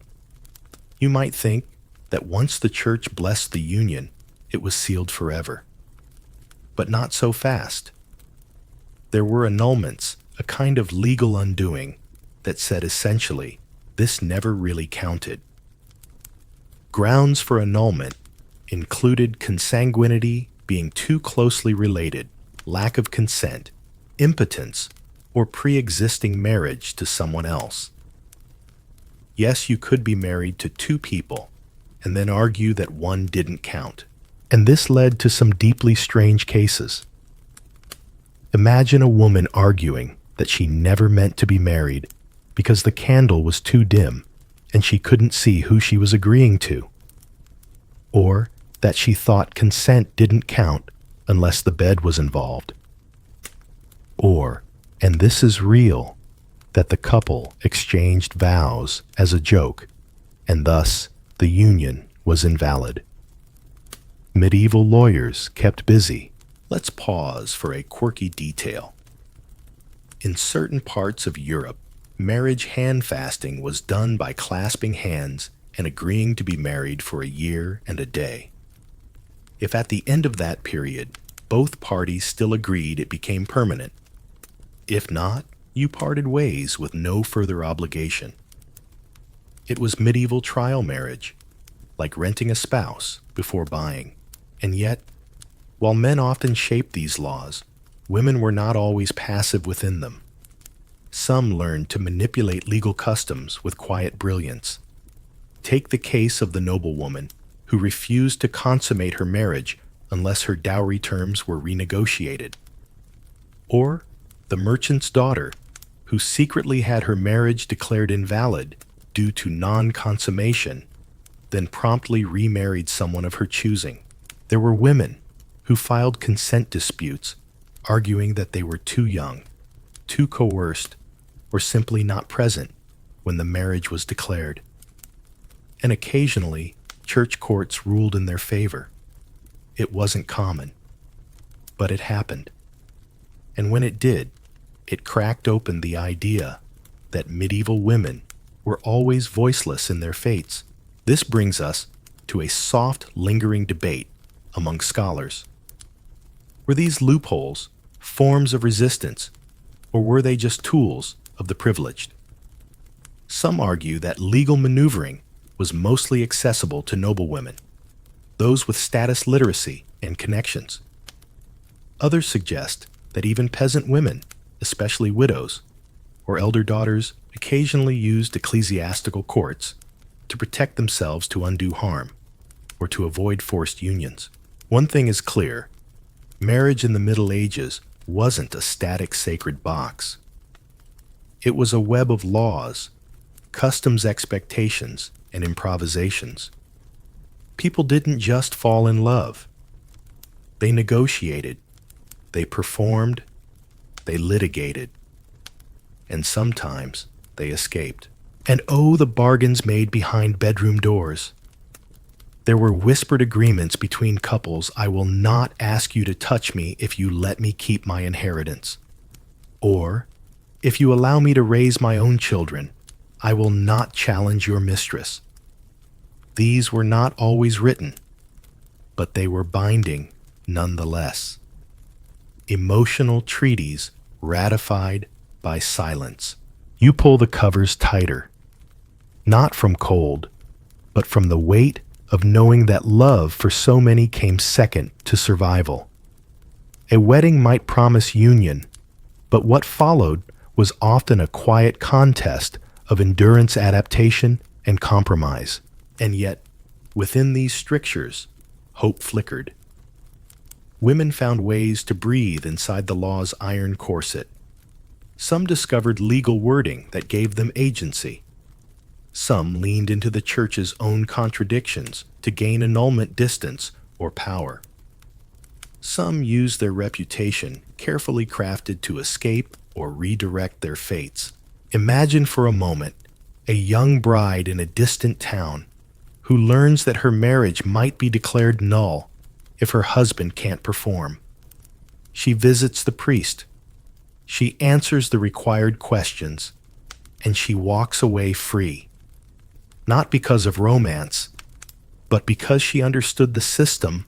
You might think that once the church blessed the union, it was sealed forever. But not so fast. There were annulments, a kind of legal undoing that said essentially, this never really counted. Grounds for annulment included consanguinity being too closely related, lack of consent, impotence, or pre-existing marriage to someone else. Yes, you could be married to two people and then argue that one didn't count. And this led to some deeply strange cases. Imagine a woman arguing that she never meant to be married because the candle was too dim and she couldn't see who she was agreeing to. Or that she thought consent didn't count unless the bed was involved. Or, and this is real, that the couple exchanged vows as a joke, and thus the union was invalid. Medieval lawyers kept busy. Let's pause for a quirky detail. In certain parts of Europe, marriage hand fasting was done by clasping hands and agreeing to be married for a year and a day. If at the end of that period, both parties still agreed, it became permanent. If not, you parted ways with no further obligation. It was medieval trial marriage, like renting a spouse before buying. And yet, while men often shaped these laws, women were not always passive within them. Some learned to manipulate legal customs with quiet brilliance. Take the case of the noblewoman who refused to consummate her marriage unless her dowry terms were renegotiated. Or the merchant's daughter who secretly had her marriage declared invalid due to non-consummation, then promptly remarried someone of her choosing. There were women who filed consent disputes, arguing that they were too young, too coerced, or simply not present when the marriage was declared. And occasionally, church courts ruled in their favor. It wasn't common, but it happened. And when it did, it cracked open the idea that medieval women were always voiceless in their fates. This brings us to a soft, lingering debate among scholars. Were these loopholes forms of resistance, or were they just tools of the privileged? Some argue that legal maneuvering was mostly accessible to noblewomen, those with status literacy and connections. Others suggest that even peasant women, especially widows or elder daughters, occasionally used ecclesiastical courts to protect themselves to undo harm or to avoid forced unions. One thing is clear: marriage in the Middle Ages wasn't a static sacred box. It was a web of laws, customs, expectations, and improvisations. People didn't just fall in love. They negotiated, they performed, they litigated, and sometimes they escaped. And oh, the bargains made behind bedroom doors. There were whispered agreements between couples: I will not ask you to touch me if you let me keep my inheritance. Or, if you allow me to raise my own children, I will not challenge your mistress. These were not always written, but they were binding nonetheless. Emotional treaties ratified by silence. You pull the covers tighter, not from cold, but from the weight of knowing that love for so many came second to survival. A wedding might promise union, but what followed was often a quiet contest of endurance, adaptation, and compromise. And yet, within these strictures, hope flickered. Women found ways to breathe inside the law's iron corset. Some discovered legal wording that gave them agency. Some leaned into the church's own contradictions to gain annulment distance or power. Some used their reputation, carefully crafted to escape or redirect their fates. Imagine for a moment a young bride in a distant town who learns that her marriage might be declared null if her husband can't perform. She visits the priest. She answers the required questions, and she walks away free. not because of romance, but because she understood the system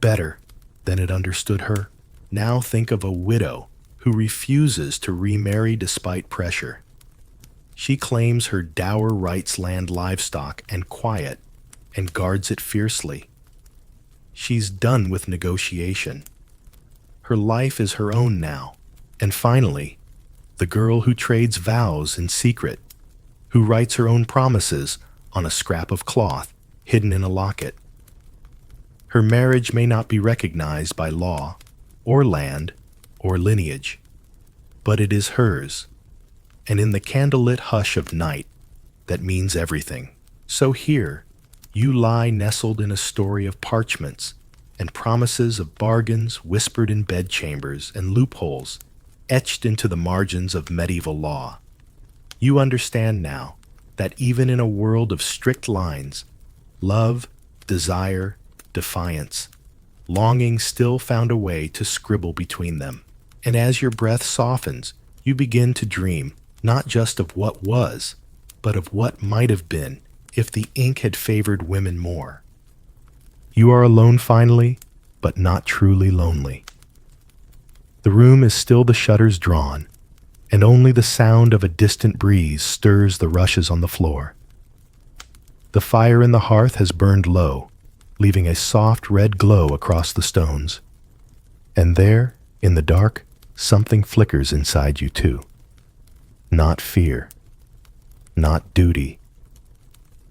better than it understood her. Now think of a widow who refuses to remarry despite pressure. She claims her dower rights land, livestock, and quiet, and guards it fiercely. She's done with negotiation. Her life is her own now. And finally, the girl who trades vows in secret, who writes her own promises on a scrap of cloth hidden in a locket. Her marriage may not be recognized by law, or land, or lineage, but it is hers, and in the candlelit hush of night, that means everything. So here, you lie nestled in a story of parchments and promises of bargains whispered in bedchambers and loopholes etched into the margins of medieval law. You understand now that even in a world of strict lines, love, desire, defiance, longing still found a way to scribble between them. And as your breath softens, you begin to dream not just of what was, but of what might have been if the ink had favored women more. You are alone finally, but not truly lonely. The room is still, the shutters drawn, and only the sound of a distant breeze stirs the rushes on the floor. The fire in the hearth has burned low, leaving a soft red glow across the stones. And there, in the dark, something flickers inside you too. Not fear, not duty,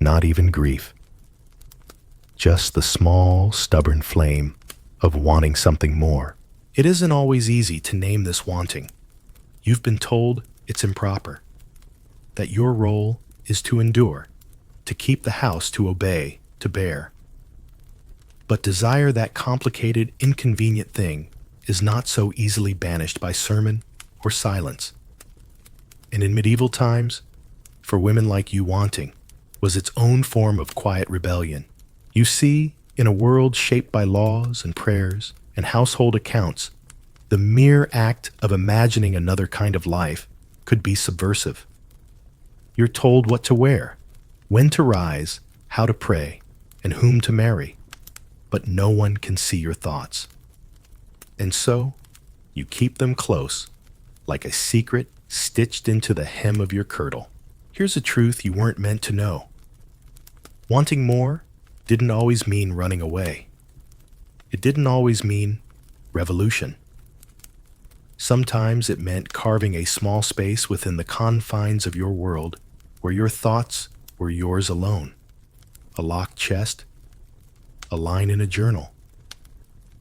not even grief. Just the small, stubborn flame of wanting something more. It isn't always easy to name this wanting. You've been told it's improper, that your role is to endure, to keep the house, to obey, to bear. But desire, that complicated, inconvenient thing, is not so easily banished by sermon or silence. And in medieval times, for women like you, wanting was its own form of quiet rebellion. You see, in a world shaped by laws and prayers and household accounts, the mere act of imagining another kind of life could be subversive. You're told what to wear, when to rise, how to pray, and whom to marry, but no one can see your thoughts. And so, you keep them close, like a secret stitched into the hem of your kirtle. Here's a truth you weren't meant to know. Wanting more didn't always mean running away. It didn't always mean revolution. Sometimes it meant carving a small space within the confines of your world where your thoughts were yours alone. A locked chest, a line in a journal,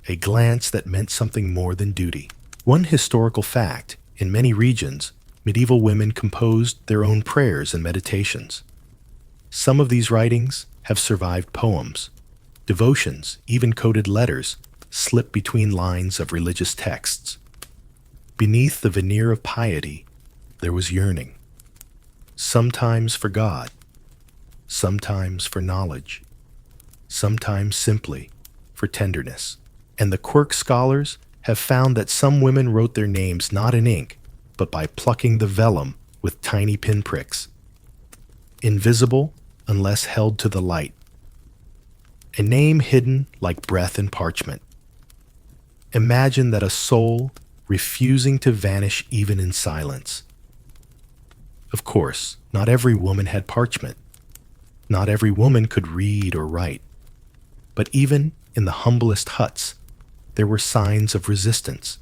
a glance that meant something more than duty. One historical fact: in many regions, medieval women composed their own prayers and meditations. Some of these writings have survived poems, devotions, even coded letters slip between lines of religious texts. Beneath the veneer of piety, there was yearning, sometimes for God, sometimes for knowledge, sometimes simply for tenderness. And the quirk scholars have found that some women wrote their names not in ink, but by plucking the vellum with tiny pinpricks, invisible unless held to the light. A name hidden like breath in parchment. Imagine that, a soul refusing to vanish even in silence. Of course, not every woman had parchment. Not every woman could read or write. But even in the humblest huts, there were signs of resistance.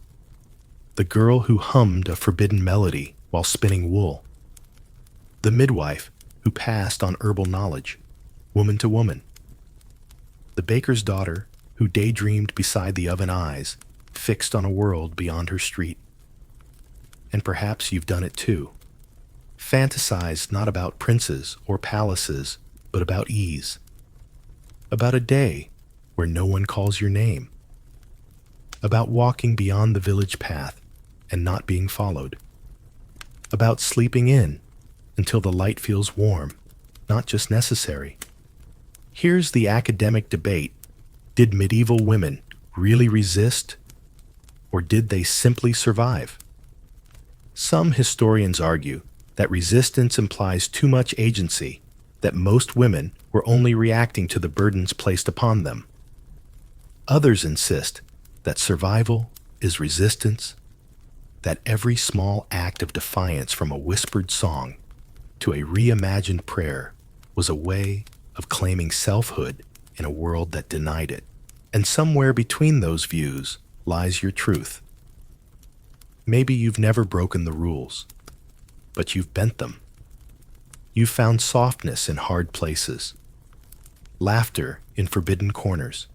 The girl who hummed a forbidden melody while spinning wool. The midwife who passed on herbal knowledge, woman to woman. The baker's daughter who daydreamed beside the oven eyes, fixed on a world beyond her street. And perhaps you've done it too. Fantasized not about princes or palaces, but about ease. About a day where no one calls your name. About walking beyond the village path and not being followed. About sleeping in until the light feels warm, not just necessary. Here's the academic debate. Did medieval women really resist, or did they simply survive? Some historians argue that resistance implies too much agency, that most women were only reacting to the burdens placed upon them. Others insist that survival is resistance, that every small act of defiance from a whispered song to a reimagined prayer was a way of claiming selfhood in a world that denied it. And somewhere between those views lies your truth. Maybe you've never broken the rules, but you've bent them. You've found softness in hard places, laughter in forbidden corners.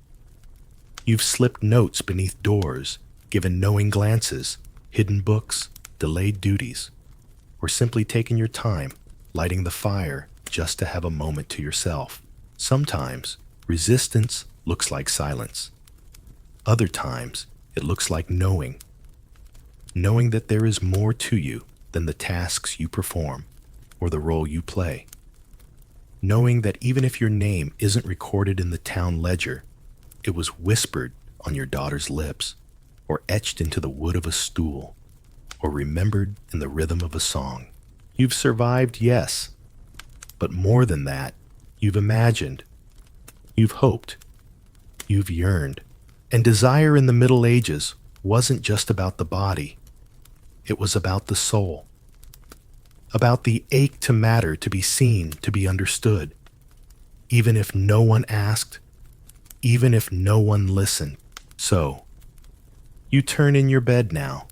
You've slipped notes beneath doors, given knowing glances, hidden books, delayed duties, or simply taken your time lighting the fire just to have a moment to yourself. Sometimes resistance looks like silence. Other times it looks like knowing that there is more to you than the tasks you perform or the role you play. Knowing that even if your name isn't recorded in the town ledger, it was whispered on your daughter's lips, or etched into the wood of a stool, or remembered in the rhythm of a song. You've survived, yes, but more than that, you've imagined, you've hoped, you've yearned. And desire in the Middle Ages wasn't just about the body, it was about the soul, about the ache to matter, to be seen, to be understood, even if no one asked, even if no one listened. So, you turn in your bed now,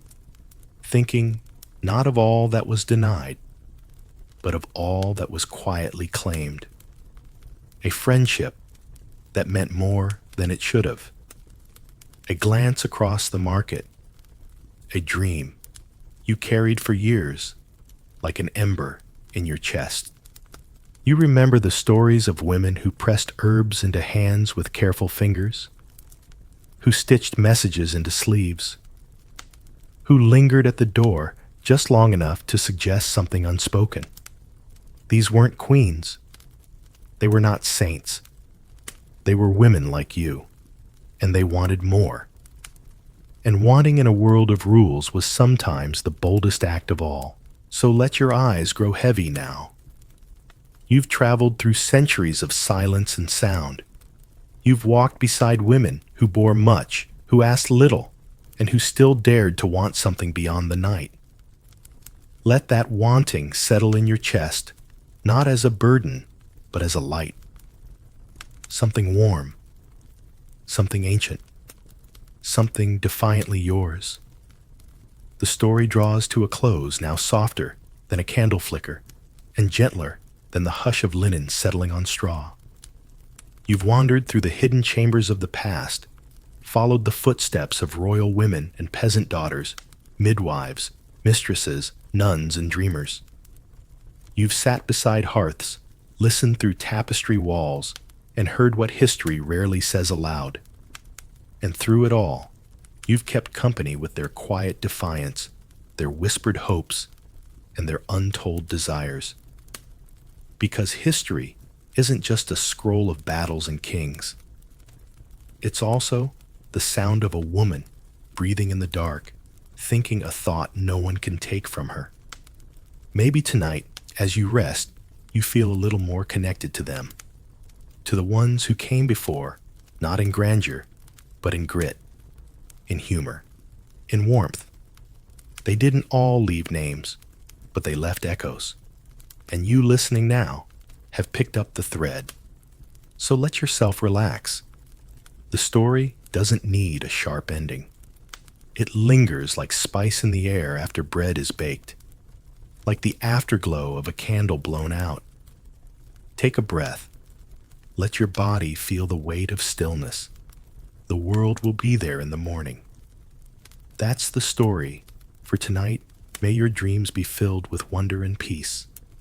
thinking not of all that was denied, but of all that was quietly claimed. A friendship that meant more than it should have. A glance across the market. A dream you carried for years, like an ember in your chest. You remember the stories of women who pressed herbs into hands with careful fingers, who stitched messages into sleeves, who lingered at the door just long enough to suggest something unspoken. These weren't queens. They were not saints. They were women like you, and they wanted more. And wanting in a world of rules was sometimes the boldest act of all. So let your eyes grow heavy now. You've traveled through centuries of silence and sound. You've walked beside women who bore much, who asked little, and who still dared to want something beyond the night. Let that wanting settle in your chest, not as a burden, but as a light. Something warm, something ancient, something defiantly yours. The story draws to a close, now softer than a candle flicker, and gentler than the hush of linen settling on straw. You've wandered through the hidden chambers of the past, followed the footsteps of royal women and peasant daughters, midwives, mistresses, nuns, and dreamers. You've sat beside hearths, listened through tapestry walls, and heard what history rarely says aloud. And through it all, you've kept company with their quiet defiance, their whispered hopes, and their untold desires. Because history isn't just a scroll of battles and kings. It's also the sound of a woman breathing in the dark, thinking a thought no one can take from her. Maybe tonight, as you rest, you feel a little more connected to them, to the ones who came before, not in grandeur, but in grit, in humor, in warmth. They didn't all leave names, but they left echoes. And you listening now have picked up the thread. So let yourself relax. The story doesn't need a sharp ending. It lingers like spice in the air after bread is baked, like the afterglow of a candle blown out. Take a breath. Let your body feel the weight of stillness. The world will be there in the morning. That's the story. For tonight, may your dreams be filled with wonder and peace.